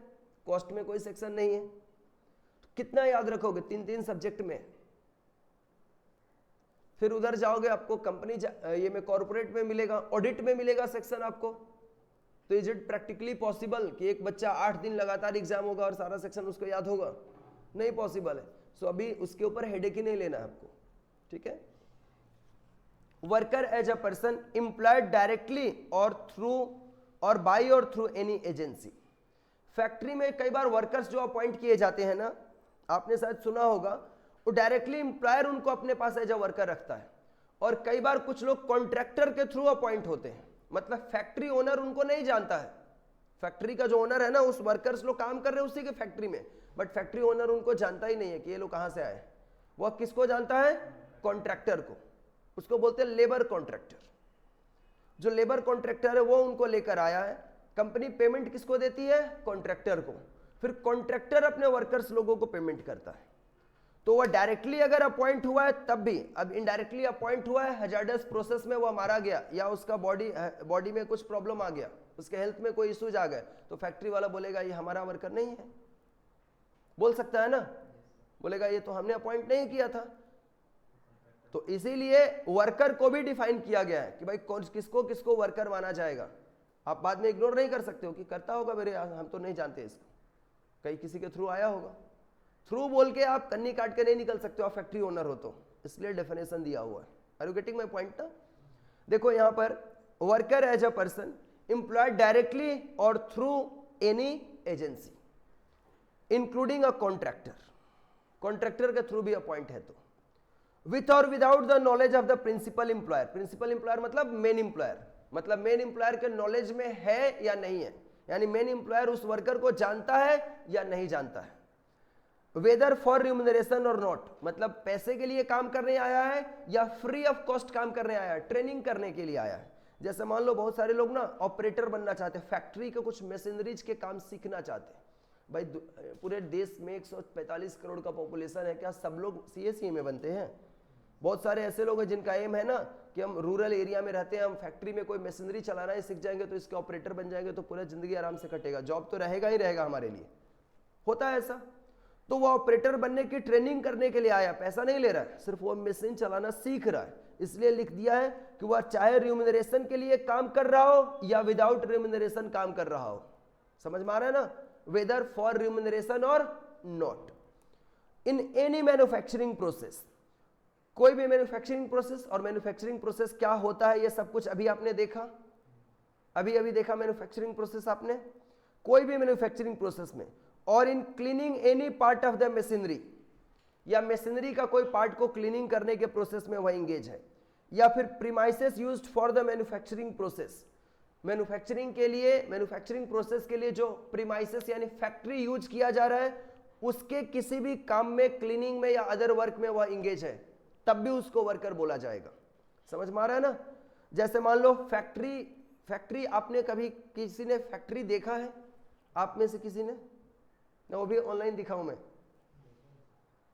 S1: कॉस्ट में कोई सेक्शन नहीं है। तो कितना याद रखोगे? 3 सब्जेक्ट में। फिर उधर जाओगे, आपको कंपनी ये में कॉर्पोरेट में मिलेगा, ऑडिट में मिलेगा सेक्शन आपको। तो इज इट प्रैक्टिकली पॉसिबल कि एक बच्चा 8 दिन लगातार एग्जाम होगा और सारा सेक्शन उसको याद होगा? नहीं पॉसिबल है। सो अभी उसके ऊपर हेडेक ही नहीं लेना है आपको, ठीक है। Worker as a person employed directly और through or by or through any agency. Factory में कई बार वर्कर्स जो अपॉइंट किए जाते हैं ना, आपने शायद सुना होगा, वो डायरेक्टली एम्प्लॉयर उनको अपने पास एज अ वर्कर रखता है। और कई बार कुछ लोग कॉन्ट्रैक्टर के थ्रू अपॉइंट होते हैं, मतलब फैक्ट्री ओनर उनको नहीं जानता है। फैक्ट्री का जो ओनर है ना, उस वर्कर्स लोग काम कर रहे हैं उसी के फैक्ट्री में, बट फैक्ट्री ओनर उनको जानता ही नहीं है कि ये लोग कहां से आए। वह किसको जानता है? कॉन्ट्रैक्टर को। उसको बोलते हैं लेबर कॉन्ट्रैक्टर। जो लेबर कॉन्ट्रैक्टर है वो उनको लेकर आया है। कंपनी पेमेंट किसको देती है? कॉन्ट्रैक्टर को। फिर कॉन्ट्रैक्टर अपने वर्कर्स लोगों को पेमेंट करता है। तो वह डायरेक्टली अगर अपॉइंट हुआ है तब भी, अब इनडायरेक्टली अपॉइंट हुआ है, हजार्डस प्रोसेस में वह मारा गया या उसका बॉडी में कुछ प्रॉब्लम आ गया, उसके हेल्थ में कोई इश्यूज आ गए, तो फैक्ट्री वाला बोलेगा ये हमारा वर्कर नहीं है। बोल सकता है ना? बोलेगा ये तो हमने अपॉइंट नहीं किया था। तो इसीलिए वर्कर को भी डिफाइन किया गया है कि भाई किसको किसको वर्कर माना जाएगा। आप बाद में इग्नोर नहीं कर सकते हो कि करता होगा मेरे, हम तो नहीं जानते इसको, कहीं किसी के थ्रू आया होगा। थ्रू बोल के आप कन्नी काट के नहीं निकल सकते हो, आप फैक्ट्री ओनर हो तो, इसलिए डेफिनेशन दिया हुआ है। Are you getting my point ना? देखो यहां पर worker as a person employed directly और through any agency including a contractor. Contractor के थ्रू भी अपॉइंट है तो, विथ और without the knowledge of the principal employer. Principal employer मतलब मेन एम्प्लॉयर, मतलब मेन एम्प्लॉयर के नॉलेज में है या नहीं है, यानी मेन एम्प्लॉयर उस वर्कर को जानता है या नहीं जानता है। वेदर फॉर रिम्यूनरेशन और नॉट, मतलब पैसे के लिए काम करने आया है या फ्री ऑफ कॉस्ट काम करने आया है, ट्रेनिंग करने के लिए आया है। जैसे मान लो बहुत सारे लोग ना ऑपरेटर बनना चाहते हैं, फैक्ट्री के कुछ मशीनरीज के काम सीखना चाहते हैं। भाई पूरे देश में 145 करोड़ का पॉपुलेशन है, क्या सब लोग CSE में बनते हैं? बहुत सारे ऐसे लोग हैं जिनका एम है ना कि हम रूरल एरिया में रहते हैं, हम फैक्ट्री में कोई मशीनरी चलाना ही सीख जाएंगे तो इसके ऑपरेटर बन जाएंगे तो पूरा जिंदगी आराम से कटेगा, जॉब तो रहेगा ही रहेगा हमारे लिए। होता है ऐसा। तो वो ऑपरेटर बनने की ट्रेनिंग करने के लिए आया, पैसा नहीं ले रहा है, सिर्फ वो मशीन चलाना सीख रहा है। इसलिए लिख दिया है कि वह चाहे रिम्यूनरेशन के लिए काम कर रहा हो या विदाउट रिम्यूनरेशन काम कर रहा हो। समझ में आ रहा है ना? वेदर फॉर रिम्यूनरेशन और not. In any manufacturing process, कोई भी मैन्युफैक्चरिंग प्रोसेस, और मैन्युफैक्चरिंग प्रोसेस क्या होता है ये सब कुछ अभी आपने देखा, अभी देखा मैन्युफैक्चरिंग प्रोसेस आपने। कोई भी मैन्युफैक्चरिंग प्रोसेस में और इन cleaning any part of the machinery, या मशीनरी का कोई पार्ट को क्लीनिंग करने के प्रोसेस में वह इंगेज है, या फिर premises used for the manufacturing process, manufacturing के लिए, मैन्युफैक्चरिंग प्रोसेस के लिए जो प्रीमाइसेस यानी फैक्ट्री यूज किया जा रहा है उसके किसी भी काम में, क्लीनिंग में या अदर वर्क में वह इंगेज है, तब भी उसको वर्कर बोला जाएगा। समझ में आ रहा है ना? जैसे मान लो फैक्ट्री आपने कभी किसी ने फैक्ट्री देखा है? आप में से किसी ने? ना, वो भी ऑनलाइन दिखाऊं मैं?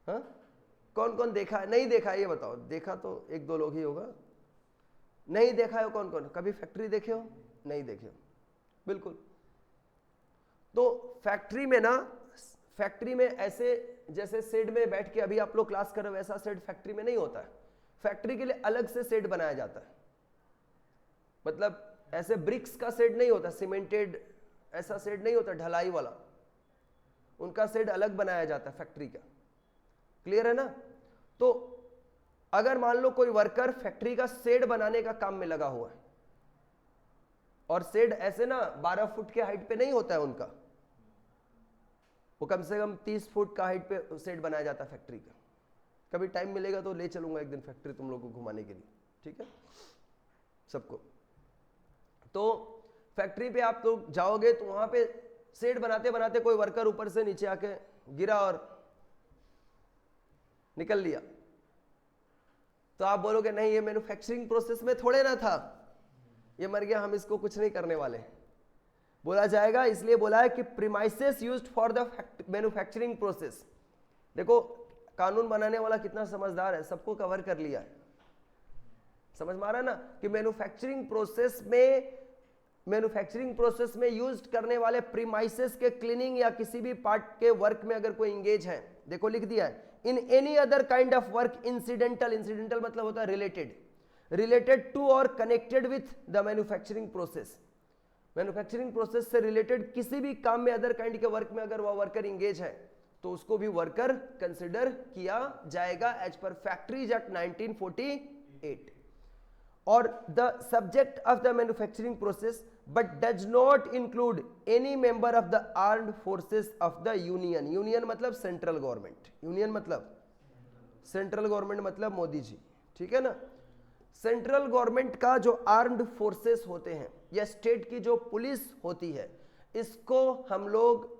S1: हाँ, कौन कौन देखा है? नहीं देखा है ये बताओ। देखा तो एक दो लोग ही होगा। नहीं देखा है कौन कौन? कभी फैक्ट्री देखे हो? नहीं देखे हो, बिल्कुल। तो फैक्ट्री में ऐसे जैसे शेड में बैठ के अभी आप लोग क्लास कर रहे हो, वैसा शेड फैक्ट्री में नहीं होता है। फैक्ट्री के लिए अलग से शेड बनाया जाता है, मतलब ऐसे ब्रिक्स का शेड नहीं होता, सीमेंटेड ऐसा शेड नहीं होता ढलाई वाला, उनका शेड अलग बनाया जाता है फैक्ट्री का। क्लियर है ना? तो अगर मान लो कोई वर्कर फैक्ट्री का शेड बनाने का काम में लगा हुआ है, और शेड ऐसे ना 12 फुट के हाइट पे नहीं होता है उनका, वो कम से कम 30 फुट का हाइट पे शेड बनाया जाता है फैक्ट्री का। कभी टाइम मिलेगा तो ले चलूंगा एक दिन फैक्ट्री तुम लोग को घुमाने के लिए, ठीक है सबको। तो फैक्ट्री पे आप लोग जाओगे तो वहां पे शेड बनाते बनाते कोई वर्कर ऊपर से नीचे आके गिरा और निकल लिया, तो आप बोलोगे नहीं ये मैन्युफैक्चरिंग प्रोसेस में थोड़े ना था, ये मर गया, हम इसको कुछ नहीं करने वाले। बोला जाएगा, इसलिए बोला है कि premises used for the manufacturing process. देखो कानून बनाने वाला कितना समझदार है, सबको कवर कर लिया है। समझ में आ रहा है ना कि मैन्युफैक्चरिंग प्रोसेस में यूज्ड करने वाले प्रीमाइसेस के क्लीनिंग या किसी भी पार्ट के वर्क में अगर कोई इंगेज है, देखो लिख दिया है, in any other kind of work incidental मतलब होता है रिलेटेड टू और connected with the manufacturing process. Manufacturing process से रिलेटेड किसी भी काम में, अदर काइंड के वर्क में अगर वह वर्कर इंगेज है तो उसको भी वर्कर कंसिडर किया जाएगा एज पर फैक्ट्रीज एक्ट 1948। और the subject of the manufacturing process but does not include any member of the armed forces of the union. Union मतलब सेंट्रल गवर्नमेंट, यूनियन मतलब central government मतलब मोदी जी, ठीक है ना। Central government का जो armed forces होते हैं या स्टेट की जो पुलिस होती है, इसको हम लोग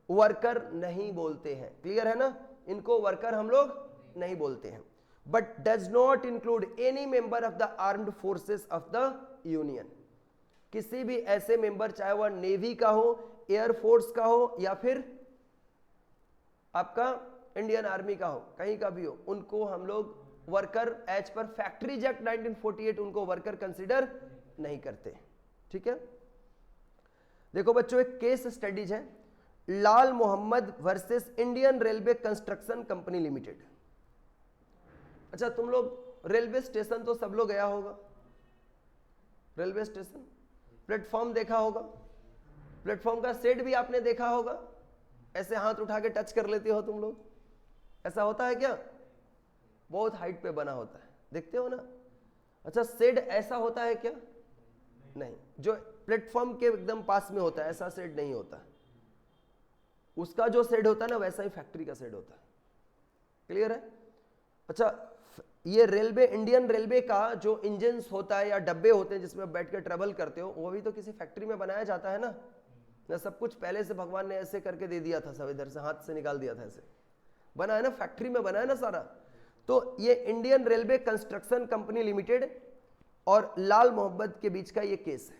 S1: वर्कर नहीं बोलते हैं। क्लियर है ना? इनको वर्कर हम लोग नहीं बोलते हैं। But does not include any member of the armed forces of the union. किसी भी ऐसे मेंबर, चाहे वह नेवी का हो, एयरफोर्स का हो या फिर आपका इंडियन आर्मी का हो, कहीं का भी हो, उनको हम लोग worker as per Factories act 1948 उनको वर्कर कंसिडर नहीं करते। ठीक है, देखो बच्चों एक केस स्टडीज है, Lal Mohammad versus Indian railway construction company limited. अच्छा तुम लोग रेलवे स्टेशन तो सब लोग गया होगा, रेलवे स्टेशन प्लेटफॉर्म देखा होगा, प्लेटफॉर्म का शेड भी आपने देखा होगा, ऐसे हाथ उठा के टच कर लेते हो तुम लोग, ऐसा होता है क्या? बहुत हाइट पे बना होता है, देखते हो ना। अच्छा शेड ऐसा होता है क्या? नहीं, जो प्लेटफॉर्म के एकदम पास में होता है ऐसा शेड नहीं होता, उसका जो शेड होता है ना वैसा ही फैक्ट्री का शेड होता है। क्लियर है? अच्छा ये रेलवे, इंडियन रेलवे का जो इंजन होता है या डब्बे होते हैं जिसमें बैठ के ट्रेवल करते हो, वो भी तो किसी फैक्ट्री में बनाया जाता है ना। सब कुछ पहले से भगवान ने ऐसे करके दे दिया था, सब इधर से हाथ से निकाल दिया था, ऐसे बना है ना, फैक्ट्री में बना है ना सारा। तो ये Indian railway construction company limited और लाल मोहम्मद के बीच का ये केस है।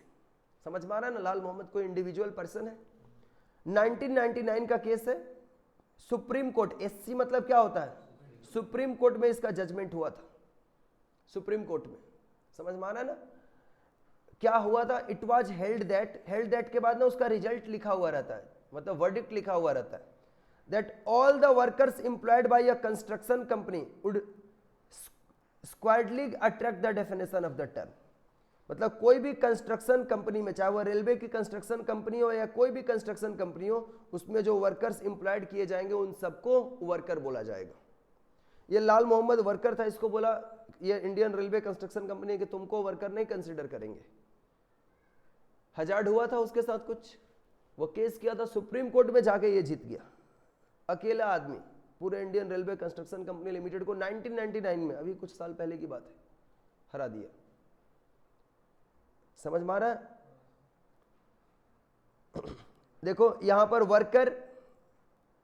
S1: समझ में आ रहा है ना? लाल मोहम्मद कोई इंडिविजुअल पर्सन है। 1999 का केस है, सुप्रीम कोर्ट, एससी मतलब क्या होता है? सुप्रीम कोर्ट में इसका जजमेंट हुआ था, सुप्रीम कोर्ट में। समझ में आ रहा है ना? क्या हुआ था? इट वाज हेल्ड दैट के बाद ना उसका रिजल्ट लिखा हुआ रहता है, मतलब वर्डिक्ट लिखा हुआ रहता है, that all the workers employed by a construction company would squarely attract the definition of the term। मतलब कोई भी कंस्ट्रक्शन कंपनी में, चाहे वो रेलवे की कंस्ट्रक्शन कंपनी हो या कोई भी कंस्ट्रक्शन कंपनी हो, उसमें जो वर्कर्स एम्प्लॉयड किए जाएंगे उन सबको वर्कर बोला जाएगा। ये लाल मोहम्मद वर्कर था, इसको बोला ये इंडियन रेलवे कंस्ट्रक्शन कंपनी कि तुमको वर्कर नहीं कंसिडर करेंगे। हजार्ड हुआ था उसके साथ कुछ, वो केस किया था सुप्रीम कोर्ट में, जाके ये जीत गया, अकेला आदमी पूरे Indian railway construction company limited को 1999 में, अभी कुछ साल पहले की बात है, हरा दिया। समझ में आ रहा है? देखो यहां पर worker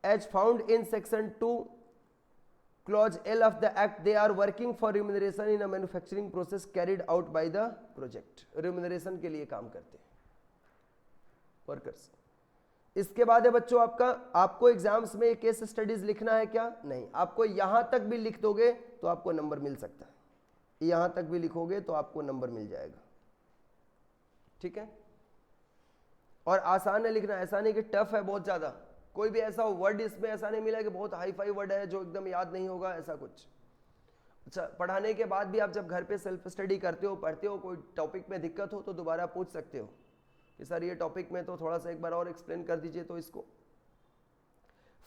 S1: as found in section 2 clause L of the act, they are working for remuneration in a manufacturing process carried out by the project. Remuneration के लिए काम करते हैं वर्कर्स। इसके बाद है बच्चों आपका, आपको एग्जाम्स में केस स्टडीज लिखना है क्या? नहीं, आपको यहां तक भी लिख दोगे तो आपको नंबर मिल सकता है, यहां तक भी लिखोगे तो आपको नंबर मिल जाएगा, ठीक है। और आसान है लिखना, ऐसा नहीं कि टफ है बहुत ज्यादा, कोई भी ऐसा वर्ड इसमें ऐसा नहीं मिला कि बहुत हाई फाई वर्ड है जो एकदम याद नहीं होगा, ऐसा कुछ। अच्छा, पढ़ाने के बाद भी आप जब घर पे सेल्फ स्टडी करते हो, पढ़ते हो, कोई टॉपिक में दिक्कत हो तो दोबारा पूछ सकते हो कि सर ये टॉपिक में तो थोड़ा सा एक बार और एक्सप्लेन कर दीजिए तो इसको।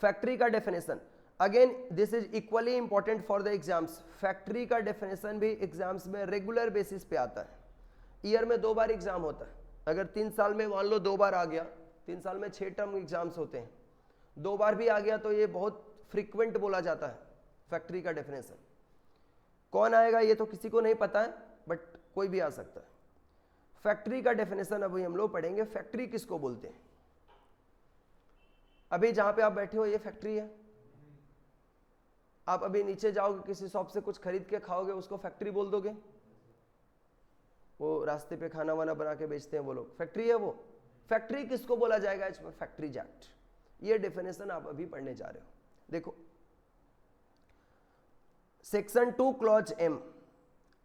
S1: फैक्ट्री का definition, again this is equally important for the exams. Factory का डेफिनेशन भी एग्जाम्स में रेगुलर बेसिस पे आता है, ईयर में 2 बार एग्जाम होता है। अगर 3 साल में मान लो 2 बार आ गया, 3 साल में 6 टर्म एग्जाम्स होते हैं, 2 बार भी आ गया तो ये बहुत फ्रीक्वेंट बोला जाता है फैक्ट्री का डेफिनेशन। कौन आएगा ये तो किसी को नहीं पता है, बट कोई भी आ सकता है। फैक्ट्री का डेफिनेशन अभी हम लोग पढ़ेंगे, फैक्ट्री किसको बोलते हैं। अभी जहां पे आप बैठे हो ये फैक्ट्री है, आप अभी नीचे जाओगे किसी शॉप से कुछ खरीद के खाओगे, उसको फैक्ट्री बोल दोगे? वो रास्ते पे खाना वाना बना के बेचते हैं वो लोग, फैक्ट्री है वो। फैक्ट्री किसको बोला जाएगा इसमें? Factories act. ये डेफिनेशन आप अभी पढ़ने जा रहे हो। देखो सेक्शन 2 क्लॉज M,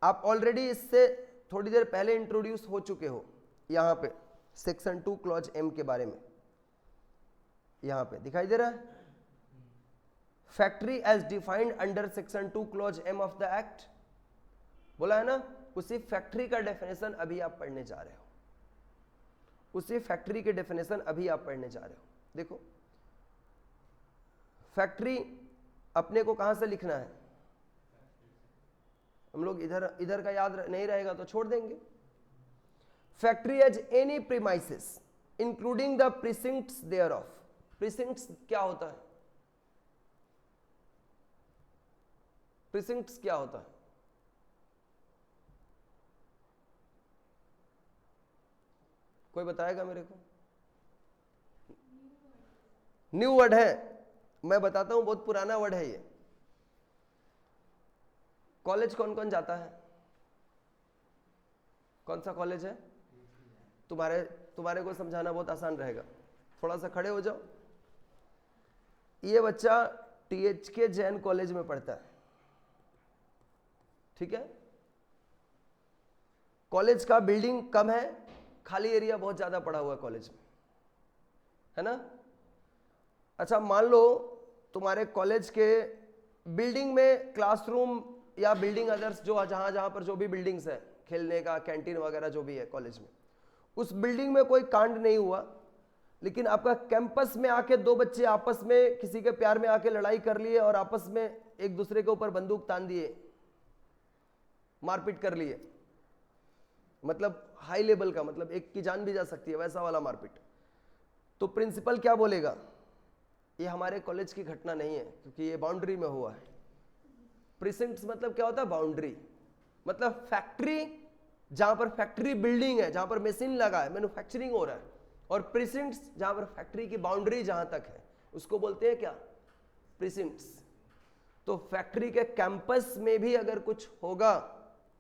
S1: आप ऑलरेडी इससे थोड़ी देर पहले इंट्रोड्यूस हो चुके हो। यहां पे सेक्शन 2 क्लॉज M के बारे में यहां पे दिखाई दे रहा है, factory as defined under section 2 clause M of the act, बोला है ना। उसी फैक्ट्री का डेफिनेशन अभी आप पढ़ने जा रहे हो, उसी फैक्ट्री के डेफिनेशन अभी आप पढ़ने जा रहे हो। देखो फैक्ट्री अपने को कहां से लिखना है, हम लोग इधर का याद नहीं रहेगा तो छोड़ देंगे। Factory as any premises including the precincts thereof. Precincts क्या होता है? प्रीसिंक्ट्स क्या होता है? कोई बताएगा मेरे को? न्यू वर्ड है, मैं बताता हूं, बहुत पुराना वर्ड है ये। कॉलेज कौन कौन जाता है? कौन सा कॉलेज है? तुम्हारे को समझाना बहुत आसान रहेगा, थोड़ा सा खड़े हो जाओ। ये बच्चा THK जैन कॉलेज में पढ़ता है, ठीक है। कॉलेज का बिल्डिंग कम है, खाली एरिया बहुत ज्यादा पड़ा हुआ है कॉलेज में, है ना। अच्छा मान लो तुम्हारे कॉलेज के बिल्डिंग में क्लासरूम या बिल्डिंग अदर्स जो जहां पर जो भी बिल्डिंग्स है, खेलने का कैंटीन वगैरह जो भी है कॉलेज में, उस बिल्डिंग में कोई कांड नहीं हुआ, लेकिन आपका कैंपस में आके 2 बच्चे आपस में किसी के प्यार में आके लड़ाई कर लिए और आपस में एक दूसरे के ऊपर बंदूक तान दिए, मारपीट कर लिए, मतलब हाई लेवल का, मतलब एक की जान भी जा सकती है वैसा वाला मारपीट। तो प्रिंसिपल क्या बोलेगा? ये हमारे कॉलेज की घटना नहीं है क्योंकि ये बाउंड्री में हुआ है। प्रीसिंक्ट्स मतलब क्या होता है? बाउंड्री, मतलब फैक्ट्री, जहां पर फैक्ट्री बिल्डिंग है, जहां पर मशीन लगा है, मैन्युफैक्चरिंग हो रहा है, और प्रीसिंक्ट्स जहां पर फैक्ट्री की बाउंड्री जहां तक है उसको बोलते हैं क्या? प्रीसिंक्ट्स। तो फैक्ट्री के कैंपस में भी अगर कुछ होगा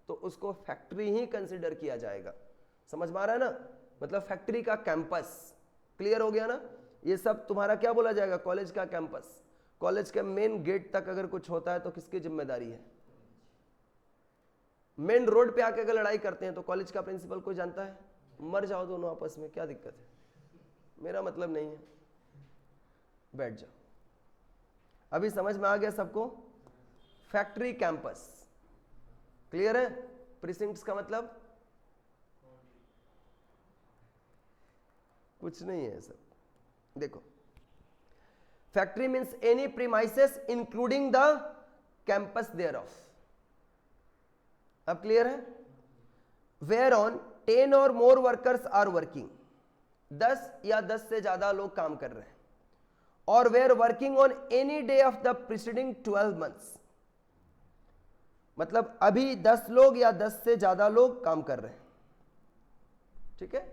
S1: तो उसको फैक्ट्री ही कंसिडर किया जाएगा। समझ में आ रहा है ना? मतलब फैक्ट्री का कैंपस, क्लियर हो गया ना। ये सब तुम्हारा क्या बोला जाएगा? कॉलेज का कैंपस। कॉलेज के मेन गेट तक अगर कुछ होता है तो किसकी जिम्मेदारी है? मेन रोड पे आके अगर लड़ाई करते हैं तो कॉलेज का प्रिंसिपल कोई जानता है? मर जाओ दोनों आपस में, क्या दिक्कत है? मेरा मतलब नहीं है, बैठ जाओ। अभी समझ में आ गया सबको? फैक्ट्री कैंपस क्लियर है? प्रीसिंक्ट्स का मतलब कुछ नहीं है सब। देखो factory means any premises including the campus thereof. अब क्लियर है? वेयर ऑन 10 और मोर वर्कर्स आर वर्किंग, 10 या 10 से ज्यादा लोग काम कर रहे हैं, और were working on any day of the preceding 12 months, मतलब अभी 10 लोग या 10 से ज्यादा लोग काम कर रहे हैं, ठीक है,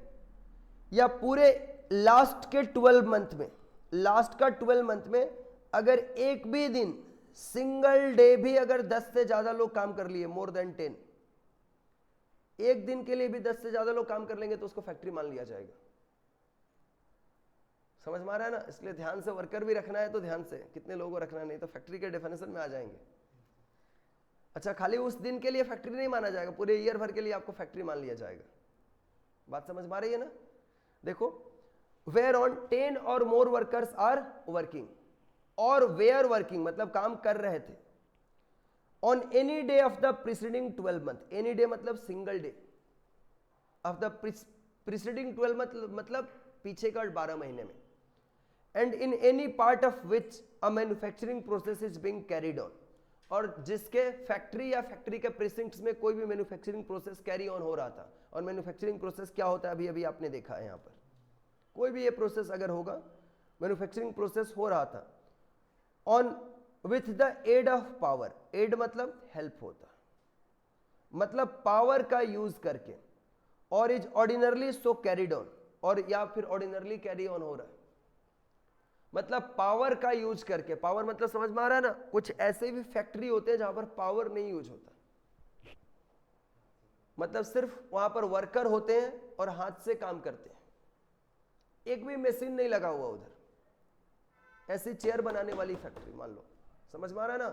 S1: या पूरे लास्ट के 12 मंथ में, लास्ट का 12 मंथ में अगर एक भी दिन सिंगल डे भी अगर 10 से ज्यादा लोग काम कर लिए, मोर देन 10, एक दिन के लिए भी 10 से ज्यादा लोग काम कर लेंगे तो उसको फैक्ट्री मान लिया जाएगा। समझ में आ रहा है ना? इसलिए ध्यान से वर्कर भी रखना है तो ध्यान से कितने लोगों को रखना, नहीं तो फैक्ट्री के डेफिनेशन में आ जाएंगे। अच्छा, खाली उस दिन के लिए फैक्ट्री नहीं माना जाएगा, पूरे ईयर भर के लिए आपको फैक्ट्री मान लिया जाएगा। बात समझ में आ रही है ना? देखो, वेयर ऑन 10 और मोर वर्कर्स आर वर्किंग, और वेयर वर्किंग मतलब काम कर रहे थे, on any day of the preceding 12 month, any day मतलब single day of the preceding 12 month मतलब पीछे का 12 महीने में, and in any part of which a manufacturing process is being carried on, और जिसके फैक्ट्री या फैक्ट्री के प्रीसिंक्ट्स में कोई भी मैन्युफैक्चरिंग प्रोसेस कैरी ऑन हो रहा था। और मैन्युफैक्चरिंग प्रोसेस क्या होता है अभी अभी आपने देखा है, यहाँ पर कोई भी ये प्रोसेस अगर होगा, मैन्युफैक्चरिंग प्रोसेस हो रहा था, on with the aid of power, aid मतलब हेल्प होता, मतलब पावर का यूज करके, or is ordinarily so carried on, और या फिर ऑर्डिनरली कैरी ऑन हो रहा है, मतलब पावर का यूज करके। पावर मतलब समझ में आ रहा है ना? कुछ ऐसे भी फैक्ट्री होते हैं जहां पर पावर नहीं यूज होता, मतलब सिर्फ वहां पर वर्कर होते हैं और हाथ से काम करते हैं, एक भी मशीन नहीं लगा हुआ उधर, ऐसी चेयर बनाने वाली फैक्ट्री मान लो। समझ में आ रहा है ना?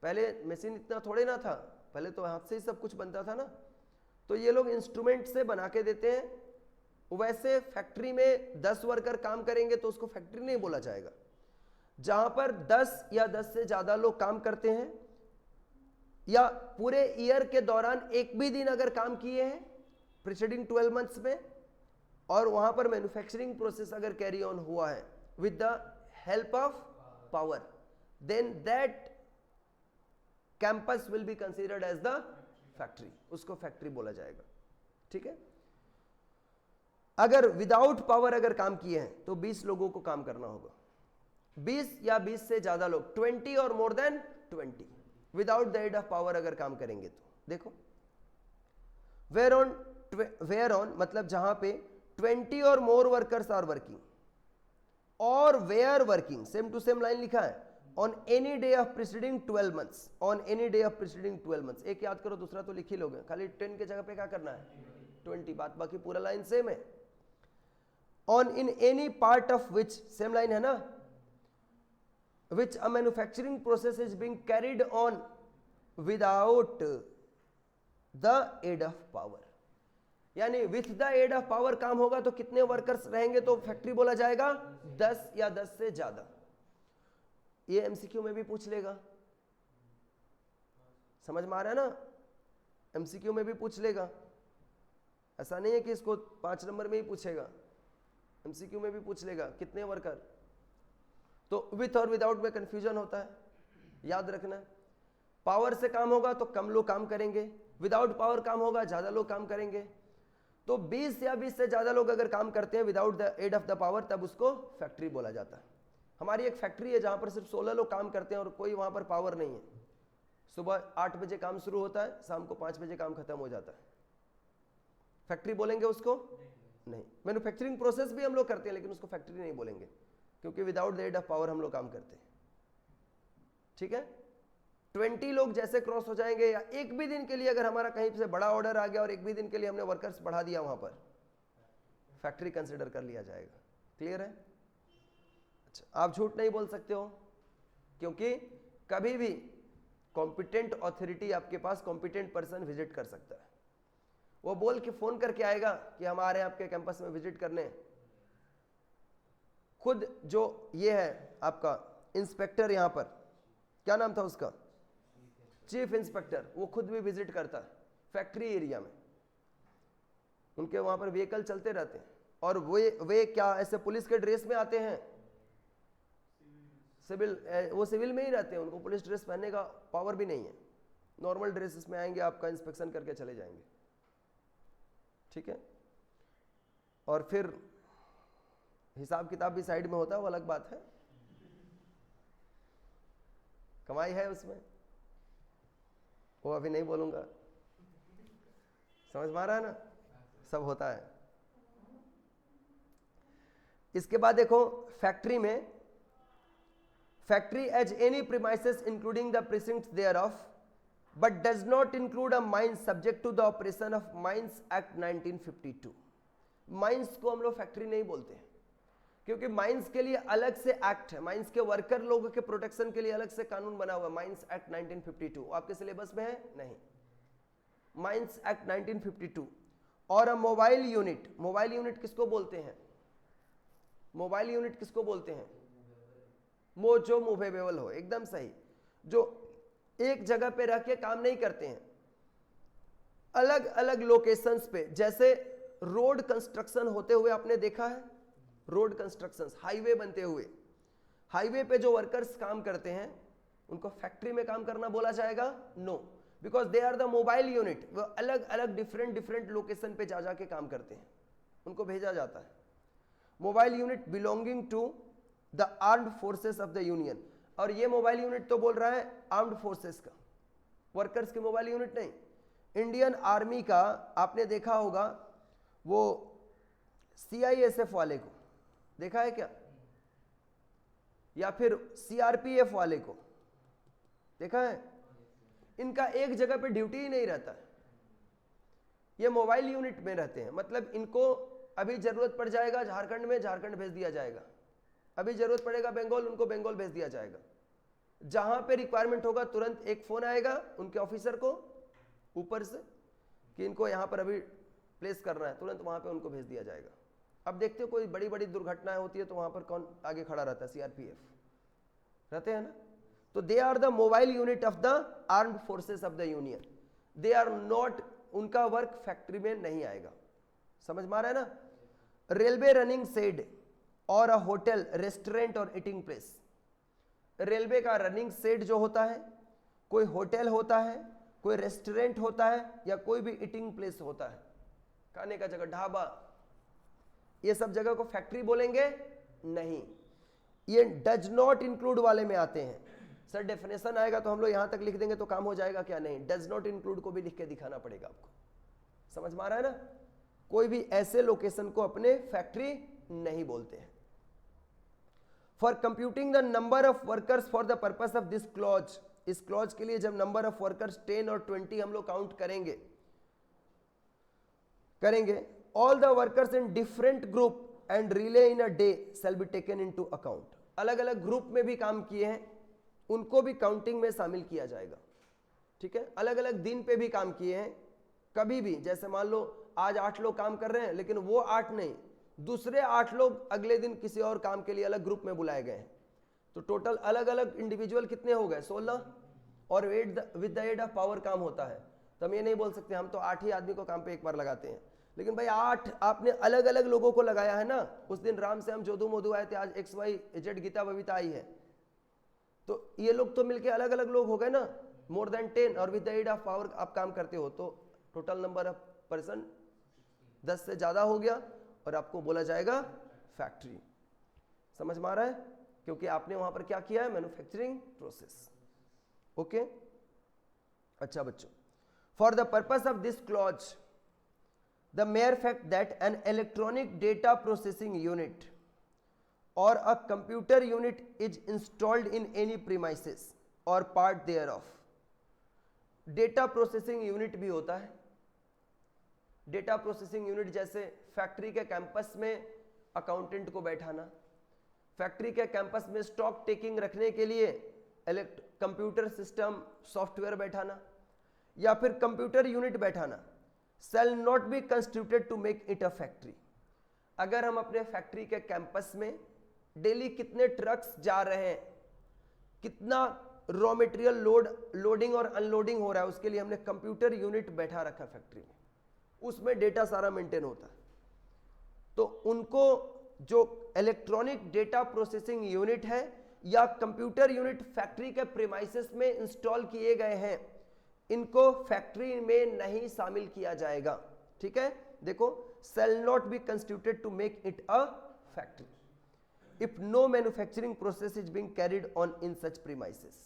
S1: पहले मशीन इतना थोड़े ना था, पहले तो हाथ से ही सब कुछ बनता था ना, तो ये लोग इंस्ट्रूमेंट से बना के देते हैं। वैसे फैक्ट्री में 10 वर्कर काम करेंगे तो उसको फैक्ट्री नहीं बोला जाएगा। जहां पर 10 या 10 से ज्यादा लोग काम करते हैं, या पूरे ईयर के दौरान एक भी दिन अगर काम किए हैं प्रीसीडिंग 12 मंथ्स में, और वहां पर मैन्युफैक्चरिंग प्रोसेस अगर कैरी ऑन हुआ है with the help of power, then that campus will be considered as the factory, उसको फैक्ट्री बोला जाएगा। ठीक है? अगर विदाउट पावर अगर काम किए हैं तो 20 लोगों को काम करना होगा, 20 या 20 से ज्यादा लोग, 20 or more than 20 without the aid of power अगर काम करेंगे तो। देखो, वेयर ऑन मतलब जहां पे 20 or more workers are working, और were working same to same line लिखा है, on any day of preceding 12 months, on any day of preceding 12 months. एक याद करो, दूसरा तो लिख ही लोगे, खाली 10 के जगह पे क्या करना है 20, बात बाकी पूरा लाइन सेम है। On in any part of which, same line है ना, which a manufacturing process is being carried on without the aid of power, यानी with the aid of power काम होगा तो कितने वर्कर्स रहेंगे तो फैक्ट्री बोला जाएगा 10 या 10 से ज्यादा। ये एमसीक्यू में भी पूछ लेगा, समझ में आ रहा है ना? एमसीक्यू में भी पूछ लेगा, ऐसा नहीं है कि इसको 5 नंबर में ही पूछेगा, एमसीक्यू में भी पूछ लेगा कितने वर्कर। तो विथ और विदाउट में कंफ्यूजन होता है, याद रखना। पावर से काम होगा तो कम लोग काम करेंगे, विदाउट पावर काम होगा ज्यादा लोग काम करेंगे। तो 20 या 20 से ज्यादा लोग अगर काम करते हैं without the aid of the power, तब उसको फैक्ट्री बोला जाता है। हमारी एक फैक्ट्री है जहां पर सिर्फ 16 लोग काम करते हैं और कोई वहां पर पावर नहीं है। सुबह 8 बजे काम शुरू होता है, शाम को 5 बजे काम खत्म हो जाता है। फैक्ट्री बोलेंगे उसको? नहीं। मैन्युफैक्चरिंग प्रोसेस भी हम लोग करते हैं लेकिन उसको फैक्ट्री नहीं बोलेंगे, क्योंकि without the aid of power हम लोग काम करते हैं। ठीक है? 20 लोग जैसे क्रॉस हो जाएंगे, या एक भी दिन के लिए अगर हमारा कहीं से बड़ा ऑर्डर आ गया और एक भी दिन के लिए हमने वर्कर्स बढ़ा दिया, वहां पर फैक्ट्री कंसिडर कर लिया जाएगा। क्लियर है? अच्छा, आप झूठ नहीं बोल सकते हो, क्योंकि कभी भी कॉम्पिटेंट ऑथोरिटी आपके पास कॉम्पिटेंट पर्सन विजिट कर सकता है। वो बोल के फोन करके आएगा कि हम आ रहे हैं आपके कैंपस में विजिट करने। खुद जो ये है आपका इंस्पेक्टर, यहां पर क्या नाम था उसका, चीफ इंस्पेक्टर, वो खुद भी विजिट करता है फैक्ट्री एरिया में। उनके वहां पर व्हीकल चलते रहते हैं, और वे क्या ऐसे पुलिस के ड्रेस में आते हैं? सिविल, वो सिविल में ही रहते हैं, उनको पुलिस ड्रेस पहनने का पावर भी नहीं है। नॉर्मल ड्रेसेस में आएंगे, आपका इंस्पेक्शन करके चले जाएंगे। ठीक है? और फिर हिसाब किताब भी साइड में होता है, वो अलग बात है, कमाई है उसमें, वो अभी नहीं बोलूंगा, समझ में आ रहा है ना, सब होता है। इसके बाद देखो फैक्ट्री में, factory as any premises including the precincts thereof but does not include a mines subject to the operation of mines act 1952। Mines को हम लोग फैक्ट्री नहीं बोलते हैं, क्योंकि माइंस के लिए अलग से एक्ट है, माइंस के वर्कर लोगों के प्रोटेक्शन के लिए अलग से कानून बना हुआ है, माइंस एक्ट 1952। आपके सिलेबस में है नहीं, माइंस एक्ट 1952। और अ मोबाइल यूनिट, मोबाइल यूनिट किसको बोलते हैं, मोबाइल यूनिट किसको बोलते हैं, जो मूवेबल हो, एकदम सही, जो एक जगह पे रह के काम नहीं करते हैं, अलग अलग लोकेशंस पे, जैसे रोड कंस्ट्रक्शन होते हुए आपने देखा है, रोड कंस्ट्रक्शंस, हाईवे बनते हुए, हाईवे पे जो वर्कर्स काम करते हैं उनको फैक्ट्री में काम करना बोला जाएगा, no, because they are the mobile unit, वो अलग अलग डिफरेंट लोकेशन पे जा के काम करते हैं, उनको भेजा जाता है। Mobile unit belonging to the armed forces of the union, और ये मोबाइल यूनिट तो बोल रहा है आर्म्ड फोर्सेस का, वर्कर्स की मोबाइल यूनिट नहीं। इंडियन आर्मी का आपने देखा होगा, वो CISF वाले को देखा है क्या, या फिर CRPF वाले को देखा है, इनका एक जगह पे ड्यूटी ही नहीं रहता है, ये मोबाइल यूनिट में रहते हैं, मतलब इनको अभी जरूरत पड़ जाएगा झारखंड में, झारखंड भेज दिया जाएगा, अभी जरूरत पड़ेगा बंगाल, उनको बंगाल भेज दिया जाएगा, जहां पे रिक्वायरमेंट होगा तुरंत एक फोन आएगा उनके ऑफिसर को ऊपर से कि इनको यहां पर अभी प्लेस करना है, तुरंत वहां पे उनको भेज दिया जाएगा। अब देखते हो कोई बड़ी बड़ी दुर्घटनाएं होती है तो वहां पर कौन आगे खड़ा रहता है, CRPF रहते हैं ना, तो they are the mobile unit of the armed forces of the union, they are not, उनका वर्क फैक्ट्री में नहीं आएगा, समझ में आ रहा है ना। रेलवे रनिंग शेड और अ होटल, रेस्टोरेंट और ईटिंग प्लेस, रेलवे का रनिंग शेड जो होता है, कोई होटल होता है, कोई रेस्टोरेंट होता है, या कोई भी ईटिंग प्लेस होता है, खाने का जगह, ढाबा, ये सब जगह को फैक्ट्री बोलेंगे नहीं, ये डज नॉट इंक्लूड वाले में आते हैं। सर डेफिनेशन आएगा तो हम लोग यहां तक लिख देंगे तो काम हो जाएगा क्या, नहीं, डज नॉट इंक्लूड को भी लिख के दिखाना पड़ेगा आपको, समझ में आ रहा है ना। कोई भी ऐसे लोकेशन को अपने फैक्ट्री नहीं बोलते हैं। For computing the number of workers for the purpose of this clause, इस क्लॉज के लिए जब नंबर ऑफ वर्कर्स 10 और 20 हम लोग काउंट करेंगे, all the workers in different group and relay in a day shall be taken into account, अलग अलग ग्रुप में भी काम किए हैं उनको भी काउंटिंग में शामिल किया जाएगा, ठीक है। अलग अलग दिन पे भी काम किए हैं, कभी भी, जैसे मान लो आज 8 लोग काम कर रहे हैं, लेकिन वो 8 नहीं, दूसरे 8 लोग अगले दिन किसी और काम के लिए अलग ग्रुप में बुलाए गए हैं, तो टोटल अलग अलग इंडिविजुअल कितने हो गए, 16, और with the aid of power काम होता है, तो हम ये नहीं बोल सकते हम तो 8 ही आदमी को काम पे एक बार लगाते हैं, लेकिन भाई 8 आपने अलग अलग लोगों को लगाया है ना, उस दिन राम से हम जोधू मोधू आए थे, आज XYZ गीता बबीता आई है, तो ये लोग तो मिलके अलग अलग लोग हो गए ना, मोर देन 10, और with the aid of power आप काम करते हो, तो टोटल नंबर ऑफ पर्सन 10 से ज्यादा हो गया, और आपको बोला जाएगा फैक्ट्री, समझ में आ रहा है, क्योंकि आपने वहां पर क्या किया है, मैन्युफैक्चरिंग प्रोसेस, ओके। अच्छा बच्चों, for the purpose of this clause the mere fact that an electronic data processing unit or a computer unit is installed in any premises or part thereof, data processing unit भी होता है, data processing unit जैसे factory के campus में accountant को बैठाना, factory के campus में स्टॉक टेकिंग रखने के लिए कंप्यूटर सिस्टम सॉफ्टवेयर बैठाना, या फिर कंप्यूटर यूनिट बैठाना, shall not be constituted to make it a factory। अगर हम अपने फैक्ट्री के कैंपस में डेली कितने ट्रक्स जा रहे हैं, कितना रॉ मटेरियल लोडिंग और अनलोडिंग हो रहा है, उसके लिए हमने कंप्यूटर यूनिट बैठा रखा फैक्ट्री में, उसमें डेटा सारा मेंटेन होता है, तो उनको जो इलेक्ट्रॉनिक डेटा प्रोसेसिंग यूनिट है या कंप्यूटर यूनिट फैक्ट्री के प्रीमाइसेस में इंस्टॉल किए गए हैं, इनको फैक्ट्री में नहीं शामिल किया जाएगा, ठीक है। देखो, shall not be constituted to make it a factory। If no manufacturing process is being carried on in such premises,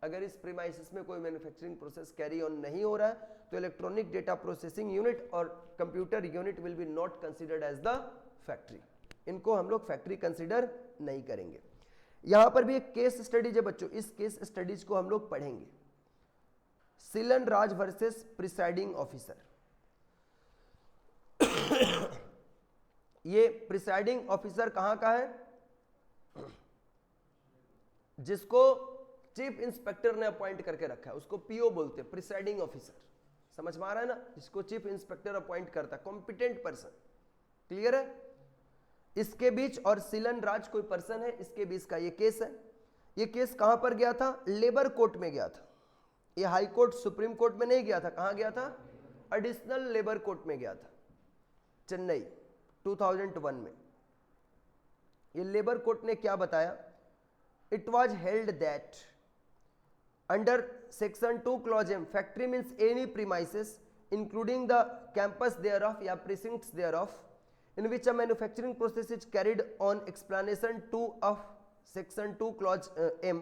S1: अगर इस प्रीमाइसेस में कोई मैन्युफैक्चरिंग प्रोसेस कैरी ऑन नहीं हो रहा है तो electronic data processing unit or computer unit will be not considered as the factory, इनको हम लोग फैक्ट्री कंसिडर नहीं करेंगे। यहां पर भी एक केस स्टडीज है बच्चों, इस केस स्टडीज को हम लोग पढ़ेंगे। सिलन राज वर्सेस प्रिसाइडिंग ऑफिसर। ये प्रिसाइडिंग ऑफिसर कहां का है? जिसको चीफ इंस्पेक्टर ने अपॉइंट करके रखा है उसको पीओ बोलते हैं, प्रिसाइडिंग ऑफिसर। समझ में आ रहा है ना? जिसको चीफ इंस्पेक्टर अपॉइंट करता है, कॉम्पिटेंट पर्सन। क्लियर है? इसके बीच और सिलन राज कोई पर्सन है, इसके बीच का ये केस है। ये केस कहां पर गया था? लेबर कोर्ट में गया था। ये हाई कोर्ट सुप्रीम कोर्ट में नहीं गया था, कहां गया था? एडिशनल लेबर कोर्ट में गया था, चेन्नई, 2001 में। ये लेबर कोर्ट ने क्या बताया? It was held that under section 2 clause M, factory means any premises including the campus thereof या precincts thereof in which a manufacturing process is carried on explanation 2 of section 2 clause M,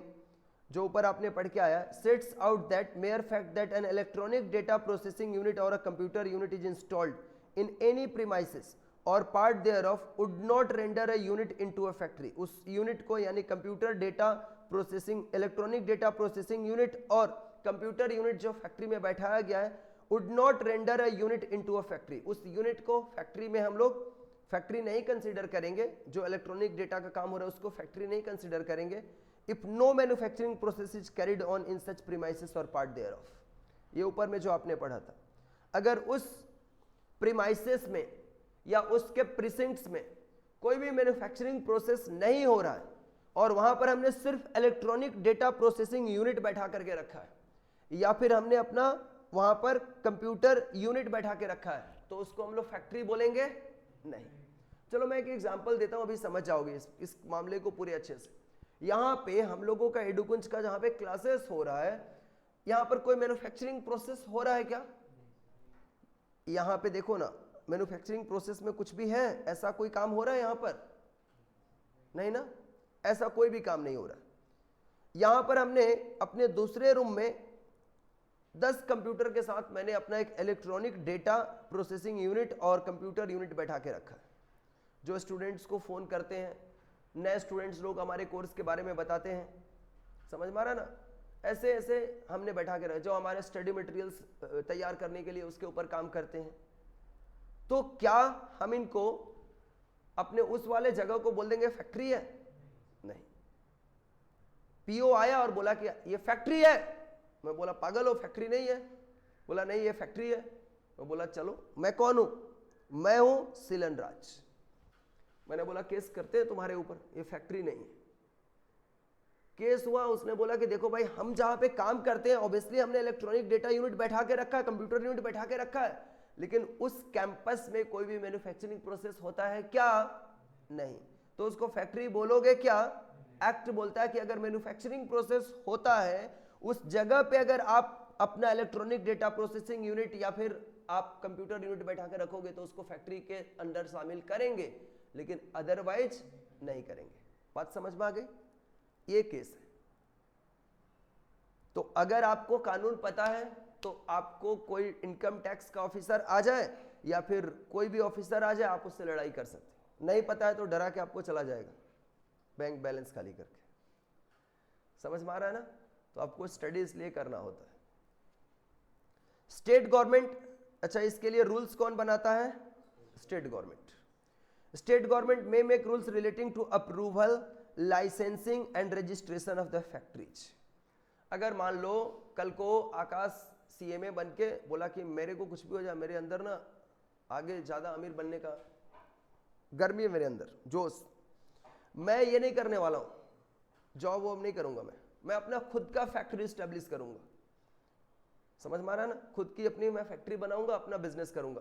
S1: जो ऊपर आपने पढ़ के आया, sets out that mere fact that an electronic data processing unit or a computer unit is installed in any premises or part thereof would not render a unit into a factory। उस unit को यानी computer data processing, electronic data processing unit or computer unit जो factory में बैठाया गया है, would not render a unit into a factory, उस unit को फैक्ट्री में हम लोग फैक्ट्री नहीं कंसीडर करेंगे। जो इलेक्ट्रॉनिक डेटा का काम हो रहा है उसको फैक्ट्री नहीं कंसीडर करेंगे। If no manufacturing process is carried on in such premises और पार्ट देयर ऑफ, ये ऊपर में जो आपने पढ़ा था, अगर उस प्रीमाइसेस में या उसके प्रीसिंक्ट्स में कोई भी मैन्युफैक्चरिंग प्रोसेस नहीं हो रहा है और वहां पर हमने सिर्फ इलेक्ट्रॉनिक डेटा प्रोसेसिंग यूनिट बैठा करके रखा है या फिर हमने अपना वहां पर कंप्यूटर यूनिट बैठा के रखा है, तो उसको हम लोग फैक्ट्री बोलेंगे नहीं। चलो मैं एक एग्जांपल देता हूं, अभी समझ जाओगे इस मामले को पूरे अच्छे से। यहां पे हम लोगों का एडुकुंज का जहां पे क्लासेस हो रहा है, यहां पर कोई मैन्युफैक्चरिंग प्रोसेस हो रहा है क्या? यहां पे देखो ना, मैन्युफैक्चरिंग प्रोसेस में कुछ भी है? ऐसा कोई काम हो रहा है यहां पर? नहीं ना, ऐसा कोई भी काम नहीं हो रहा। यहां पर हमने अपने दूसरे रूम में 10 कंप्यूटर के साथ मैंने अपना एक electronic data processing unit or computer unit बैठा के रखा है। जो स्टूडेंट्स को फ़ोन करते हैं, नए स्टूडेंट्स लोग हमारे कोर्स के बारे में बताते हैं, समझ में आ रहा ना? ऐसे ऐसे हमने बैठा के रखा, जो हमारे स्टडी मटेरियल्स तैयार करने के लिए उसके ऊपर काम करते हैं। तो क्या हम इनको अपने उस वाले जगह को बोल देंगे फैक्ट्री है? नहीं। पीओ आया और बोला कि ये फैक्ट्री है, मैं बोला पागल हो, फैक्ट्री नहीं है। बोला नहीं ये फैक्ट्री है। मैं बोला चलो, मैं कौन हूं? मैं हूं सिलन राज। मैंने बोला केस करते हैं तुम्हारे ऊपर, ये फैक्ट्री नहीं है। केस हुआ, उसने बोला कि देखो भाई, हम जहां पे काम करते हैं ऑब्वियसली हमने इलेक्ट्रॉनिक डेटा यूनिट बैठा के रखा है, कंप्यूटर यूनिट बैठा के रखा है, लेकिन उस कैंपस में कोई भी मैन्युफैक्चरिंग प्रोसेस होता है क्या? नहीं। तो उसको फैक्ट्री बोलोगे क्या? एक्ट बोलता है कि अगर मैन्युफैक्चरिंग प्रोसेस होता है उस जगह पे अगर आप अपना इलेक्ट्रॉनिक डेटा प्रोसेसिंग यूनिट या फिर आप कंप्यूटर यूनिट बैठा के रखोगे तो उसको फैक्ट्री के अंदर शामिल करेंगे, लेकिन अदरवाइज नहीं करेंगे। बात समझ में आ गई? ये केस है। तो अगर आपको कानून पता है तो आपको कोई इनकम टैक्स का ऑफिसर आ जाए या फिर कोई भी ऑफिसर आ जाए, आप उससे लड़ाई कर सकते हैं। नहीं पता है तो डरा के आपको चला जाएगा बैंक बैलेंस खाली करके। समझ में आ रहा है ना? तो आपको स्टडी इसलिए करना होता है। स्टेट गवर्नमेंट, अच्छा इसके लिए रूल्स कौन बनाता है? State government. State government may make rules relating to approval, licensing and registration of the factories. अगर मान लो कल को आकाश सीएमए बन के बोला कि मेरे को कुछ भी हो जाए, मेरे अंदर ना आगे ज्यादा अमीर बनने का गर्मी है, मेरे अंदर जोश, मैं ये नहीं करने वाला हूं, जॉब वॉब नहीं करूंगा, मैं अपना खुद का फैक्ट्री स्टैब्लिश करूंगा। समझ में आ रहा है ना? खुद की अपनी मैं फैक्ट्री बनाऊंगा, अपना बिजनेस करूंगा।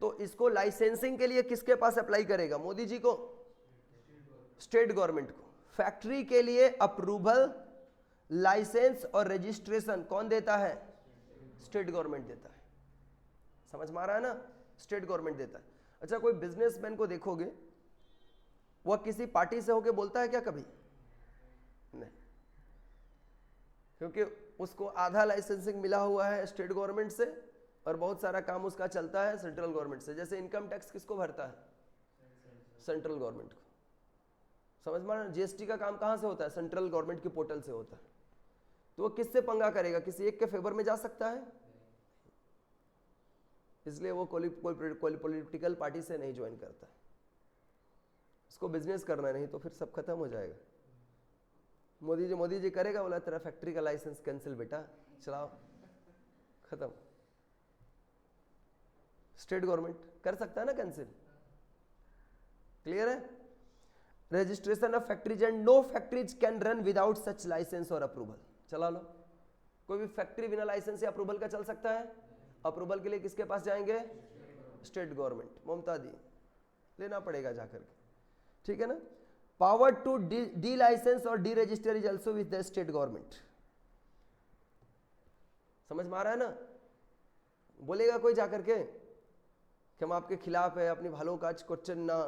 S1: तो इसको लाइसेंसिंग के लिए किसके पास अप्लाई करेगा? मोदी जी को, स्टेट गवर्नमेंट को। फैक्ट्री के लिए अप्रूवल, लाइसेंस और रजिस्ट्रेशन कौन देता है? स्टेट गवर्नमेंट देता है। समझ में आ रहा है ना? स्टेट गवर्नमेंट देता है। अच्छा, कोई बिजनेसमैन को देखोगे वह किसी पार्टी से होके बोलता है क्या कभी? नहीं, क्योंकि उसको आधा लाइसेंसिंग मिला हुआ है स्टेट गवर्नमेंट से और बहुत सारा काम उसका चलता है सेंट्रल गवर्नमेंट से। जैसे इनकम टैक्स किसको भरता है? सेंट्रल गवर्नमेंट को। समझ में आ रहा है? जीएसटी का काम कहाँ से होता है? सेंट्रल गवर्नमेंट की पोर्टल से होता है। तो वो किससे पंगा करेगा? किसी एक के फेवर में जा सकता है? इसलिए वो कोई पॉलिटिकल पार्टी से नहीं ज्वाइन करता है। उसको बिजनेस करना है, नहीं तो फिर सब खत्म हो जाएगा। मोदी जी करेगा, बोला तेरा फैक्ट्री का लाइसेंस कैंसिल बेटा, चलाओ, खत्म। स्टेट गवर्नमेंट कर सकता है ना कैंसिल। क्लियर है? Registration of factories and no factories can run without such licence or approval. चला लो, कोई भी फैक्ट्री बिना लाइसेंस या अप्रूवल का चल सकता है? अप्रूवल के लिए किसके पास जाएंगे? State government. ममता दी लेना पड़ेगा जाकर के, ठीक है ना। पावर टू डी लाइसेंस और D register is also with the state government. समझ में आ रहा है ना? बोलेगा कोई जाकर के कि हम आपके खिलाफ है, अपनी भालों का क्वेश्चन ना,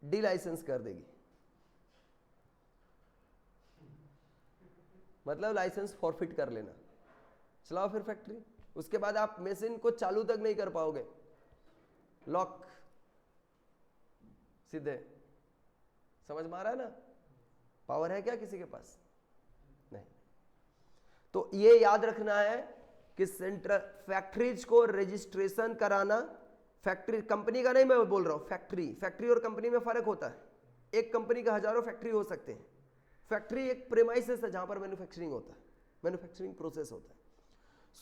S1: डी लाइसेंस कर देगी, मतलब लाइसेंस फॉरफिट कर लेना, चलाओ फिर फैक्ट्री। उसके बाद आप मशीन को चालू तक नहीं कर पाओगे, लॉक सीधे। समझ में आ रहा है ना? पावर है क्या किसी के पास? नहीं। तो ये याद रखना है कि सेंट्रल फैक्ट्रीज को रजिस्ट्रेशन कराना, फैक्ट्री कंपनी का नहीं मैं बोल रहा हूं, फैक्ट्री और कंपनी में फर्क होता है। एक कंपनी का हजारों फैक्ट्री हो सकते हैं। फैक्ट्री एक प्रेमाइसेस है जहां पर मैन्युफैक्चरिंग होता है, मैन्युफैक्चरिंग प्रोसेस होता है।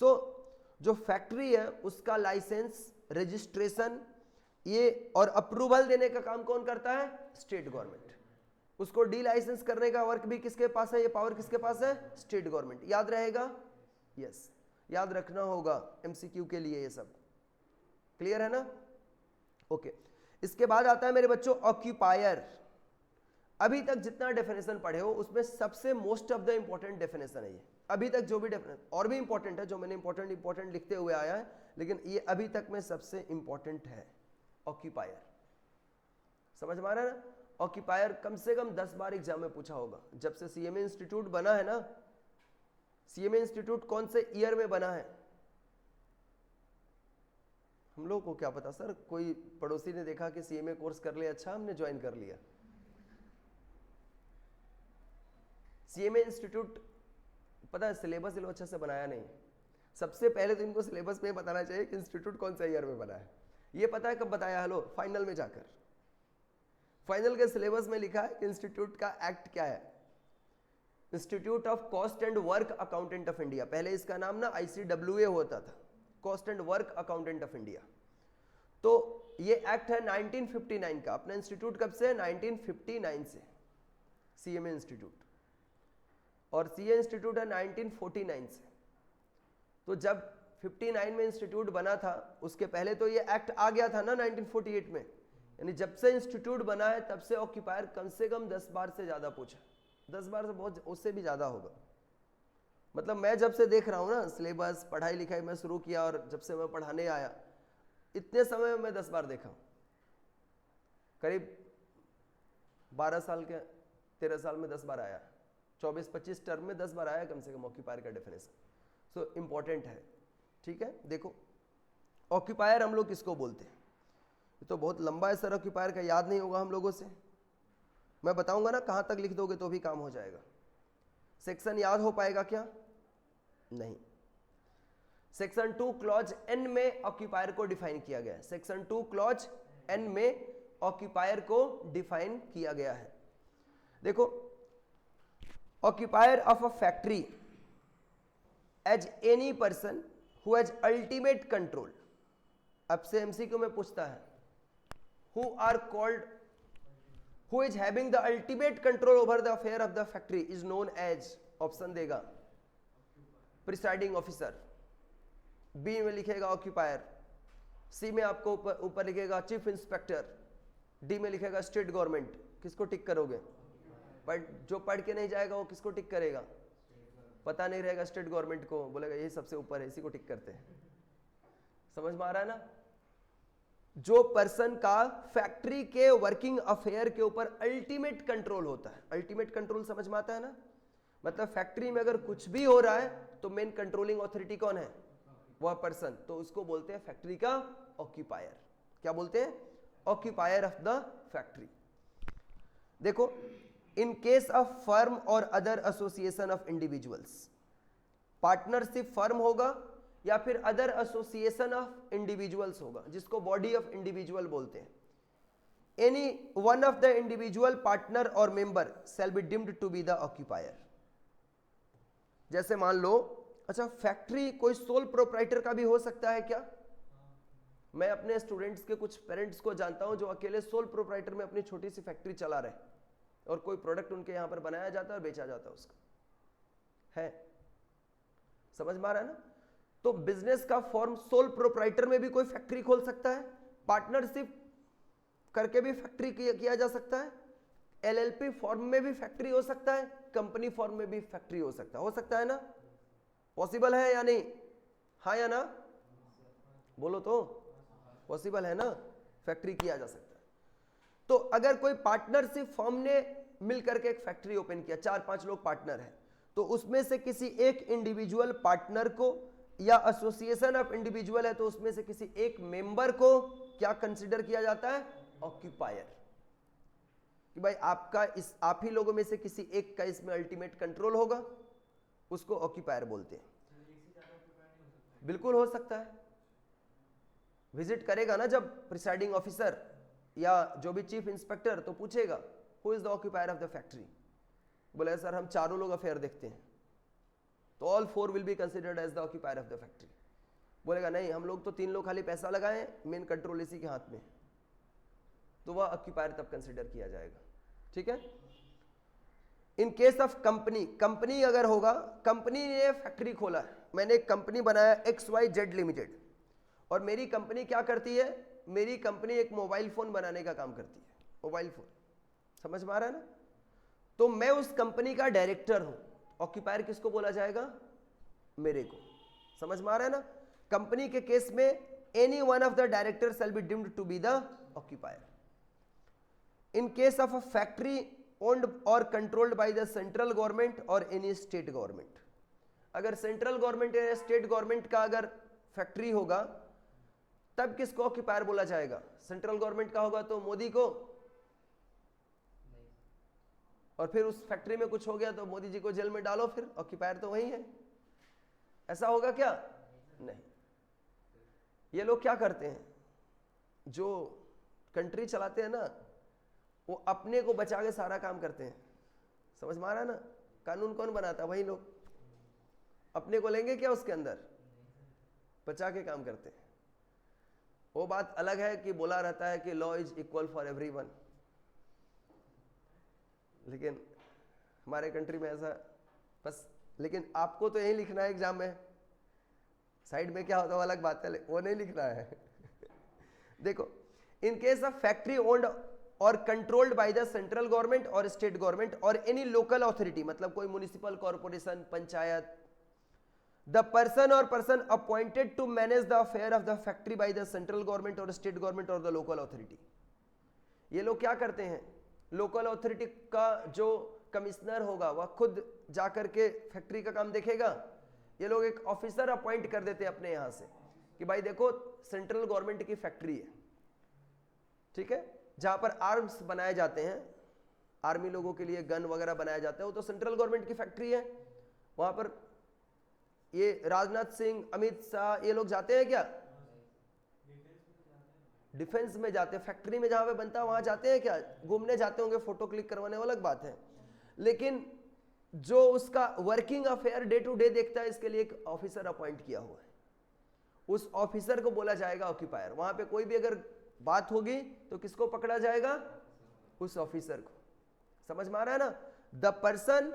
S1: सो जो फैक्ट्री है उसका लाइसेंस, रजिस्ट्रेशन ये और अप्रूवल देने का काम कौन करता है? State government. उसको डी लाइसेंस करने का वर्क भी किसके पास है? ये पावर किसके पास है? State government. याद रहेगा? यस, याद रखना होगा एमसीक्यू के लिए ये सब। क्लियर है ना? ओके। इसके बाद आता है मेरे बच्चों ऑक्यूपायर। अभी तक जितना डेफिनेशन पढ़े हो उसमें सबसे most of the important definition है ये। अभी तक जो भी डेफिनेशन और भी इंपॉर्टेंट है, जो मैंने इंपॉर्टेंट लिखते हुए आया है, लेकिन ये अभी तक में सबसे इंपॉर्टेंट है ऑक्यूपायर। समझ में आ रहा है ना? ऑक्यूपायर कम से कम 10 बार एग्जाम में पूछा होगा। जब से सीएमए इंस्टीट्यूट बना है ना, सीएमए इंस्टीट्यूट कौन से ईयर में बना है हम लोग को क्या पता सर। कोई पड़ोसी ने देखा कि सीएमए कोर्स कर लिया, अच्छा हमने ज्वाइन कर लिया। सीएमए इंस्टीट्यूट पता है सिलेबस इनको अच्छा से बनाया नहीं। सबसे पहले तो इनको सिलेबस में बताना चाहिए कि इंस्टीट्यूट कौन सा ईयर में बना है। ये पता है कब बताया? हेलो, फाइनल में जाकर। फाइनल के सिलेबस में लिखा है कि इंस्टीट्यूट का एक्ट क्या है? Institute of cost and work accountant of India. पहले इसका नाम ना ICWA होता था, cost and work accountant of India. तो ये एक्ट है 1959 का। अपना इंस्टीट्यूट कब से है? 1959 से सीएमए इंस्टीट्यूट। और सीए इंस्टीट्यूट है 1949 से। तो जब 59 में इंस्टीट्यूट बना था, उसके पहले तो ये एक्ट आ गया था ना 1948 में। यानी जब से इंस्टीट्यूट बना है तब से ऑक्यूपायर कम से कम 10 बार से ज्यादा पूछा। 10 बार से बहुत, उससे भी ज्यादा होगा। मतलब मैं जब से देख रहा हूं ना सिलेबस, पढ़ाई लिखाई मैं शुरू किया और जब से मैं पढ़ाने आया, इतने समय में मैं 10 बार देखा हूं। करीब 12 साल के 13 साल में 10 बार आया, 24-25 टर्म में 10 बार आया कम से कम ऑक्यूपायर का डेफिनेशन। सो इंपॉर्टेंट है, ठीक है। देखो ऑक्यूपायर हम लोग किसको बोलते हैं? ये तो बहुत लंबा है सर, ऑक्यूपायर का याद नहीं होगा हम लोगों से। मैं बताऊंगा ना, कहां तक लिख दोगे तो भी काम हो जाएगा। सेक्शन याद हो पाएगा क्या? नहीं। सेक्शन 2 क्लॉज एन में ऑक्यूपायर को डिफाइन किया गया है। सेक्शन 2 क्लॉज एन में ऑक्यूपायर को डिफाइन किया गया है। देखो, occupier of a factory as any person who has ultimate control. अब से एमसीक्यू में पूछता है, who are called, who is having the ultimate control over the affair of the factory is known as, option देगा presiding officer, B में लिखेगा occupier, सी में आपको ऊपर लिखेगा चीफ इंस्पेक्टर, डी में लिखेगा स्टेट गवर्नमेंट। किसको टिक करोगे? पर जो पढ़ के नहीं जाएगा वो किसको टिक करेगा? पता नहीं रहेगा स्टेट गवर्नमेंट को, बोलेगा यही सबसे ऊपर है, इसी को टिक करते हैं। समझ में आ रहा है ना? जो पर्सन का फैक्ट्री के वर्किंग अफेयर के ऊपर अल्टीमेट कंट्रोल होता है। अल्टीमेट कंट्रोल समझ में आता है ना, मतलब फैक्ट्री में अगर कुछ भी हो रहा है तो मेन कंट्रोलिंग अथॉरिटी कौन है, वह पर्सन, तो उसको बोलते हैं फैक्ट्री का ऑक्यूपायर। क्या बोलते हैं, ऑक्यूपायर ऑफ द फैक्ट्री। देखो, इन केस ऑफ फर्म और other association of individuals, partnership firm होगा या फिर अदर एसोसिएशन ऑफ इंडिविजुअल्स होगा, जिसको बॉडी ऑफ इंडिविजुअल बोलते हैं। Any one of the individual partner और member shall be deemed to be the occupier. जैसे मान लो, अच्छा फैक्ट्री कोई सोल प्रोप्राइटर का भी हो सकता है क्या? मैं अपने स्टूडेंट्स के कुछ पेरेंट्स को जानता हूं जो अकेले सोल प्रोप्राइटर में अपनी छोटी सी फैक्ट्री चला रहे और कोई प्रोडक्ट उनके यहां पर बनाया जाता है और बेचा जाता है, उसका है, समझ में आ रहा है ना। तो बिजनेस का फॉर्म सोल प्रोप्राइटर में भी कोई फैक्ट्री खोल सकता है, पार्टनरशिप करके भी फैक्ट्री किया जा सकता है, एलएलपी फॉर्म में भी फैक्ट्री हो सकता है, कंपनी फॉर्म में भी फैक्ट्री हो सकता है ना। पॉसिबल है या नहीं, हाँ या ना, बोलो तो, पॉसिबल है ना, फैक्ट्री किया जा सकता है। तो अगर कोई पार्टनरशिप फॉर्म ने मिलकर के एक फैक्ट्री ओपन किया, 4-5 लोग पार्टनर हैं, तो उसमें से किसी एक इंडिविजुअल पार्टनर को, या एसोसिएशन ऑफ इंडिविजुअल है तो उसमें से किसी एक मेंबर को क्या कंसीडर किया जाता है, ऑक्यूपायर। कि भाई आप ही लोगों में से किसी एक का इसमें अल्टीमेट कंट्रोल होगा, उसको ऑक्यूपायर बोलते हैं। बिल्कुल हो सकता है, विजिट करेगा ना जब प्रिसाइडिंग ऑफिसर या जो भी चीफ इंस्पेक्टर, तो पूछेगा who is the occupier of the factory, बोले सर हम चारों लोग अफेयर देखते हैं, तो all 4 will be considered as the occupier of the factory. बोलेगा नहीं, हम लोग तो 3 लोग खाली पैसा लगाए, मेन कंट्रोल इसी के हाथ में, तो वह ऑक्यूपायर तब कंसिडर किया जाएगा। ठीक है। इन केस ऑफ कंपनी, कंपनी अगर होगा, कंपनी ने फैक्ट्री खोला है, मैंने एक कंपनी बनाया XYZ लिमिटेड, और मेरी कंपनी क्या करती है, मेरी कंपनी एक मोबाइल फोन बनाने का काम करती है, मोबाइल फोन, समझ में आ रहा है ना। तो मैं उस कंपनी का डायरेक्टर हूं, ऑक्यूपायर किसको बोला जाएगा, मेरे को, समझ में आ रहा है ना। कंपनी के केस में any one of the director shall be deemed to be the occupier. In case of a factory owned or controlled by the central government or any state government, अगर सेंट्रल गवर्नमेंट या state government का अगर factory होगा तब किसको occupier बोला जाएगा, central government का होगा तो मोदी को, और फिर उस फैक्ट्री में कुछ हो गया तो मोदी जी को जेल में डालो, फिर ऑक्यूपायर तो वही है, ऐसा होगा क्या, नहीं। ये लोग क्या करते हैं, जो कंट्री चलाते हैं ना, वो अपने को बचा के सारा काम करते हैं, समझ में आ रहा है ना। कानून कौन बनाता है, वही लोग, अपने को लेंगे क्या उसके अंदर, बचा के काम करते हैं। वो बात अलग है कि बोला रहता है कि law is equal for everyone, लेकिन हमारे कंट्री में ऐसा बस, लेकिन आपको तो यही लिखना है एग्जाम में, साइड में क्या होता है वो अलग बात है, वो नहीं लिखना है। देखो, in case of factory owned or controlled by the central government और state government or any local authority, मतलब कोई municipal corporation, panchayat, the person or person appointed to manage the affair of the factory by the central government और state government or the local authority. ये लोग क्या करते हैं, local authority का जो कमिश्नर होगा वह खुद जाकर के फैक्ट्री का काम देखेगा, ये लोग एक ऑफिसर अपॉइंट कर देते हैं अपने यहां से कि भाई देखो सेंट्रल गवर्नमेंट की फैक्ट्री है, ठीक है, जहां पर आर्म्स बनाए जाते हैं, आर्मी लोगों के लिए गन वगैरह बनाया जाता है, वो तो सेंट्रल गवर्नमेंट की फैक्ट्री है। वहां पर ये राजनाथ सिंह, अमित शाह, ये लोग जाते हैं क्या, डिफेंस में जाते हैं, फैक्ट्री में जहां पे बनता है वहां जाते हैं क्या, घूमने जाते होंगे, फोटो क्लिक करवाने, वो अलग बात है। लेकिन जो उसका working affair day to day देखता है, इसके लिए एक ऑफिसर अपॉइंट किया हुआ है, उस ऑफिसर को बोला जाएगा ऑक्यूपायर। वहां पे कोई भी अगर बात होगी तो किसको पकड़ा जाएगा, उस ऑफिसर को, समझ में आ रहा है ना। द पर्सन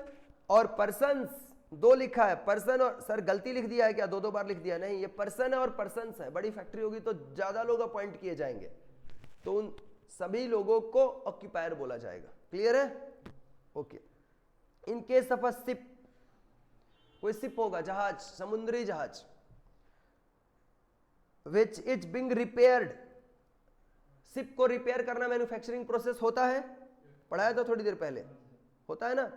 S1: और पर्सन्स, दो लिखा है, पर्सन और, सर गलती लिख दिया है क्या, 2 बार लिख दिया, नहीं, ये पर्सन है और पर्सन्स है। बड़ी फैक्ट्री होगी तो ज्यादा लोग अपॉइंट किए जाएंगे, तो उन सभी लोगों को ऑक्यूपायर बोला जाएगा। क्लियर है, okay. In case of a ship, कोई शिप होगा, जहाज, समुद्री जहाज, which is being repaired, ship को रिपेयर करना मैन्युफैक्चरिंग प्रोसेस होता है, पढ़ाया था थोड़ी देर पहले, होता है ना।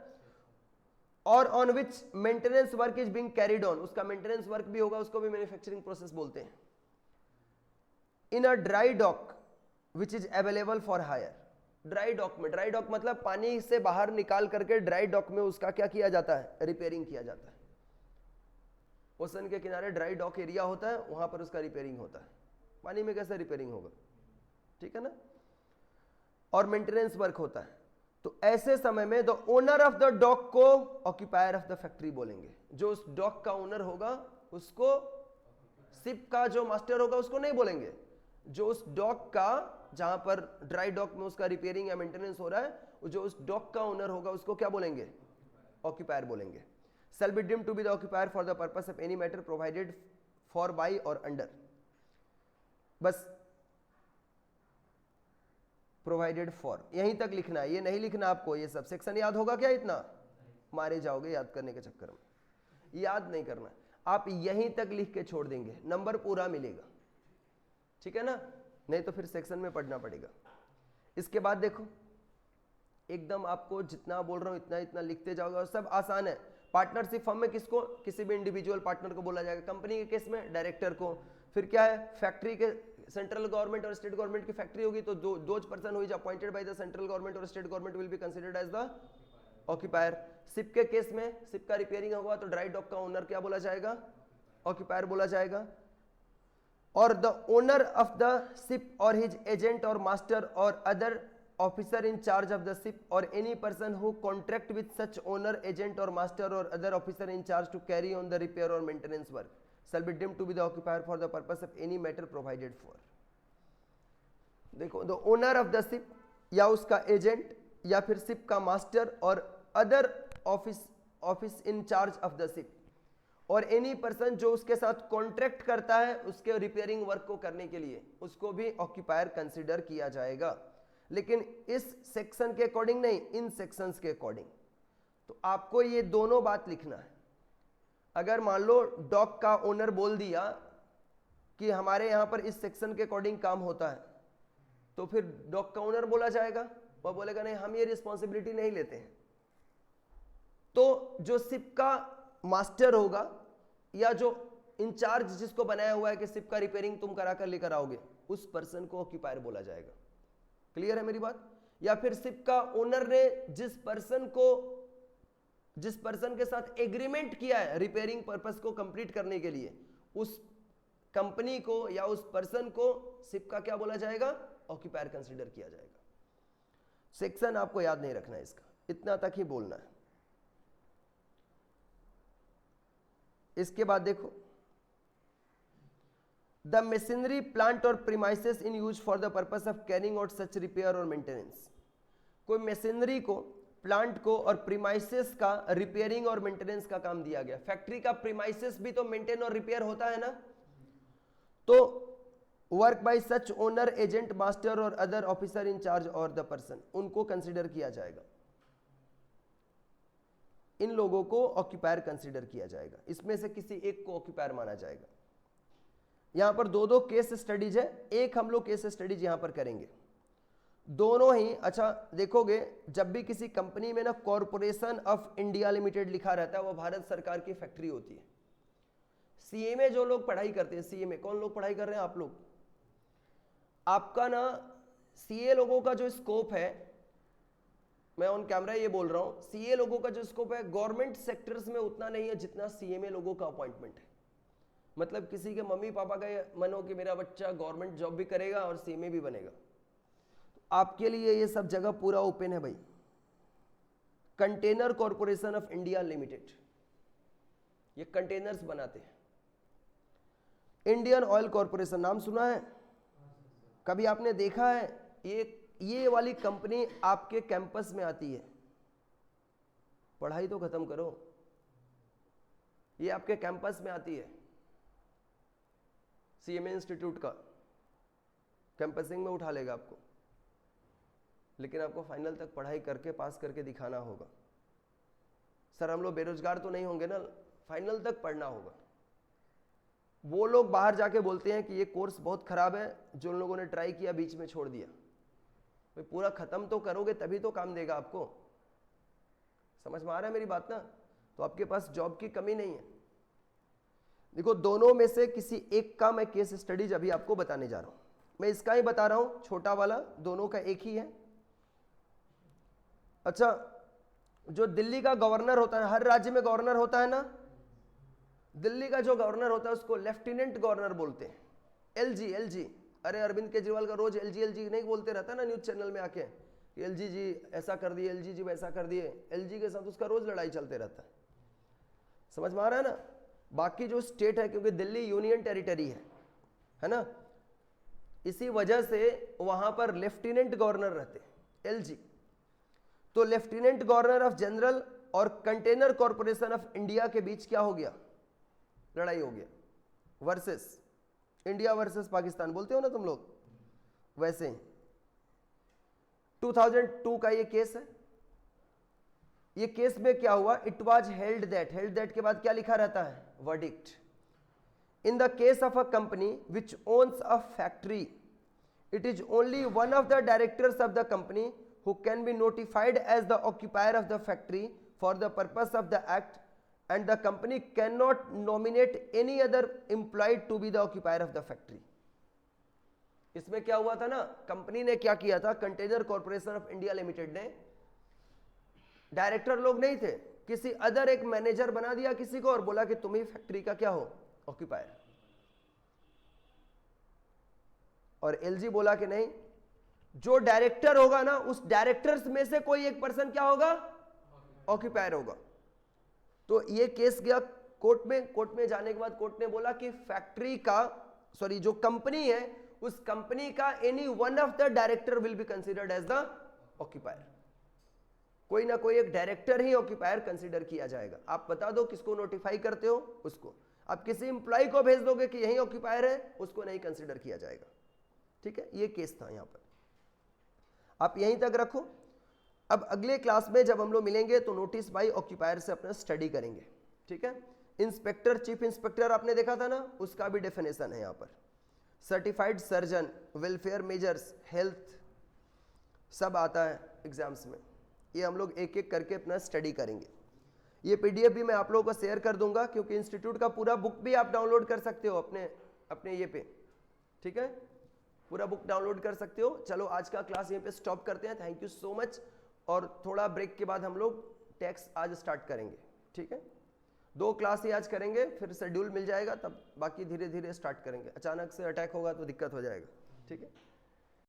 S1: और on which maintenance work is being carried on, उसका मेंटेनेंस वर्क भी होगा, उसको भी मैन्युफैक्चरिंग प्रोसेस बोलते हैं। In a dry dock which is available for hire, dry dock में, ड्राई डॉक मतलब पानी से बाहर निकाल करके ड्राई डॉक में उसका क्या किया जाता है, रिपेयरिंग किया जाता है। ओशन के किनारे ड्राई डॉक एरिया होता है, वहां पर उसका रिपेयरिंग होता है। पानी में कैसे रिपेयरिंग होगा, ठीक है ना। और मेंटेनेंस वर्क होता है। तो ऐसे समय में the owner of the dock को ऑक्यूपायर ऑफ द फैक्ट्री बोलेंगे। जो उस डॉक का ओनर होगा उसको, शिप का जो मास्टर होगा उसको नहीं बोलेंगे। जो उस डॉक का, जहां पर ड्राई डॉक में उसका रिपेयरिंग या मेंटेनेंस हो रहा है, जो उस डॉक का ओनर होगा उसको क्या बोलेंगे, ऑक्यूपायर बोलेंगे। shall be deemed to be the occupier for the purpose of any matter provided for by or under, बस प्रोवाइडेड फॉर यहीं तक लिखना है, ये नहीं लिखना आपको। ये सब सेक्शन याद होगा क्या, इतना मारे जाओगे याद करने के चक्कर में, याद नहीं करना। आप यहीं तक लिख के छोड़ देंगे, नंबर पूरा मिलेगा, ठीक है ना। नहीं तो फिर सेक्शन में पढ़ना पड़ेगा। इसके बाद देखो, एकदम आपको जितना बोल रहा हूं इतना इतना लिखते जाओगे और सब आसान है। पार्टनरशिप फर्म में किसको, किसी भी इंडिविजुअल पार्टनर को बोला जाएगा। कंपनी के केस में डायरेक्टर को। फिर क्या है, फैक्ट्री के, सेंट्रल गवर्नमेंट और स्टेट गवर्नमेंट की फैक्ट्री होगी तो those person who is appointed by the central government और state government will be considered as the occupier. Ship के केस में, शिप का रिपेयरिंग होगा तो ड्राई डॉक का ओनर क्या बोला जाएगा, ऑक्यूपायर बोला जाएगा। और the owner of the ship और हिज एजेंट और मास्टर और other officer in charge of the ship or any person who contract with such owner, agent or master or other officer in charge to carry on the repair or maintenance work shall be deemed to be the occupier for the purpose of any matter provided for। देखो, the owner of the ship या उसका agent या फिर ship का master और other office in charge of the ship और any person जो उसके साथ कॉन्ट्रैक्ट करता है उसके रिपेयरिंग वर्क को करने के लिए, उसको भी ऑक्यूपायर कंसिडर किया जाएगा। लेकिन इस सेक्शन के अकॉर्डिंग नहीं, इन सेक्शंस के अकॉर्डिंग। तो आपको ये दोनों बात लिखना है। अगर मान लो डॉक का ओनर बोल दिया कि हमारे यहां पर इस सेक्शन के अकॉर्डिंग काम होता है, तो फिर डॉक का ओनर बोला जाएगा, वह बोलेगा नहीं हम ये रिस्पॉन्सिबिलिटी नहीं लेते हैं। तो जो शिप का मास्टर होगा या जो इंचार्ज जिसको बनाया हुआ है कि शिप का रिपेयरिंग तुम करा कर लेकर आओगे, उस पर्सन को ऑक्यूपायर बोला जाएगा। क्लियर है मेरी बात। या फिर शिप का ओनर ने जिस पर्सन के साथ एग्रीमेंट किया है रिपेयरिंग पर्पस को कंप्लीट करने के लिए, उस कंपनी को या उस पर्सन को शिप का क्या बोला जाएगा, ऑक्यूपायर कंसीडर किया जाएगा। सेक्शन आपको याद नहीं रखना है, इसका इतना तक ही बोलना है। इसके बाद देखो, द मशीनरी प्लांट और premises in use for the purpose of carrying out such repair और मेंटेनेंस। कोई मशीनरी को, प्लांट को और प्रीमाइसेस का रिपेयरिंग और मेंटेनेंस का काम दिया गया। फैक्ट्री का प्रीमाइसेस भी तो मेंटेन और रिपेयर होता है ना। तो work by such owner, agent, master और अदर ऑफिसर इन चार्ज और द पर्सन, उनको कंसिडर किया जाएगा। इन लोगों को ऑक्यूपायर कंसिडर किया जाएगा। इसमें से किसी एक को ऑक्यूपायर माना जाएगा। यहां पर दो केस स्टडीज है, एक हम लोग केस स्टडीज यहां पर करेंगे। दोनों ही अच्छा देखोगे, जब भी किसी कंपनी में ना कॉरपोरेशन ऑफ इंडिया लिमिटेड लिखा रहता है, वो भारत सरकार की फैक्ट्री होती है। सीएमए जो लोग पढ़ाई करते हैं, सीएमए कौन लोग पढ़ाई कर रहे हैं, आप लोग। आपका ना सीए लोगों का जो स्कोप है, मैं ऑन कैमरा ये बोल रहा हूं, सीए लोगों का जो स्कोप है गवर्नमेंट सेक्टर्स में उतना नहीं है जितना सीएमए लोगों का अपॉइंटमेंट है। मतलब किसी के मम्मी पापा का ये मन हो कि मेरा बच्चा गवर्नमेंट जॉब भी करेगा और सीएमए भी बनेगा, तो आपके लिए ये सब जगह पूरा ओपन है भाई। Container corporation of India limited, ये कंटेनर्स बनाते हैं। इंडियन ऑयल कॉरपोरेशन नाम सुना है, कभी आपने देखा है? ये वाली कंपनी आपके कैंपस में आती है। पढ़ाई तो खत्म करो, ये आपके कैंपस में आती है। सीएमए इंस्टीट्यूट का कैंपसिंग में उठा लेगा आपको, लेकिन आपको फाइनल तक पढ़ाई करके पास करके दिखाना होगा। सर हम लोग बेरोजगार तो नहीं होंगे ना, फाइनल तक पढ़ना होगा। वो लोग बाहर जाके बोलते हैं कि ये कोर्स बहुत खराब है, जो उन लोगों ने ट्राई किया बीच में छोड़ दिया। भाई पूरा खत्म तो करोगे तभी तो काम देगा आपको। समझ में आ रहा है मेरी बात ना? तो आपके पास जॉब की कमी नहीं है। देखो दोनों में से किसी एक का मैं केस स्टडीज अभी आपको बताने जा रहा हूं। मैं इसका ही बता रहा हूं, छोटा वाला, दोनों का एक ही है। अच्छा, जो दिल्ली का गवर्नर होता है, हर राज्य में गवर्नर होता है ना, दिल्ली का जो गवर्नर होता है उसको लेफ्टिनेंट गवर्नर बोलते हैं, एलजी। एलजी, अरे अरविंद केजरीवाल का रोज एलजी एलजी नहीं बोलते रहता ना न्यूज चैनल में आके, एलजी जी ऐसा कर दिए, एलजी जी वैसा कर दिए। एलजी के साथ उसका रोज लड़ाई चलते रहता है। समझ में आ रहा है ना? बाकी जो स्टेट है, क्योंकि दिल्ली यूनियन टेरिटरी है ना, इसी वजह से वहां पर लेफ्टिनेंट गवर्नर रहते एलजी। तो लेफ्टिनेंट गवर्नर ऑफ जनरल और कंटेनर कॉरपोरेशन ऑफ इंडिया के बीच क्या हो गया? लड़ाई हो गया। वर्सेस इंडिया वर्सेस पाकिस्तान बोलते हो ना तुम लोग, वैसे ही 2002 का ये केस है। ये केस में क्या हुआ? इट वाज हेल्ड दैट के बाद क्या लिखा रहता है? Verdict. In the case of a company which owns a factory, it is only one of the directors of the company who can be notified as the occupier of the factory for the purpose of the act, and the company cannot nominate any other employee to be the occupier of the factory. इसमें क्या हुआ था ना, company ने क्या किया था, container corporation of India limited ने, डायरेक्टर लोग नहीं थे, किसी अदर एक मैनेजर बना दिया किसी को और बोला कि तुम ही फैक्ट्री का क्या हो? ऑक्यूपायर। और एलजी बोला कि नहीं, जो डायरेक्टर होगा ना, उस डायरेक्टर्स में से कोई एक पर्सन क्या होगा? ऑक्यूपायर होगा। तो ये केस गया कोर्ट में। कोर्ट में जाने के बाद कोर्ट ने बोला कि फैक्ट्री का, सॉरी जो कंपनी है, उस कंपनी का any one of the director will be considered as the occupier. कोई ना कोई एक डायरेक्टर ही ऑक्यूपायर कंसिडर किया जाएगा। आप बता दो किसको नोटिफाई करते हो उसको। आप किसी एम्प्लॉय को भेज दोगे कि यही ऑक्यूपायर है, उसको नहीं कंसिडर किया जाएगा। ठीक है, ये केस था यहां पर। आप यहीं तक रखो। अब अगले क्लास में जब हम लोग मिलेंगे तो नोटिस बाय ऑक्यूपायर से अपना स्टडी करेंगे। ठीक है, इंस्पेक्टर, चीफ इंस्पेक्टर आपने देखा था ना, उसका भी डेफिनेशन है यहाँ पर। Certified surgeon, welfare measures, health, सब आता है एग्जाम्स में। ये हम लोग एक एक करके अपना स्टडी करेंगे। ये पीडीएफ भी मैं आप लोगों को शेयर कर दूंगा, क्योंकि इंस्टीट्यूट का पूरा बुक भी आप डाउनलोड कर सकते हो अपने ये पे। ठीक है, पूरा बुक डाउनलोड कर सकते हो। चलो आज का क्लास यहीं पे स्टॉप करते हैं। Thank you so much. और थोड़ा ब्रेक के बाद हम लोग टैक्स आज स्टार्ट करेंगे। ठीक है, 2 क्लास ही आज करेंगे, फिर शेड्यूल मिल जाएगा, तब बाकी धीरे धीरे स्टार्ट करेंगे। अचानक से अटैक होगा तो दिक्कत हो जाएगा। ठीक है।